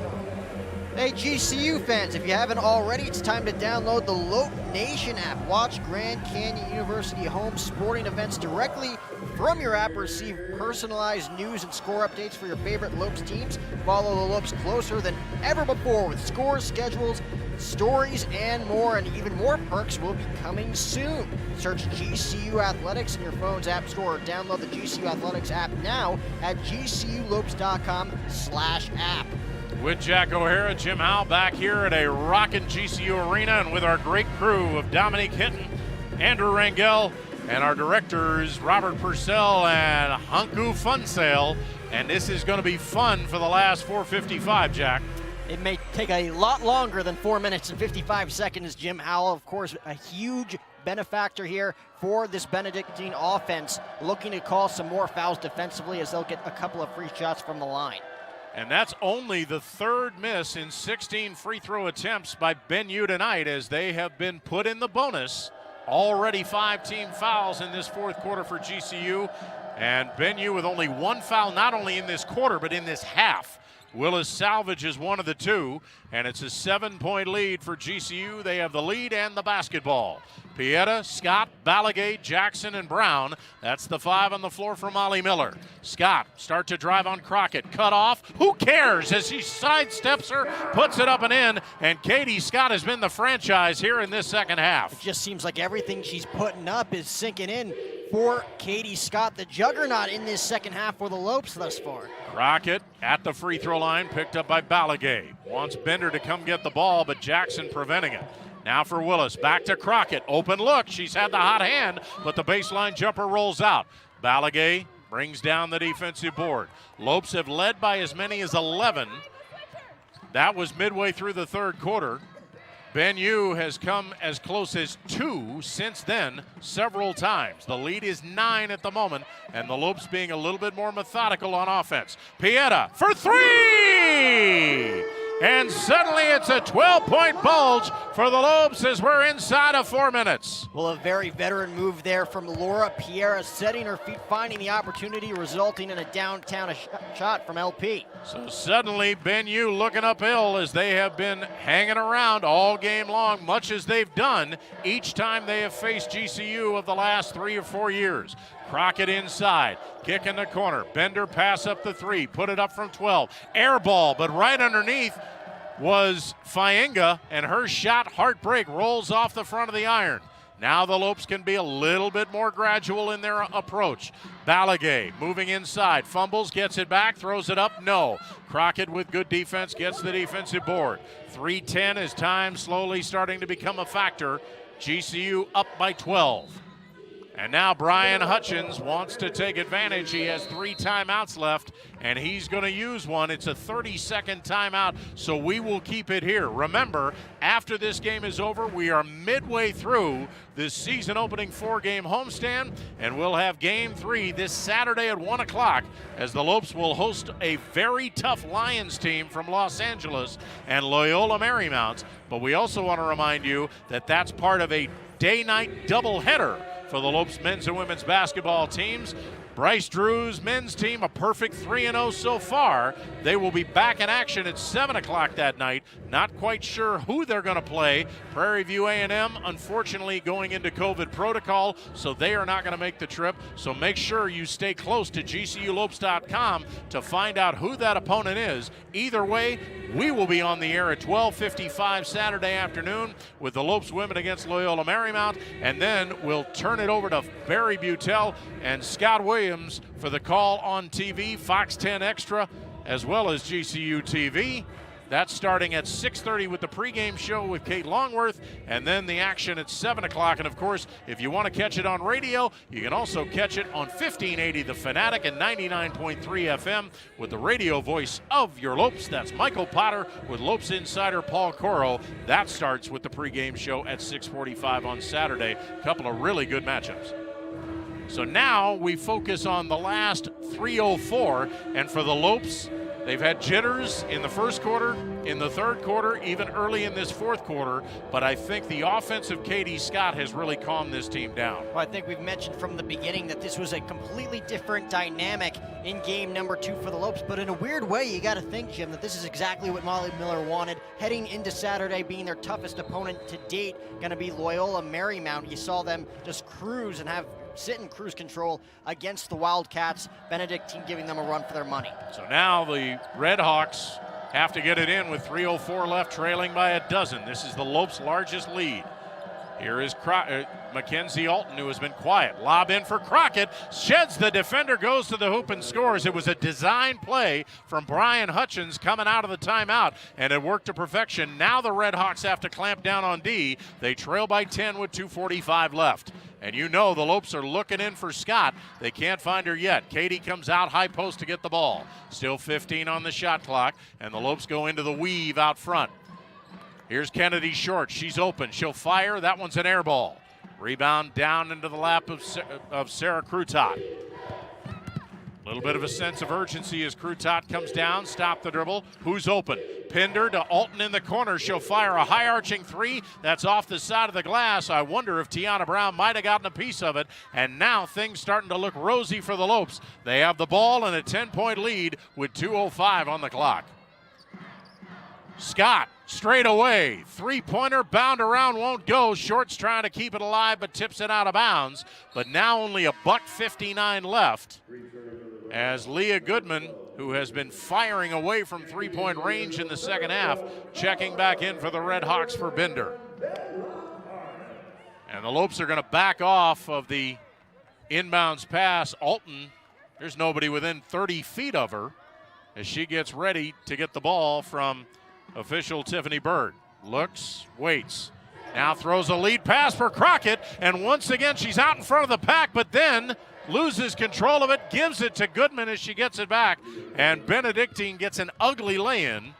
Hey GCU fans, if you haven't already, it's time to download the Lope Nation app. Watch Grand Canyon University home sporting events directly from your app. Receive personalized news and score updates for your favorite Lopes teams. Follow the Lopes closer than ever before with scores, schedules, stories, and more. And even more perks will be coming soon. Search GCU Athletics in your phone's app store or download the GCU Athletics app now at gculopes.com/app. With Jack O'Hara, Jim Howe back here at a rockin' GCU arena, and with our great crew of Dominique Hinton, Andrew Rangel, and our directors Robert Purcell and Hanku Funsale. And this is going to be fun for the last 4:55, Jack. It may take a lot longer than 4 minutes and 55 seconds. Jim Howell, of course, a huge benefactor here for this Benedictine offense, looking to call some more fouls defensively as they'll get a couple of free shots from the line. And that's only the third miss in 16 free throw attempts by Ben Yu tonight, as they have been put in the bonus. Already 5 team fouls in this fourth quarter for GCU. And Ben Yu with only 1 foul, not only in this quarter, but in this half. Willis salvages one of the 2, and it's a 7-point lead for GCU. They have the lead and the basketball. Pieta, Scott, Balagay, Jackson, and Brown. That's the 5 on the floor for Molly Miller. Scott start to drive on Crockett. Cut off. Who cares as he sidesteps her, puts it up and in, and Katie Scott has been the franchise here in this second half. It just seems like everything she's putting up is sinking in for Katie Scott, the juggernaut in this second half for the Lopes thus far. Crockett at the free throw line, picked up by Balagay. Wants Bender to come get the ball, but Jackson preventing it. Now for Willis, back to Crockett. Open look, she's had the hot hand, but the baseline jumper rolls out. Balagay brings down the defensive board. Lopes have led by as many as 11. That was midway through the third quarter. Ben Yu has come as close as 2 since then, several times. The lead is 9 at the moment, and the Lopes being a little bit more methodical on offense. Pieta for 3! And suddenly it's a 12-point bulge for the Lopes as we're inside of 4 minutes. Well, a very veteran move there from Laura Piera, setting her feet, finding the opportunity, resulting in a downtown shot from LP. So suddenly Ben Yu looking uphill as they have been hanging around all game long, much as they've done each time they have faced GCU of the last 3 or 4 years. Crockett inside, kick in the corner. Bender pass up the 3, put it up from 12. Air ball, but right underneath was Faenga, and her shot, heartbreak, rolls off the front of the iron. Now the Lopes can be a little bit more gradual in their approach. Balaguer moving inside, fumbles, gets it back, throws it up, no. Crockett with good defense gets the defensive board. 3:10 as time slowly starting to become a factor. GCU up by 12. And now Brian Hutchins wants to take advantage. He has 3 timeouts left, and he's going to use one. It's a 30-second timeout, so we will keep it here. Remember, after this game is over, we are midway through this season-opening 4-game homestand, and we'll have Game 3 this Saturday at 1 o'clock as the Lopes will host a very tough Lions team from Los Angeles and Loyola Marymount. But we also want to remind you that that's part of a day-night doubleheader for the Lopes men's and women's basketball teams. Bryce Drew's men's team, a perfect 3-0 so far. They will be back in action at 7 o'clock that night. Not quite sure who they're going to play. Prairie View A&M, unfortunately, going into COVID protocol, so they are not going to make the trip. So make sure you stay close to GCULopes.com to find out who that opponent is. Either way, we will be on the air at 12:55 Saturday afternoon with the Lopes women against Loyola Marymount, and then we'll turn it over to Barry Butel and Scott Williams for the call on TV, Fox 10 Extra, as well as GCU TV. That's starting at 6:30 with the pregame show with Kate Longworth, and then the action at 7 o'clock. And, of course, if you want to catch it on radio, you can also catch it on 1580 The Fanatic and 99.3 FM with the radio voice of your Lopes. That's Michael Potter with Lopes insider Paul Coro. That starts with the pregame show at 6:45 on Saturday. A couple of really good matchups. So now we focus on the last 3:04, and for the Lopes, they've had jitters in the first quarter, in the third quarter, even early in this fourth quarter, but I think the offense of Katie Scott has really calmed this team down. Well, I think we've mentioned from the beginning that this was a completely different dynamic in game number 2 for the Lopes, but in a weird way, you got to think, Jim, that this is exactly what Molly Miller wanted. Heading into Saturday, being their toughest opponent to date, going to be Loyola Marymount. You saw them just cruise and sit in cruise control against the Wildcats. Benedictine giving them a run for their money. So now the Red Hawks have to get it in with 3:04 left, trailing by a dozen. This is the Lopes' largest lead. Here is Mackenzie Alton, who has been quiet. Lob in for Crockett, sheds the defender, goes to the hoop and scores. It was a design play from Brian Hutchins coming out of the timeout, and it worked to perfection. Now the Red Hawks have to clamp down on D. They trail by 10 with 2:45 left. And you know the Lopes are looking in for Scott. They can't find her yet. Katie comes out high post to get the ball. Still 15 on the shot clock, and the Lopes go into the weave out front. Here's Kennedy Short. She's open. She'll fire. That one's an air ball. Rebound down into the lap of Sarah Crutot. A little bit of a sense of urgency as Crutot comes down. Stop the dribble. Who's open? Pinder to Alton in the corner. She'll fire a high-arching 3. That's off the side of the glass. I wonder if Tiana Brown might have gotten a piece of it. And now things starting to look rosy for the Lopes. They have the ball and a 10-point lead with 2:05 on the clock. Scott straight away. 3-pointer, bound around, won't go. Short's trying to keep it alive, but tips it out of bounds. But now only a $1:59 left as Leah Goodman, who has been firing away from 3-point range in the second half, checking back in for the Red Hawks for Binder. And the Lopes are going to back off of the inbounds pass. Alton, there's nobody within 30 feet of her as she gets ready to get the ball from official Tiffany Bird. Looks, waits. Now throws a lead pass for Crockett, and once again she's out in front of the pack, but then loses control of it, gives it to Goodman as she gets it back, and Benedictine gets an ugly lay-in,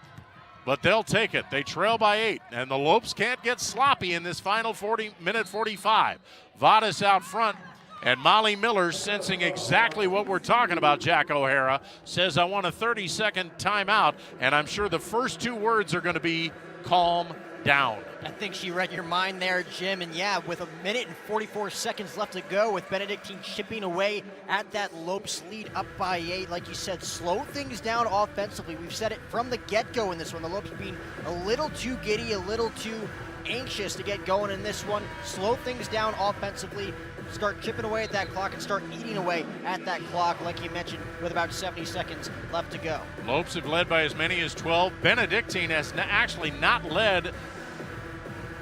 but they'll take it. They trail by 8, and the Lopes can't get sloppy in this final minute 45. Vadas out front, and Molly Miller, sensing exactly what we're talking about, Jack O'Hara, says, I want a 30-second timeout, and I'm sure the first 2 words are going to be calm down. I think she read your mind there, Jim, and yeah, with 1 minute and 44 seconds left to go, with Benedictine chipping away at that Lopes lead up by 8, like you said, slow things down offensively. We've said it from the get-go in this one, the Lopes being a little too giddy, a little too anxious to get going in this one. Slow things down offensively, start chipping away at that clock and start eating away at that clock, like you mentioned, with about 70 seconds left to go. Lopes have led by as many as 12. Benedictine has actually not led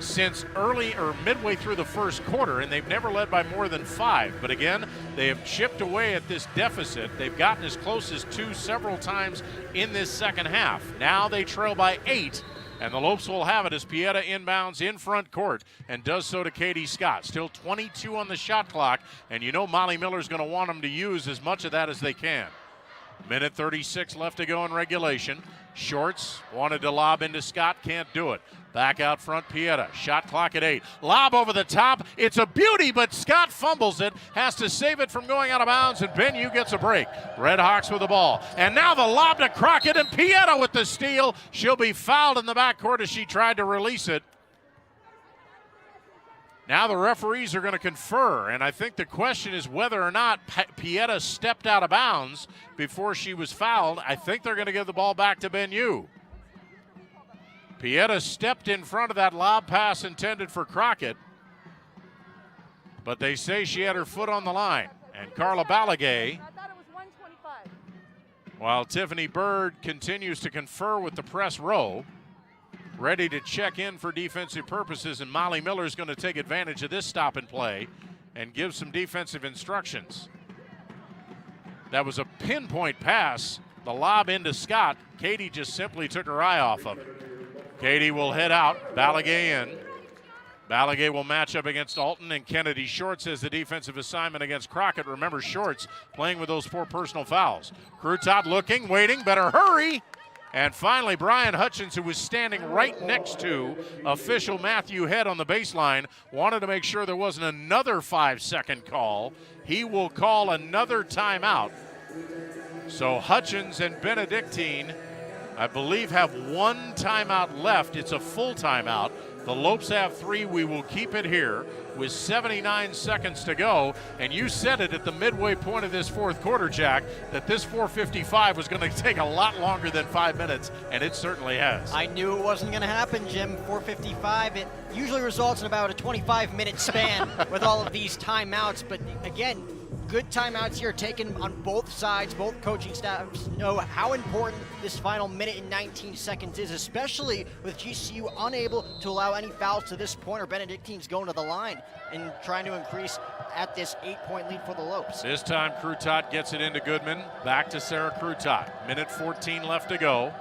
since early or midway through the first quarter, and they've never led by more than 5. But again, they have chipped away at this deficit. They've gotten as close as 2 several times in this second half. Now they trail by 8, and the Lopes will have it as Pieta inbounds in front court and does so to Katie Scott. Still 22 on the shot clock, and you know Molly Miller's going to want them to use as much of that as they can. Minute 36 left to go in regulation. Shorts wanted to lob into Scott, can't do it. Back out front, Pieta. Shot clock at 8. Lob over the top. It's a beauty, but Scott fumbles it. Has to save it from going out of bounds, and Benyu gets a break. Red Hawks with the ball. And now the lob to Crockett, and Pieta with the steal. She'll be fouled in the backcourt as she tried to release it. Now the referees are going to confer, and I think the question is whether or not Pieta stepped out of bounds before she was fouled. I think they're going to give the ball back to Benyu. Pieta stepped in front of that lob pass intended for Crockett, but they say she had her foot on the line. And Carla Balagay, while Tiffany Bird continues to confer with the press row, ready to check in for defensive purposes, and Molly Miller is going to take advantage of this stop and play and give some defensive instructions. That was a pinpoint pass, the lob into Scott. Katie just simply took her eye off of it. Katie will head out, Balagay in. Balagay will match up against Alton, and Kennedy Shorts has the defensive assignment against Crockett. Remember, Shorts playing with those 4 personal fouls. Crutot looking, waiting, better hurry. And finally, Brian Hutchins, who was standing right next to official Matthew Head on the baseline, wanted to make sure there wasn't another 5-second call. He will call another timeout. So Hutchins and Benedictine, I believe, have 1 timeout left. It's a full timeout. The Lopes have 3. We will keep it here with 79 seconds to go. And you said it at the midway point of this fourth quarter, Jack, that this 4:55 was going to take a lot longer than 5 minutes, and it certainly has. I knew it wasn't going to happen, Jim. 4:55, it usually results in about a 25-minute span with all of these timeouts. But again, good timeouts here taken on both sides. Both coaching staffs know how important this final minute and 19 seconds is, especially with GCU unable to allow any fouls to this point, or Benedictine's going to the line and trying to increase at this 8-point lead for the Lopes. This time Crutot gets it into Goodman. Back to Sarah Crutot. Minute 14 left to go.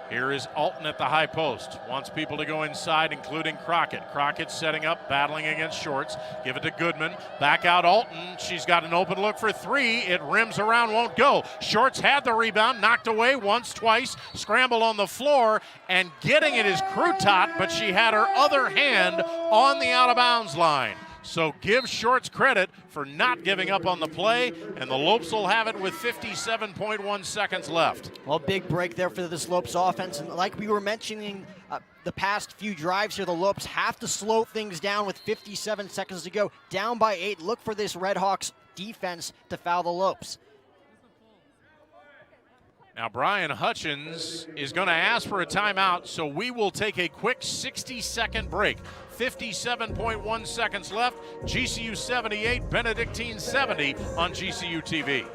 Here is Alton at the high post. Wants people to go inside, including Crockett. Crockett setting up, battling against Shorts. Give it to Goodman. Back out Alton. She's got an open look for 3. It rims around, won't go. Shorts had the rebound, knocked away once, twice. Scramble on the floor, and getting it is Crutot, but she had her other hand on the out-of-bounds line. So give Shorts credit for not giving up on the play, and the Lopes will have it with 57.1 seconds left. Well, big break there for this Lopes offense, and like we were mentioning the past few drives here, the Lopes have to slow things down with 57 seconds to go. Down by 8, look for this Red Hawks defense to foul the Lopes. Now Brian Hutchins is going to ask for a timeout, so we will take a quick 60-second break. 57.1 seconds left. GCU 78, Benedictine 70 on GCU TV.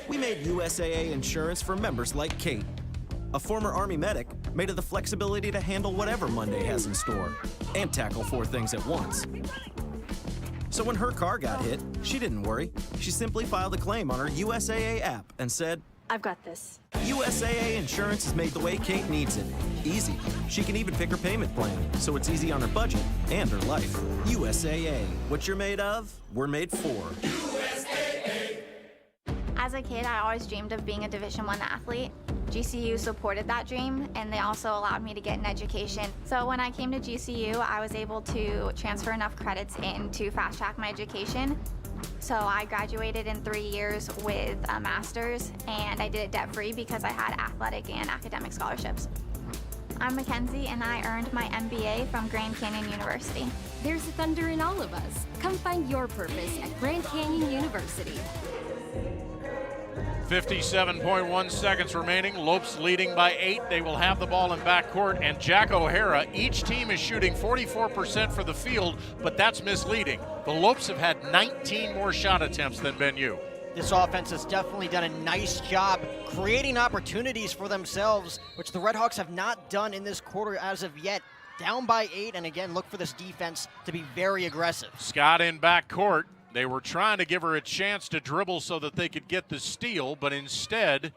We made USAA insurance for members like Kate, a former Army medic made of the flexibility to handle whatever Monday has in store and tackle 4 things at once. So when her car got hit, she didn't worry. She simply filed a claim on her USAA app and said, I've got this. USAA insurance is made the way Kate needs it. Easy. She can even pick her payment plan, so it's easy on her budget and her life. USAA. What you're made of, we're made for. As a kid, I always dreamed of being a Division I athlete. GCU supported that dream, and they also allowed me to get an education. So when I came to GCU, I was able to transfer enough credits in to fast track my education. So I graduated in 3 years with a master's, and I did it debt-free because I had athletic and academic scholarships. I'm Mackenzie, and I earned my MBA from Grand Canyon University. There's thunder in all of us. Come find your purpose at Grand Canyon University. 57.1 seconds remaining. Lopes leading by 8. They will have the ball in backcourt. And Jack O'Hara, each team is shooting 44% for the field, but that's misleading. The Lopes have had 19 more shot attempts than Benyu. this offense has definitely done a nice job creating opportunities for themselves, which the Redhawks have not done in this quarter as of yet. Down by 8, and again, look for this defense to be very aggressive. Scott in backcourt. They were trying to give her a chance to dribble so that they could get the steal, but instead,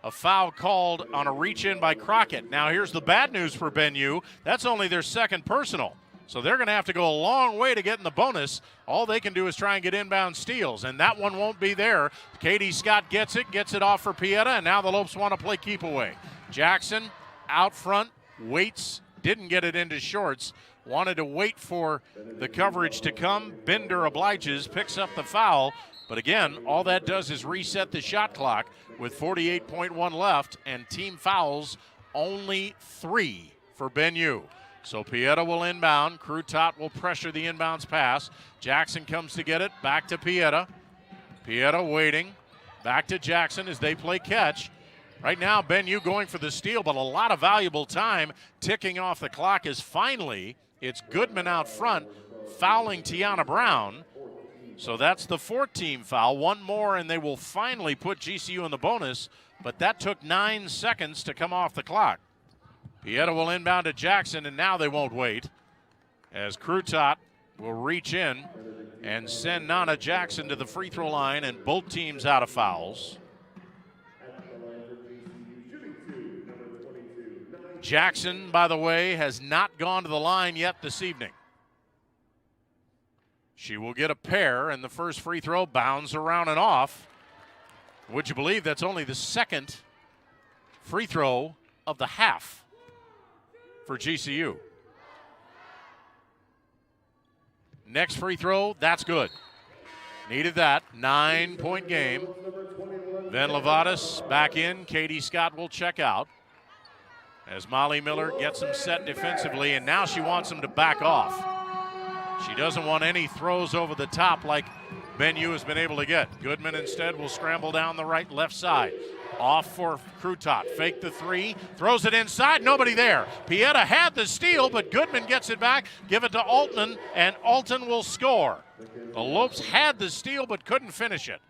a foul called on a reach-in by Crockett. Now here's the bad news for BenU. That's only their second personal. So they're going to have to go a long way to get in the bonus. All they can do is try and get inbound steals, and that one won't be there. Katie Scott gets it off for Pieta, and now the Lopes want to play keep away. Jackson out front, waits, didn't get it into shorts, wanted to wait for the coverage to come. Bender obliges, picks up the foul, but again, all that does is reset the shot clock with 48.1 left, and team fouls only 3 for BenU. So Pieta will inbound. Crutot will pressure the inbounds pass. Jackson comes to get it. Back to Pieta. Pieta waiting. Back to Jackson as they play catch. Right now, BenU going for the steal, but a lot of valuable time ticking off the clock as finally it's Goodman out front fouling Tiana Brown. So that's the 4th-team foul. One more, and they will finally put GCU in the bonus, but that took 9 seconds to come off the clock. Pieta will inbound to Jackson, and now they won't wait as Crutot will reach in and send Nana Jackson to the free throw line, and both teams out of fouls. Jackson, by the way, has not gone to the line yet this evening. She will get a pair, and the first free throw bounds around and off. Would you believe that's only the second free throw of the half for GCU? Next free throw, that's good. Needed that. 9-point game. Then Levatas back in. Katie Scott will check out as Molly Miller gets them set defensively, and now she wants them to back off. She doesn't want any throws over the top like BenU has been able to get. Goodman instead will scramble down the left side. Off for Crutot. Fake the 3. Throws it inside. Nobody there. Pieta had the steal, but Goodman gets it back. Give it to Altman, and Alton will score. The Lopes had the steal, but couldn't finish it.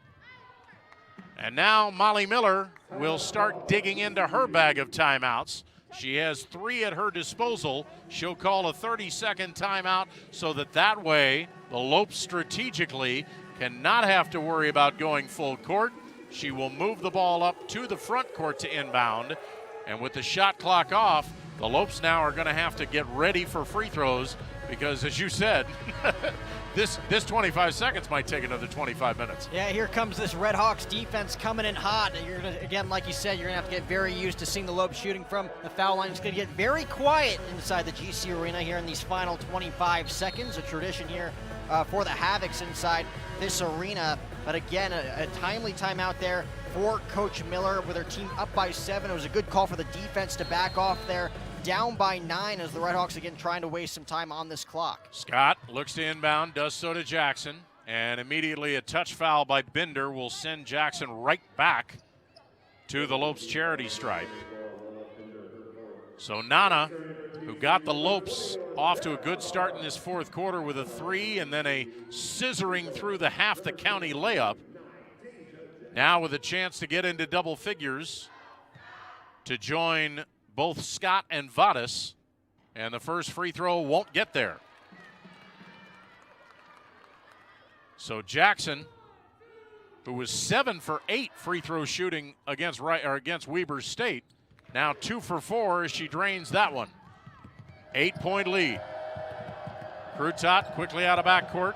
And now Molly Miller will start digging into her bag of timeouts. She has 3 at her disposal. She'll call a 30-second timeout so that way the Lopes strategically cannot have to worry about going full court. She will move the ball up to the front court to inbound. And with the shot clock off, the Lopes now are going to have to get ready for free throws because, as you said, this 25 seconds might take another 25 minutes. Yeah, here comes this Redhawks defense coming in hot. You're gonna, again, like you said, you're going to have to get very used to seeing the Lopes shooting from the foul line. It's going to get very quiet inside the GC Arena here in these final 25 seconds. A tradition here for the Havocs inside this arena. But again, a timely timeout there for Coach Miller with her team up by 7. It was a good call for the defense to back off there. Down by 9 as the Redhawks again trying to waste some time on this clock. Scott looks to inbound, does so to Jackson, and immediately a touch foul by Bender will send Jackson right back to the Lopes charity stripe. So Nana, who got the Lopes off to a good start in this 4th quarter with a 3 and then a scissoring through the half the county layup, now with a chance to get into double figures to join both Scott and Vadas, and the first free throw won't get there. So Jackson, who was 7 for 8 free throw shooting against Weber State, now 2 for 4 as she drains that one. 8-point lead. Crutot quickly out of backcourt,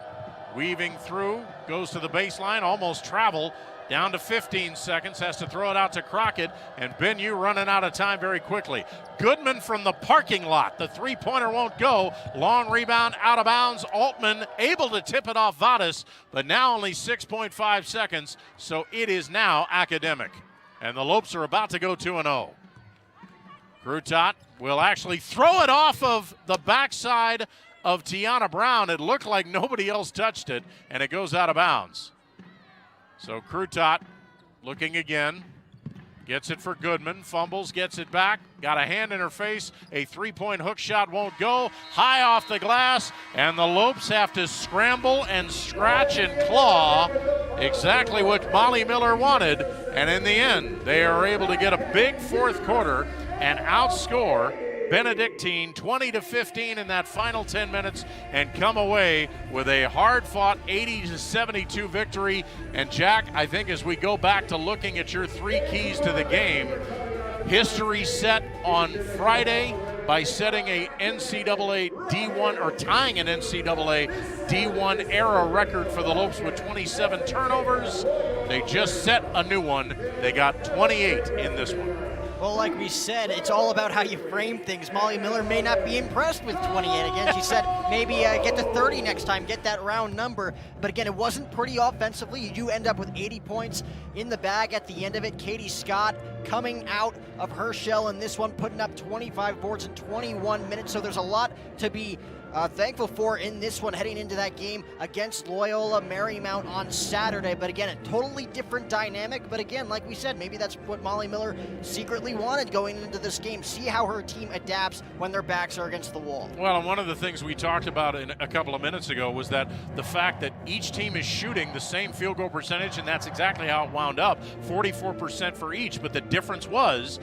weaving through, goes to the baseline, almost travel. Down to 15 seconds, has to throw it out to Crockett, and BenU running out of time very quickly. Goodman from the parking lot. The three-pointer won't go. Long rebound, out of bounds. Altman able to tip it off Vadas, but now only 6.5 seconds, so it is now academic. And the Lopes are about to go 2-0. Crutot will actually throw it off of the backside of Tiana Brown. It looked like nobody else touched it, and it goes out of bounds. So Crutot looking again, gets it for Goodman, fumbles, gets it back, got a hand in her face, a 3-point hook shot won't go, high off the glass, and the Lopes have to scramble and scratch and claw exactly what Molly Miller wanted, and in the end, they are able to get a big fourth quarter and outscore Benedictine 20-15 in that final 10 minutes and come away with a hard-fought 80-72 victory. And Jack, I think as we go back to looking at your three keys to the game, history set on Friday by setting a NCAA D1 or tying an NCAA D1 era record for the Lopes with 27 turnovers. They just set a new one. They got 28 in this one. Well, like we said, it's all about how you frame things. Molly Miller may not be impressed with 28 again. She said maybe get to 30 next time, get that round number. But again, it wasn't pretty offensively. You do end up with 80 points in the bag at the end of it. Katie Scott coming out of her shell in this one, putting up 25 boards in 21 minutes. So there's a lot to be thankful for in this one heading into that game against Loyola Marymount on Saturday. But again, a totally different dynamic. But again, like we said, maybe that's what Molly Miller secretly wanted going into this game. See how her team adapts when their backs are against the wall. Well, and one of the things we talked about a couple of minutes ago was that the fact that each team is shooting the same field goal percentage, and that's exactly how it wound up, 44% for each. But the difference was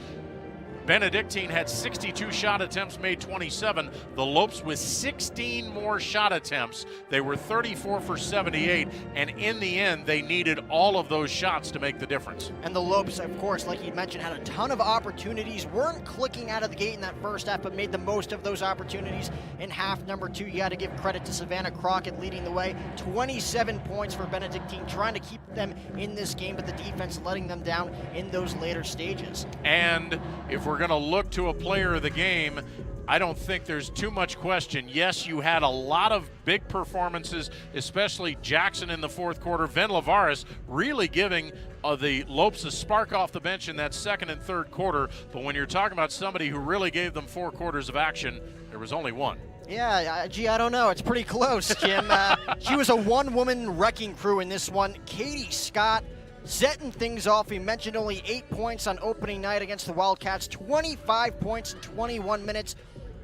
Benedictine had 62 shot attempts, made 27. The Lopes with 16 more shot attempts. They were 34 for 78, and in the end, they needed all of those shots to make the difference. And the Lopes, of course, like you mentioned, had a ton of opportunities, weren't clicking out of the gate in that first half, but made the most of those opportunities in half number two. You got to give credit to Savannah Crockett leading the way. 27 points for Benedictine, trying to keep them in this game, but the defense letting them down in those later stages. And if we're going to look to a player of the game, I don't think there's too much question. Yes, you had a lot of big performances, especially Jackson in the fourth quarter. Ven Lavares really giving the Lopes a spark off the bench in that second and third quarter. But when you're talking about somebody who really gave them 4 quarters of action, there was only one. Yeah, gee, I don't know. It's pretty close, Jim. She was a one-woman wrecking crew in this one. Katie Scott setting things off. We mentioned only 8 points on opening night against the Wildcats, 25 points in 21 minutes,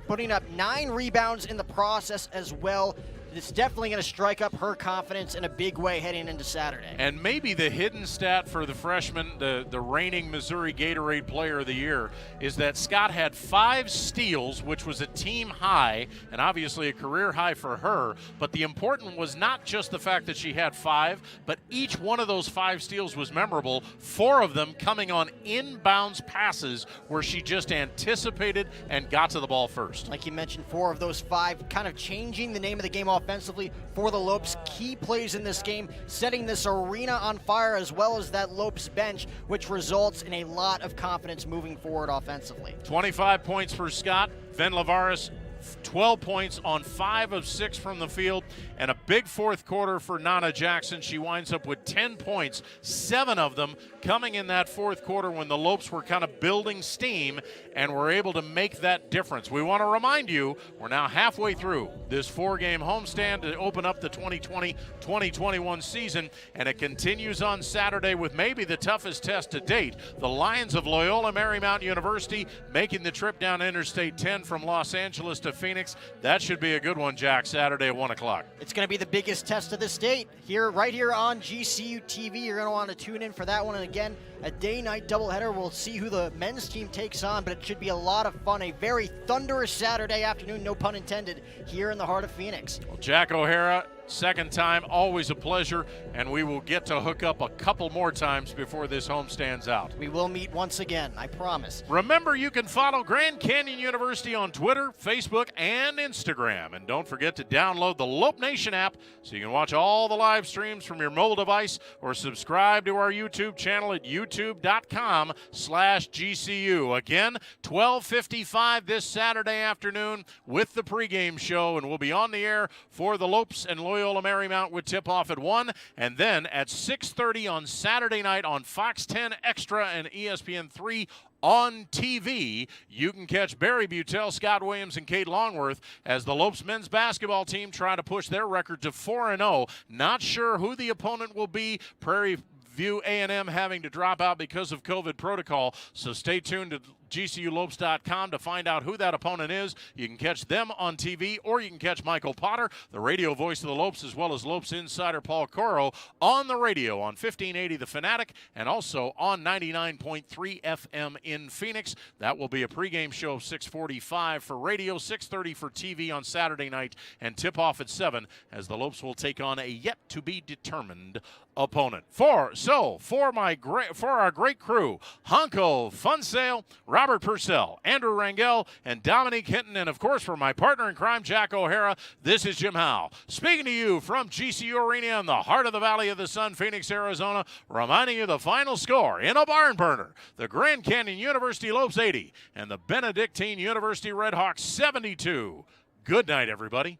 putting up 9 rebounds in the process as well. It's definitely going to strike up her confidence in a big way heading into Saturday. And maybe the hidden stat for the freshman, the reigning Missouri Gatorade Player of the Year, is that Scott had 5 steals, which was a team high, and obviously a career high for her. But the important was not just the fact that she had 5, but each one of those 5 steals was memorable, 4 of them coming on inbounds passes where she just anticipated and got to the ball first. Like you mentioned, 4 of those 5 kind of changing the name of the game offensively for the Lopes. Key plays in this game, setting this arena on fire as well as that Lopes bench, which results in a lot of confidence moving forward offensively. 25 points for Scott. Ven Lavares, 12 points on 5 of 6 from the field, and a big fourth quarter for Nana Jackson. She winds up with 10 points, 7 of them coming in that fourth quarter when the Lopes were kind of building steam and were able to make that difference. We want to remind you, we're now halfway through this 4-game homestand to open up the 2020-2021 season, and it continues on Saturday with maybe the toughest test to date. The Lions of Loyola Marymount University making the trip down Interstate 10 from Los Angeles to Phoenix. That should be a good one, Jack, Saturday at 1 o'clock. It's going to be the biggest test of the state right here on GCU TV. You're going to want to tune in for that one. And again, a day-night doubleheader. We'll see who the men's team takes on, but it should be a lot of fun. A very thunderous Saturday afternoon, no pun intended, here in the heart of Phoenix. Well, Jack O'Hara, second time, always a pleasure, and we will get to hook up a couple more times before this home stands out. We will meet once again, I promise. Remember, you can follow Grand Canyon University on Twitter, Facebook, and Instagram. And don't forget to download the Lope Nation app so you can watch all the live streams from your mobile device or subscribe to our YouTube channel at youtube.com/GCU. Again, 12:55 this Saturday afternoon with the pregame show, and we'll be on the air for the Lopes and Loyola Marymount with tip-off at 1, and then at 6:30 on Saturday night on Fox 10 Extra and ESPN3 on TV, you can catch Barry Butel, Scott Williams, and Kate Longworth as the Lopes men's basketball team try to push their record to 4-0. Not sure who the opponent will be. Prairie View A&M having to drop out because of COVID protocol, so stay tuned GCULopes.com to find out who that opponent is. You can catch them on TV, or you can catch Michael Potter, the radio voice of the Lopes, as well as Lopes insider Paul Coro on the radio on 1580 The Fanatic and also on 99.3 FM in Phoenix. That will be a pregame show of 6:45 for radio, 6:30 for TV on Saturday night, and tip-off at 7 as the Lopes will take on a yet-to-be-determined opponent. For our great crew, Honko Funsale, Robert Purcell, Andrew Rangel, and Dominique Hinton, and of course for my partner in crime, Jack O'Hara, this is Jim Howe, speaking to you from GCU Arena in the heart of the Valley of the Sun, Phoenix, Arizona, reminding you the final score in a barn burner: the Grand Canyon University Lopes 80 and the Benedictine University Redhawks 72. Good night, everybody.